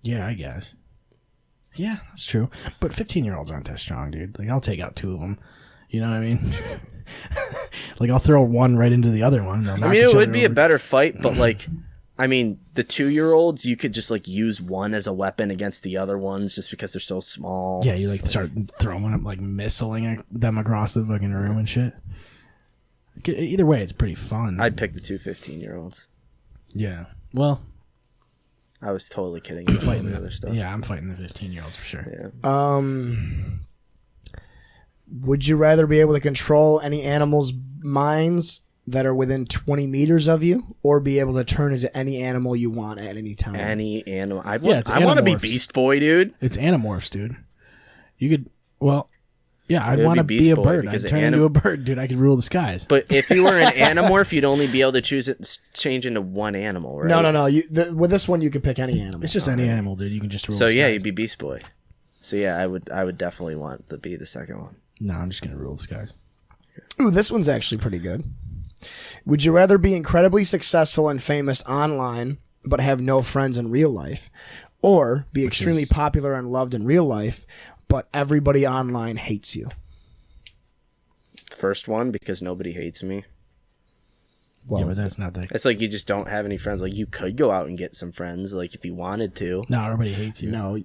Yeah, I guess. Yeah, that's true. But 15-year-olds aren't that strong, dude. Like, I'll take out 2 of them. You know what I mean? Like, I'll throw one right into the other one. I mean, it would be a better fight, but like, I mean, the 2-year-olds, you could just like use one as a weapon against the other ones just because they're so small. Yeah, you like start throwing them, like missiling them across the fucking room and shit. Either way, it's pretty fun. I'd pick the 2 15-year-olds. Yeah. Well, I was totally kidding. I'm fighting the other stuff. Yeah, I'm fighting the 15-year-olds for sure. Yeah. Would you rather be able to control any animal's minds that are within 20 meters of you, or be able to turn into any animal you want at any time? Any animal. I Animorphs. want to be Beast Boy, dude. It's Animorphs, dude. You could, well, yeah, I'd It would want to be be a Beast Boy bird. because I'd turn into a bird, dude. I could rule the skies. But if you were an Animorph, you'd only be able to change into one animal, right? No. With this one, you could pick any animal. It's just any animal, dude. You can just rule So the yeah, skies. you'd be Beast Boy. So yeah, I would definitely want to be the second one. No, I'm just going to rule the skies. Ooh, this one's actually pretty good. Would you rather be incredibly successful and famous online, but have no friends in real life, or be extremely popular and loved in real life, but everybody online hates you? First one, because nobody hates me. Well, yeah, but that's not that. It's like you just don't have any friends. Like you could go out and get some friends, like if you wanted to. No, everybody hates you. No,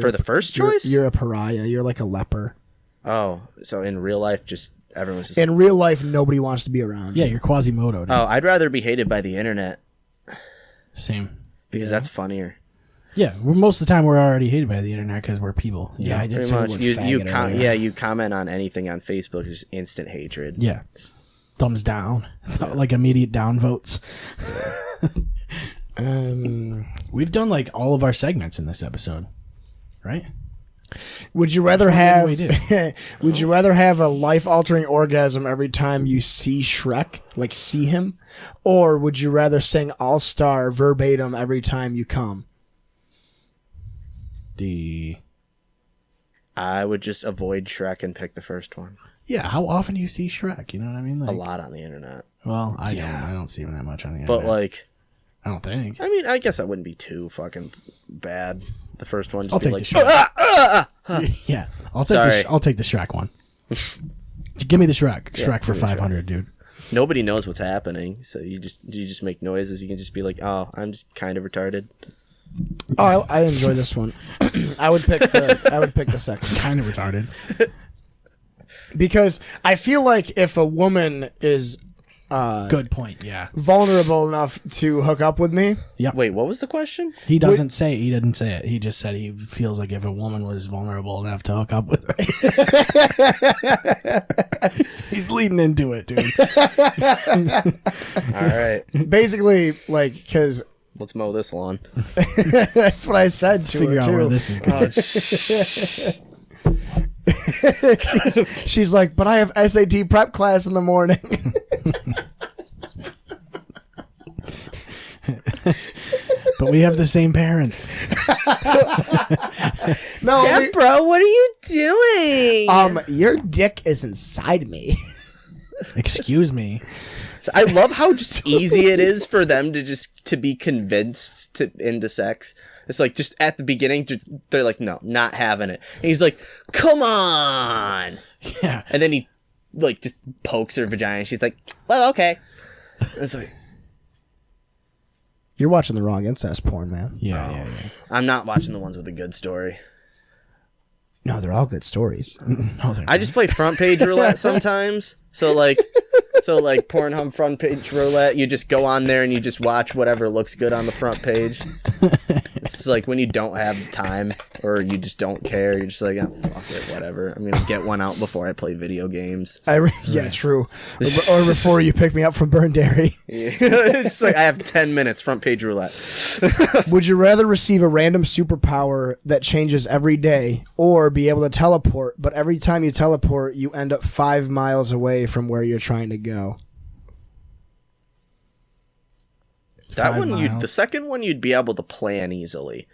for the first choice, you're a pariah. You're like a leper. Oh, so in real life, just everyone's just in real life, nobody wants to be around you. Yeah, you're Quasimodo. Dude. Oh, I'd rather be hated by the internet. Same. Because that's funnier. Yeah, most of the time we're already hated by the internet because we're people. Yeah, I did pretty say much. the word You comment on anything on Facebook, is instant hatred. Yeah, thumbs down, like immediate down votes. We've done like all of our segments in this episode, right? Would you rather have? We Would you rather have a life-altering orgasm every time you see Shrek, like see him, or would you rather sing All Star verbatim every time you come? I would just avoid Shrek and pick the first one. Yeah, how often do you see Shrek? You know what I mean? Like, a lot on the internet. Well, I don't see him that much on the But internet. like, I don't think. I mean, I guess that wouldn't be too fucking bad. The first one, just I'll be take like, the Shrek. Yeah, I'll take the Shrek one. Give me the Shrek. Shrek for 500, dude. Nobody knows what's happening, so you just make noises. You can just be like, oh, I'm just kind of retarded. Oh, I enjoy this one. I would pick the second. Kind of retarded. Because I feel like if a woman is Good point. Yeah. vulnerable enough to hook up with me. Yep. Wait, what was the question? He didn't say it. He just said he feels like if a woman was vulnerable enough to hook up with her. He's leading into it, dude. All right, Basically, like, because let's mow this lawn. that's what I said to Figure her out too. where this is going. She's like, but I have SAT prep class in the morning. But we have the same parents. No, Bro, what are you doing? your dick is inside me. Excuse me. I love how just easy it is for them to be convinced into sex. It's like just at the beginning, they're like, no, not having it. And he's like, come on. Yeah. And then he like just pokes her vagina. She's like, well, okay. It's like, You're watching the wrong incest porn, man. Yeah. I'm not watching the ones with a good story. No, they're all good stories. No, I just play front page roulette sometimes. So like Pornhub front page roulette, you just go on there and you just watch whatever looks good on the front page. It's like when you don't have time or you just don't care, you're just like, oh, fuck it, whatever. I'm gonna get one out before I play video games. Yeah, true. Or before you pick me up from Burn Dairy. Yeah. It's like I have 10 minutes front page roulette. Would you rather receive a random superpower that changes every day, or be able to teleport, but every time you teleport, you end up 5 miles away from where you're trying to go? That one, the second one, you'd be able to plan easily.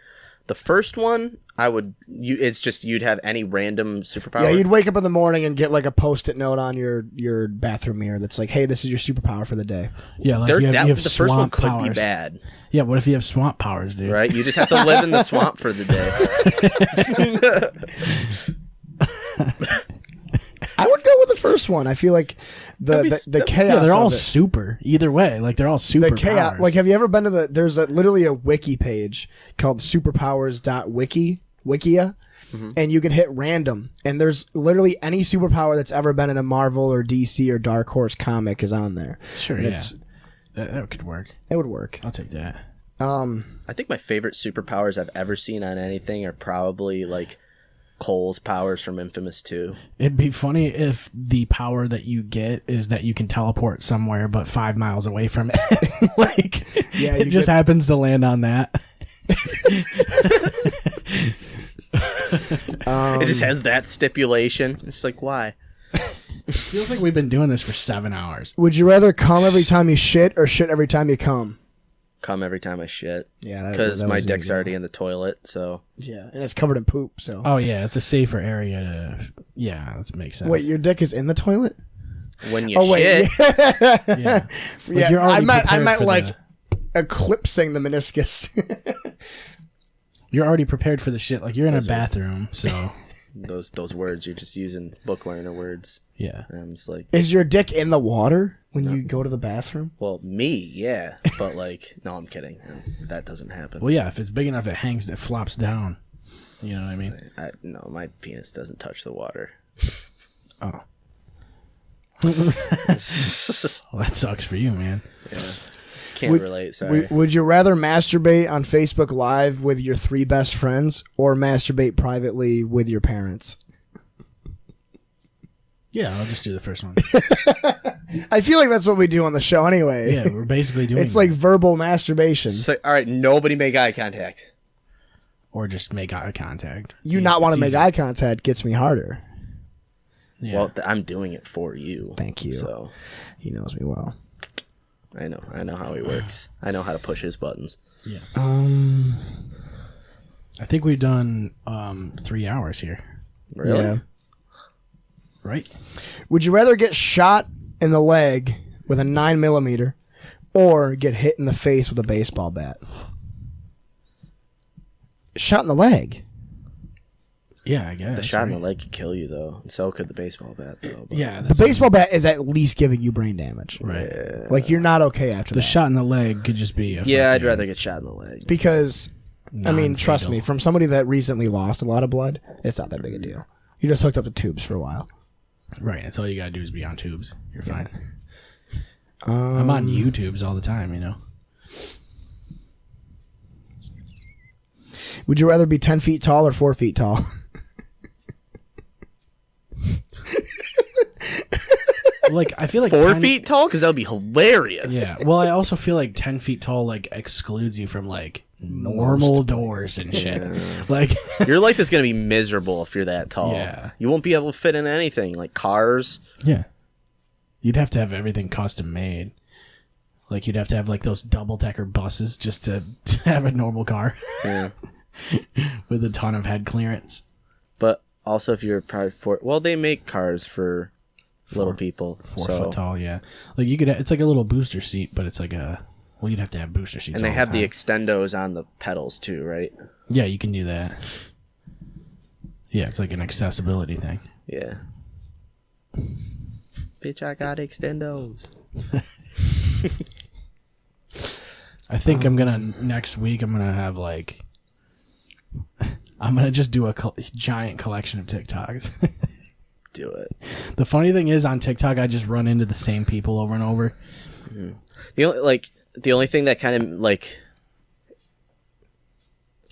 The first one, it's just you'd have any random superpower. Yeah, you'd wake up in the morning and get like a Post-it note on your bathroom mirror that's like, "Hey, this is your superpower for the day." Yeah, like you have the first one swamp could powers. be bad. Yeah, what if you have swamp powers, dude? Right? You just have to live in the swamp for the day. I would go with the first one. I feel like the chaos. Yeah, they're all of it. super. Either way, like they're all super. The chaos. powers. Like, have you ever been to there's literally a wiki page called superpowers.wikia, and you can hit random, and there's literally any superpower that's ever been in a Marvel or DC or Dark Horse comic is on there. Sure, And yeah, it's- that could work. It would work. I'll take that. I think my favorite superpowers I've ever seen on anything are probably like Cole's powers from Infamous 2. It'd be funny if the power that you get is that you can teleport somewhere, but 5 miles away from it. Like, Yeah, it you just get- happens to land on that. It just has that stipulation. It's like, why? Feels like we've been doing this for 7 hours. Would you rather come every time you shit or shit every time you come? Come every time I shit. Yeah, Because that my was dick's easy. already in the toilet, so. Yeah, and it's covered in poop. So Oh yeah, it's a safer area to. Yeah, that makes sense. wait, your dick is in the toilet? When you Oh wait, shit, yeah. yeah. you're I already meant prepared for like the- eclipsing the meniscus. You're already prepared for the shit. Like you're in a bathroom, so those words, you're just using book learner words. yeah. And I'm just like, Is your dick in the water when you go to the bathroom? well, me, yeah. But like, no, I'm kidding. That doesn't happen. Well, yeah. If it's big enough, it hangs. It flops down. You know what I mean? No, my penis doesn't touch the water. Oh. Well, that sucks for you, man. Yeah. Can't relate, sorry. Would you rather masturbate on Facebook Live with your 3 best friends or masturbate privately with your parents? Yeah, I'll just do the first one. I feel like that's what we do on the show anyway. Yeah, we're basically doing. It's like verbal masturbation. So, all right, nobody make eye contact. or just make eye contact. You not want to make eye contact gets me harder. Yeah. Well, I'm doing it for you. Thank you. So He knows me well. I know how he works. I know how to push his buttons. Yeah. I think we've done 3 hours here. Really? Yeah. Right? Would you rather get shot in the leg with a 9mm or get hit in the face with a baseball bat? Shot in the leg. Yeah, I guess. The shot in right? the leg could kill you, though. And so could the baseball bat, though. But Yeah. The That's baseball bat is at least giving you brain damage. right. Like, you're not okay after The that. shot in the leg could just be a yeah, I'd fucking rather get shot in the leg. Because, I mean, trust non-fatal. me, from somebody that recently lost a lot of blood, it's not that big a deal. You just hooked up to tubes for a while. Right. That's all you gotta do is be on tubes. You're fine. I'm on YouTube's all the time, you know. Would you rather be 10 feet tall or 4 feet tall? Like, I feel like 4 feet tall? Because that would be hilarious. Yeah. Well, I also feel like 10 feet tall, like, excludes you from, like, normal doors and shit. Yeah. Like, your life is going to be miserable if you're that tall. Yeah. You won't be able to fit in anything, like cars. Yeah. You'd have to have everything custom made. Like, you'd have to have, like, those double-decker buses just to have a normal car. Yeah. With a ton of head clearance. But also, if you're probably well, they make cars for little people. 4 foot tall, yeah. Like, you could, it's like a little booster seat, but it's like a, well, you'd have to have booster seats. And they have the extendos on the pedals too, right? Yeah, you can do that. Yeah, it's like an accessibility thing. Yeah. Bitch, I got extendos. I think next week I'm gonna have like, I'm gonna just do a giant collection of TikToks. Do it. The funny thing is, on TikTok, I just run into the same people over and over. Mm-hmm. The only thing that kind of like,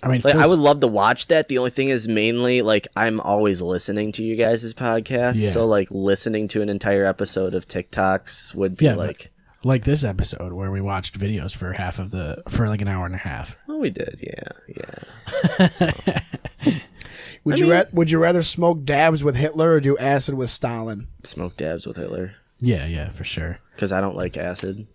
I mean, like, I would love to watch that. The only thing is mainly like I'm always listening to you guys' podcast, Yeah. so like listening to an entire episode of TikToks would be like this episode where we watched videos for for like an hour and a half. Oh, we did, yeah. So. Would you rather smoke dabs with Hitler or do acid with Stalin? Smoke dabs with Hitler. Yeah, for sure. Because I don't like acid.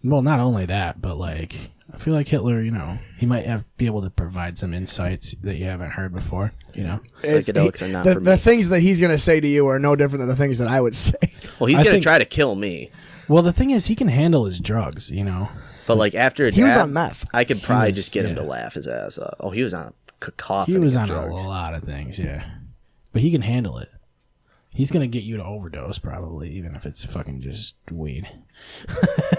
Well, not only that, but like I feel like Hitler, you know, he might be able to provide some insights that you haven't heard before. You know, psychedelics are not for me. The things that he's gonna say to you are no different than the things that I would say. Well, he's gonna try to kill me. Well, the thing is, he can handle his drugs, you know. But like after he was on meth, I could probably just get him to laugh his ass up. Oh, he was on a cacophony. He was of on drugs. a lot of things, yeah. But he can handle it. He's gonna get you to overdose, probably, even if it's fucking just weed.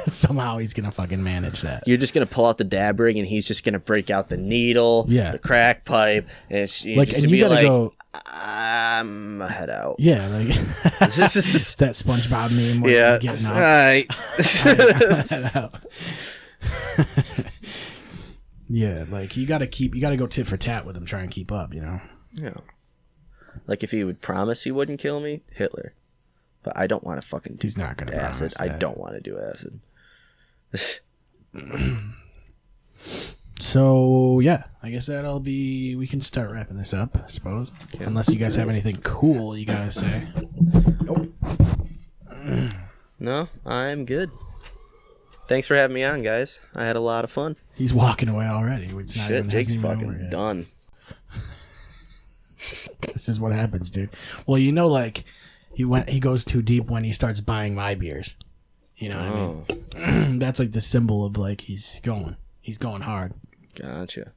Somehow he's gonna fucking manage that. You're just gonna pull out the dab rig, and he's just gonna break out the needle, the crack pipe, and like, and you gotta go. I'm head out. Yeah, like that SpongeBob meme where he's getting up. Yeah, like you gotta go tit for tat with him, try and keep up, you know. Yeah. Like if he would promise he wouldn't kill me, Hitler. But I don't want to fucking do He's not gonna acid. promise I that. don't want to do acid. So yeah, I guess we can start wrapping this up, I suppose. Yeah. Unless you guys have anything cool you gotta say. Nope. No, I'm good. Thanks for having me on, guys. I had a lot of fun. He's walking away already. Shit, Jake's fucking done. This is what happens, dude. Well, you know, like he goes too deep when he starts buying my beers. You know what I mean? That's like the symbol of like he's going hard. Gotcha.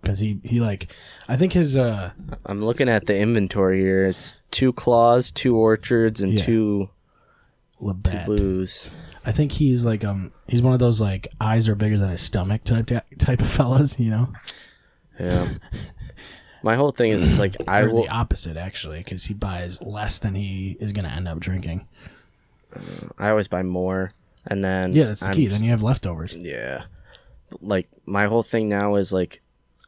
Because he like, I think his I'm looking at the inventory here. It's 2 Claws, 2 Orchards, and 2 Blues. I think he's like he's one of those like eyes are bigger than his stomach type of fellas, you know. Yeah. My whole thing is just like the opposite actually, because he buys less than he is gonna end up drinking. I always buy more, and then that's the key. Then you have leftovers. Yeah. Like my whole thing now is like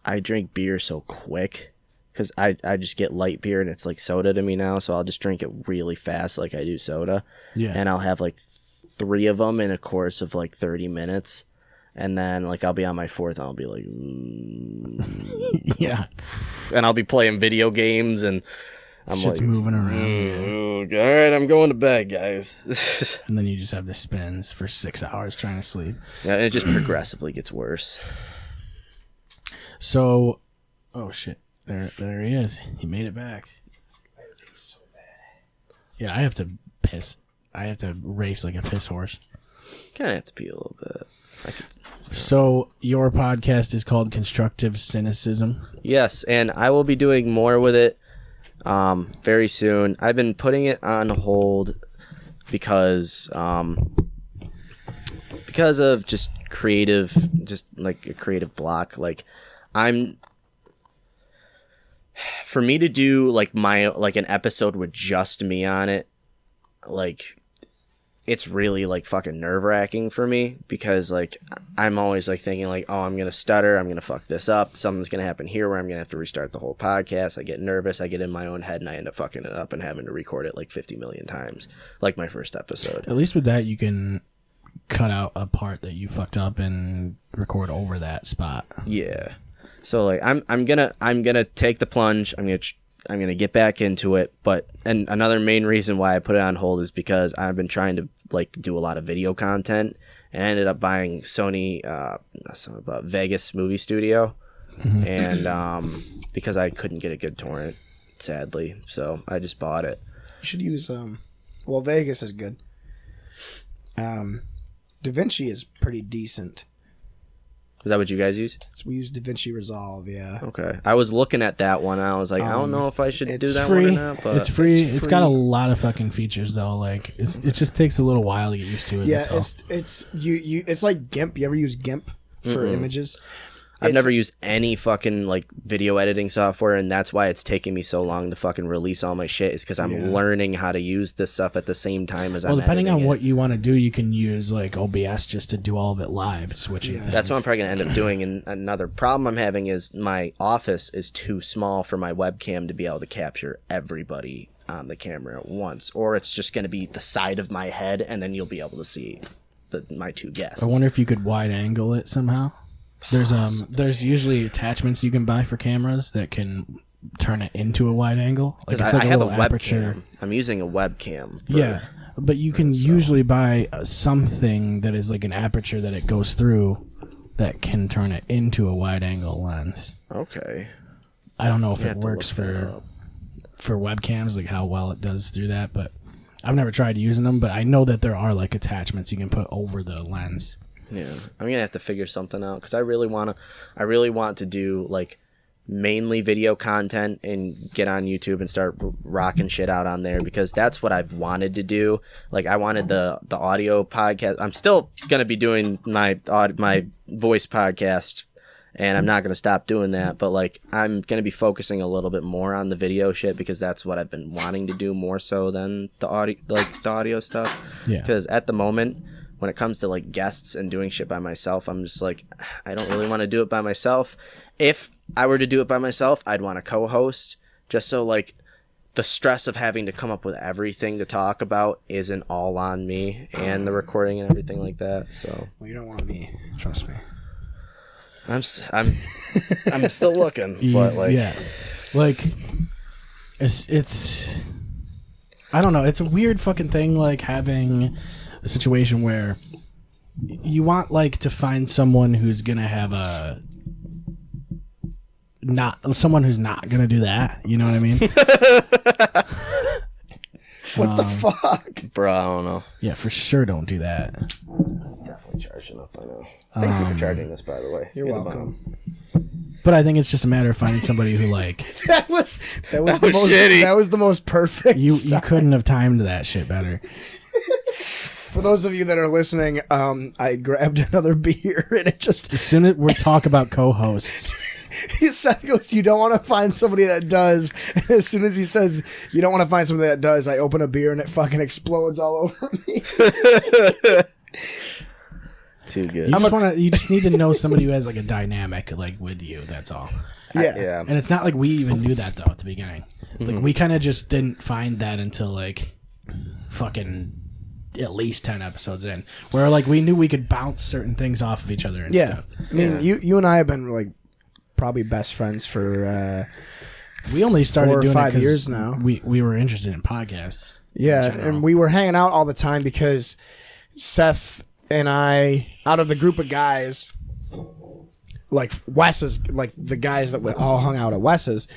I drink beer so quick because I just get light beer and it's like soda to me now, so I'll just drink it really fast like I do soda. Yeah. And I'll have like 3 of them in a course of like 30 minutes. And then, like, I'll be on my 4th, and I'll be like, yeah. And I'll be playing video games, and I'm shit's like, moving around. All right, I'm going to bed, guys. And then you just have the spins for 6 hours trying to sleep. Yeah, and it just progressively gets worse. So, oh shit, there he is. He made it back. Yeah, I have to piss. I have to race like a piss horse. Kind of have to pee a little bit. So your podcast is called Constructive Cynicism? Yes, and I will be doing more with it very soon. I've been putting it on hold because of just like a creative block. Like for me to do like an episode with just me on it, like it's really like fucking nerve-wracking for me because like I'm always like thinking like, oh, I'm gonna stutter, I'm gonna fuck this up, something's gonna happen here where I'm gonna have to restart the whole podcast. I get nervous, I get in my own head, and I end up fucking it up and having to record it like 50 million times, like my first episode. At least with that, you can cut out a part that you fucked up and record over that spot. Yeah. So like I'm gonna take the plunge. I'm gonna get back into it. And another main reason why I put it on hold is because I've been trying to like do a lot of video content, and I ended up buying Sony Vegas movie studio, and because I couldn't get a good torrent, sadly, so I just bought it. You should use Vegas is good. DaVinci is pretty decent. Is that what you guys use? We use DaVinci Resolve, yeah. Okay. I was looking at that one, and I was like, I don't know if I should do that free. one or not. But it's free. It's got a lot of fucking features, though. Like, it just takes a little while to get used to it. Yeah, it's like GIMP. You ever use GIMP for images? I've never used any fucking like video editing software, and that's why it's taking me so long to fucking release all my shit, is because I'm learning how to use this stuff at the same time as I'm depending on editing what you want to do, you can use like OBS just to do all of it live, switching things. That's what I'm probably going to end up doing. And another problem I'm having is my office is too small for my webcam to be able to capture everybody on the camera at once, or it's just going to be the side of my head, and then you'll be able to see my two guests. I wonder if you could wide angle it somehow. There's usually attachments you can buy for cameras that can turn it into a wide angle. Like it's like I have a aperture. webcam. I'm using a webcam. Yeah, but you can usually buy something that is like an aperture that it goes through that can turn it into a wide angle lens. Okay. I don't know if it works for webcams, like how well it does through that, but I've never tried using them, but I know that there are like attachments you can put over the lens. Yeah, I'm gonna have to figure something out because I really want to do like mainly video content and get on YouTube and start rocking shit out on there, because that's what I've wanted to do. Like I wanted the audio podcast. I'm still gonna be doing my voice podcast, and I'm not gonna stop doing that. But like I'm gonna be focusing a little bit more on the video shit, because that's what I've been wanting to do more so than the audio stuff. Yeah. Because at the moment, when it comes to like guests and doing shit by myself, I'm just like, I don't really want to do it by myself. If I were to do it by myself, I'd want to co-host, just so like the stress of having to come up with everything to talk about isn't all on me, and the recording and everything like that. So you don't want me, trust me. I'm still looking, but like it's I don't know. It's a weird fucking thing, like having a situation where you want like to find someone who's gonna have someone who's not gonna do that. You know what I mean? What the fuck, bro? I don't know. Yeah, for sure, don't do that. It's definitely charging up. I know. Thank you for charging this, by the way. You're welcome. But I think it's just a matter of finding somebody who like that was the most perfect. You couldn't have timed that shit better. For those of you that are listening, I grabbed another beer, and it just... As soon as we talk about co-hosts... Seth goes, you don't want to find somebody that does. And as soon as he says, you don't want to find somebody that does, I open a beer, and it fucking explodes all over me. Too good. You just need to know somebody who has like a dynamic like with you, that's all. Yeah. And it's not like we even knew that, though, at the beginning. Like, we kind of just didn't find that until, like, fucking... at least 10 episodes in, where like we knew we could bounce certain things off of each other and stuff. I mean, you and I have been like probably best friends for we only started 4 or doing 5 it 'cause years now. We were interested in podcasts. Yeah, and we were hanging out all the time because Seth and I, out of the group of guys, like Wes's, like the guys that we all hung out at Wes's,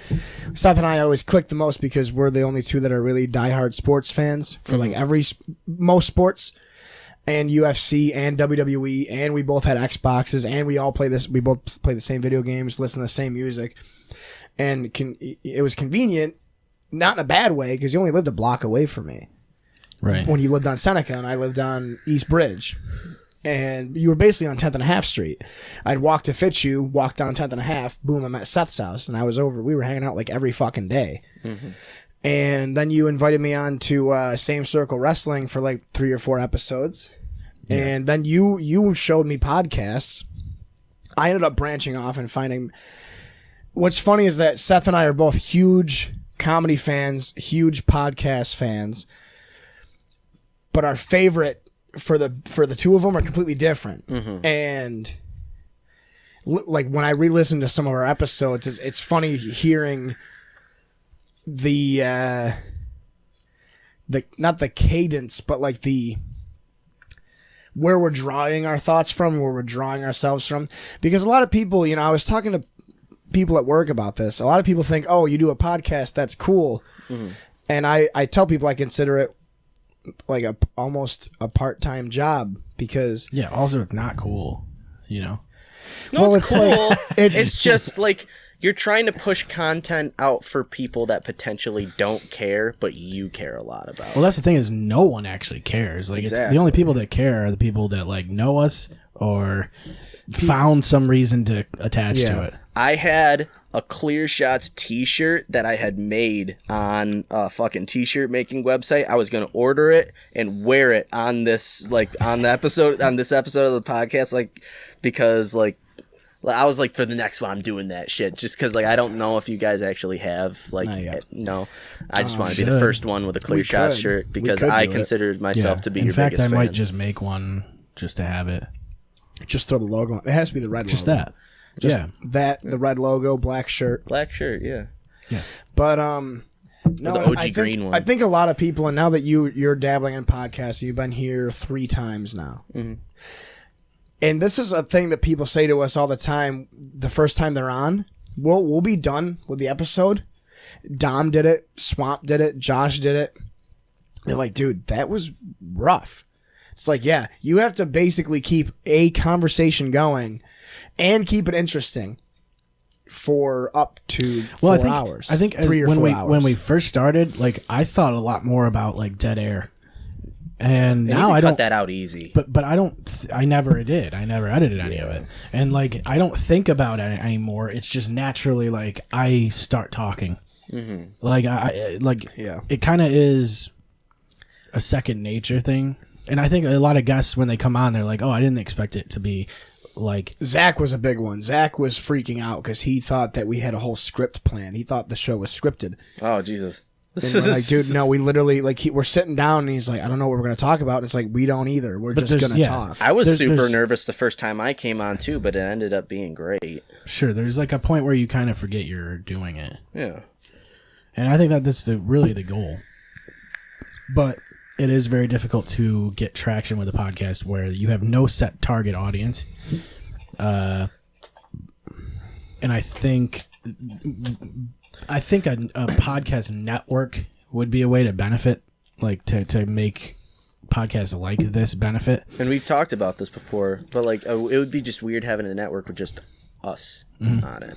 Seth and I always clicked the most because we're the only two that are really diehard sports fans for like most sports, and UFC and WWE, and we both had Xboxes, and we both play the same video games, listen to the same music, and it was convenient, not in a bad way, because you only lived a block away from me. Right. When you lived on Seneca and I lived on East Bridge. And you were basically on 10th and a half Street. I'd walk to Fitzhugh, walk down 10th and a half, boom, I'm at Seth's house, and I was over. We were hanging out like every fucking day. And then you invited me on to Same Circle Wrestling for like 3 or 4 episodes. Yeah. And then you showed me podcasts. I ended up branching off and finding... What's funny is that Seth and I are both huge comedy fans, huge podcast fans. But our favorite for the two of them are completely different. Mm-hmm. And like when I re-listen to some of our episodes, it's funny hearing the not the cadence, but like the where we're drawing our thoughts from, where we're drawing ourselves from. Because a lot of people, I was talking to people at work about this. A lot of people think, oh, you do a podcast, that's cool. Mm-hmm. And I tell people I consider it like almost a part-time job because... Yeah, also it's not cool, No, well, it's cool. Like, it's just like... You're trying to push content out for people that potentially don't care, but you care a lot about. Well, that's the thing is no one actually cares. Like exactly. It's the only people that care are the people that like know us or found some reason to attach to it. I had a Clear Shots t-shirt that I had made on a fucking t-shirt making website. I was going to order it and wear it on this episode of the podcast because I was like, for the next one, I'm doing that shit. Just because, I don't know if you guys actually have, no. I just want to be the first one with a Clear Shots shirt because I considered myself to be your biggest fan. In fact, I might just make one just to have it. Just throw the logo on. It has to be the red just logo. The red logo, black shirt. Black shirt, yeah. But, no, the OG green one. I think a lot of people, and now that you're dabbling in podcasts, you've been here 3 times now. Mm-hmm. And this is a thing that people say to us all the time. The first time they're on, we'll be done with the episode. Dom did it. Swamp did it. Josh did it. They're like, dude, that was rough. It's like, yeah, you have to basically keep a conversation going and keep it interesting for up to 4 hours. I think 3 or 4 hours. When we first started, I thought a lot more about dead air. And now I don't cut that out easy. But I don't. I never did. I never edited any of it. And I don't think about it anymore. It's just naturally I start talking. Mm-hmm. It kind of is a second nature thing. And I think a lot of guests when they come on, they're like, "Oh, I didn't expect it to be like." Zach was a big one. Zach was freaking out because he thought that we had a whole script plan. He thought the show was scripted. Oh Jesus. And we're like, dude, no, we literally we're sitting down and he's like, I don't know what we're gonna talk about. And it's like we don't either. We're just gonna talk. I was super nervous the first time I came on too, but it ended up being great. Sure, there's a point where you kind of forget you're doing it. Yeah, and I think that that's really the goal. But it is very difficult to get traction with a podcast where you have no set target audience. And I think a podcast network would be a way to benefit, to make podcasts like this benefit. And we've talked about this before, but it would be just weird having a network with just us on it.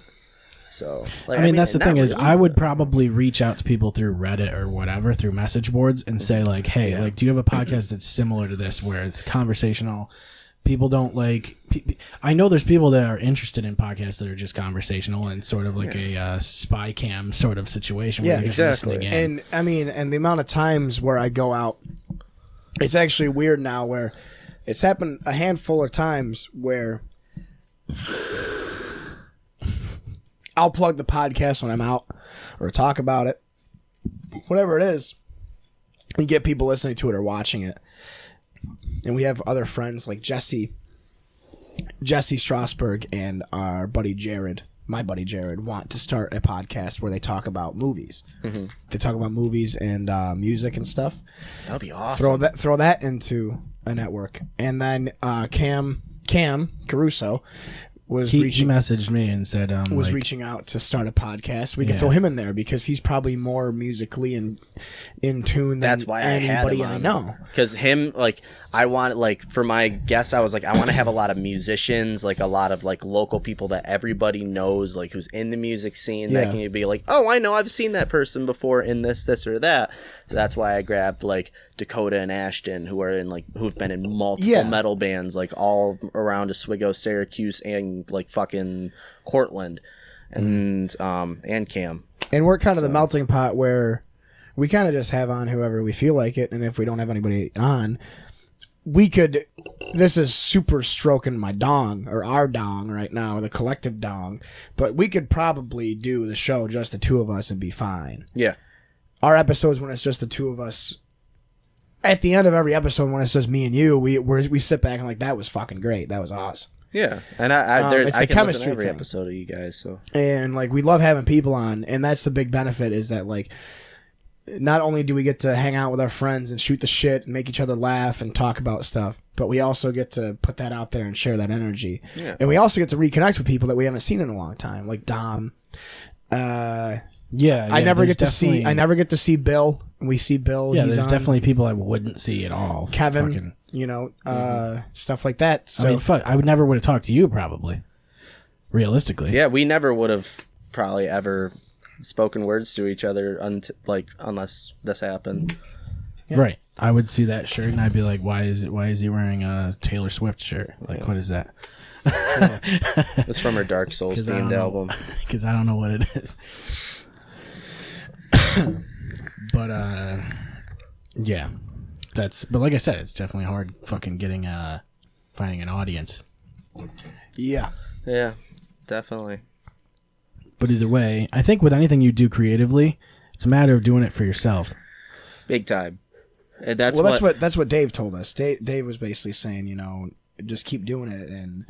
So, that's the thing is, I would probably reach out to people through Reddit or whatever, through message boards, and say hey, do you have a podcast that's similar to this, where it's conversational? People don't I know there's people that are interested in podcasts that are just conversational and sort of a spy cam sort of situation. Yeah, exactly. And and the amount of times where I go out, it's actually weird now where it's happened a handful of times where I'll plug the podcast when I'm out or talk about it, whatever it is, and get people listening to it or watching it. And we have other friends like Jesse Strasberg and our buddy Jared, my buddy Jared, want to start a podcast where they talk about movies. Mm-hmm. They talk about movies and music and stuff. That'd be awesome. Throw that into a network. And then Cam Caruso he messaged me and said reaching out to start a podcast. We could throw him in there because he's probably more musically in tune than anybody I know. Because him, I want, for my guests, I was I want to have a lot of musicians, a lot of local people that everybody knows, who's in the music scene that can be oh, I know, I've seen that person before in this or that. So that's why I grabbed Dakota and Ashton, who are who've been in multiple metal bands all around Oswego, Syracuse, and fucking Cortland, and Cam. And we're kind of the melting pot where we kind of just have on whoever we feel like it, and if we don't have anybody on, we could. This is super stroking my dong or our dong right now, the collective dong, but we could probably do the show just the two of us and be fine. Yeah. Our episodes when it's just the two of us. At the end of every episode, when it's just me and you, we sit back and like, that was fucking great. That was awesome. Yeah, and I can listen to every episode of you guys. So and like we love having people on, and that's the big benefit is that like not only do we get to hang out with our friends and shoot the shit and make each other laugh and talk about stuff, but we also get to put that out there and share that energy. Yeah. And we also get to reconnect with people that we haven't seen in a long time, like Dom. I never get to see Bill. We see Bill. Yeah, there's definitely people I wouldn't see at all. Kevin, stuff like that. So I mean, fuck, I would never would have talked to you probably. Realistically. Yeah, we never would have probably ever spoken words to each other unless this happened. Yeah. Right. I would see that shirt and I'd be like, why is he wearing a Taylor Swift shirt? Like, what is that? It's from her Dark Souls themed album. Because I don't know what it is. But yeah, but like I said, it's definitely hard fucking finding an audience. Yeah, definitely. But either way, I think with anything you do creatively, it's a matter of doing it for yourself. Big time. And that's what Dave told us. Dave was basically saying, just keep doing it, and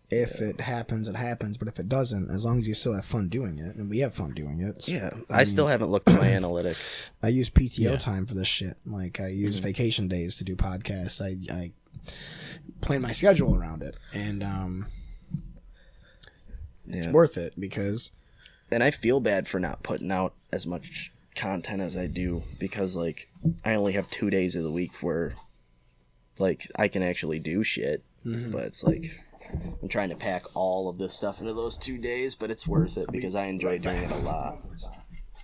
if it happens, it happens. But if it doesn't, as long as you still have fun doing it, and we have fun doing it. Yeah, I still haven't looked at my analytics. I use PTO time for this shit. Like I use vacation days to do podcasts. I plan my schedule around it, and it's worth it because. And I feel bad for not putting out as much content as I do because like I only have 2 days of the week where like I can actually do shit, but it's like. I'm trying to pack all of this stuff into those 2 days, but it's worth it because I enjoy doing it a lot.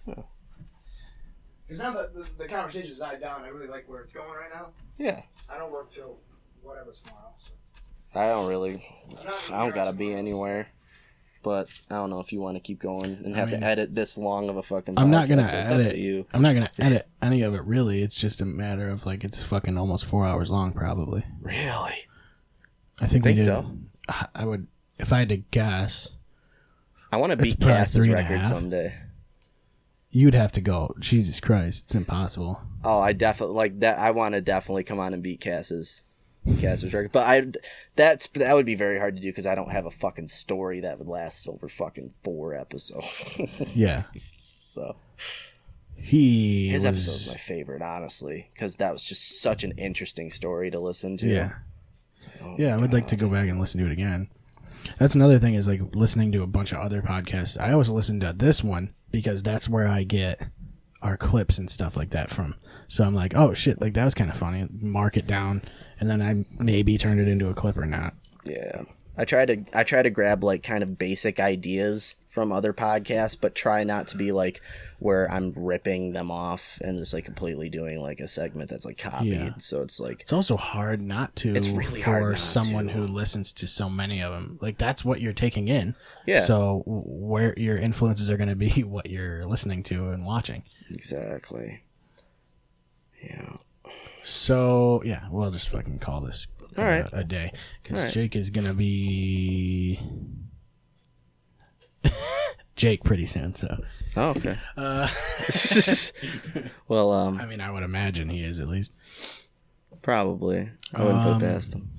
Because now the conversation's died down. I really like where it's going right now. Yeah. I don't work till whatever tomorrow. So. I don't gotta be anywhere. But I don't know if you want to keep going and have to edit this long of a fucking podcast. I'm not gonna edit. It's up to you. I'm not gonna edit any of it really. It's just a matter of like it's fucking almost 4 hours long probably. Really? I think we did. So. I would, if I had to guess. I want to beat Cass's record someday. You'd have to go. Jesus Christ, it's impossible. Oh, I definitely like that. I want to definitely come on and beat Cass's record, but that would be very hard to do because I don't have a fucking story that would last over fucking 4 episodes. Yeah. So his episode was my favorite, honestly, because that was just such an interesting story to listen to. Yeah. I would like to go back and listen to it again. That's another thing is like listening to a bunch of other podcasts. I always listen to this one because that's where I get our clips and stuff like that from. So I'm like, oh shit, like that was kind of funny. Mark it down, and then I maybe turn it into a clip or not. Yeah, I try to grab like kind of basic ideas from other podcasts, but try not to be like where I'm ripping them off and just like completely doing like a segment that's like copied. Yeah. So it's like it's also hard not to. It's really hard for someone who listens to so many of them. Like that's what you're taking in. Yeah. So where your influences are going to be what you're listening to and watching. Exactly. Yeah. So yeah, we'll just fucking call this all right a day because Jake is gonna be Jake pretty soon. So. Oh, okay. Well, I mean, I would imagine he is at least. Probably. I wouldn't put past him.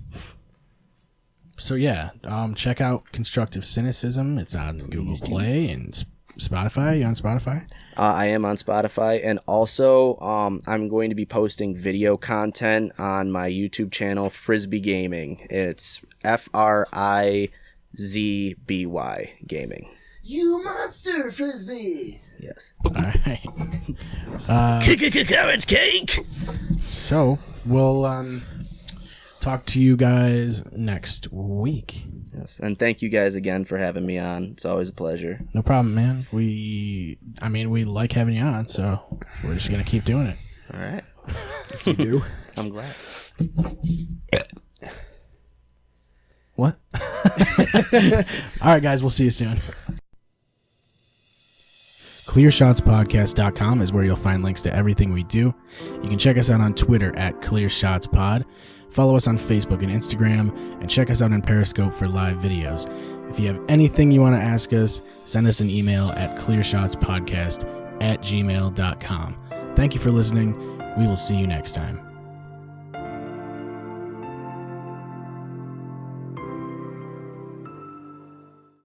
So yeah, check out Constructive Cynicism. It's on Google Play and Spotify. You on Spotify? I am on Spotify, and also I'm going to be posting video content on my YouTube channel, Frisbee Gaming. It's FRIZBY Gaming. You monster, Frisbee! Yes. All right. Carrot cake! So, we'll talk to you guys next week. Yes, and thank you guys again for having me on. It's always a pleasure. No problem, man. We like having you on, so we're just going to keep doing it. All right. If you do. I'm glad. What? All right, guys. We'll see you soon. ClearShotsPodcast.com is where you'll find links to everything we do. You can check us out on Twitter at ClearShotsPod. Follow us on Facebook and Instagram, and check us out on Periscope for live videos. If you have anything you want to ask us, send us an email at clearshotspodcast@gmail.com. Thank you for listening. We will see you next time.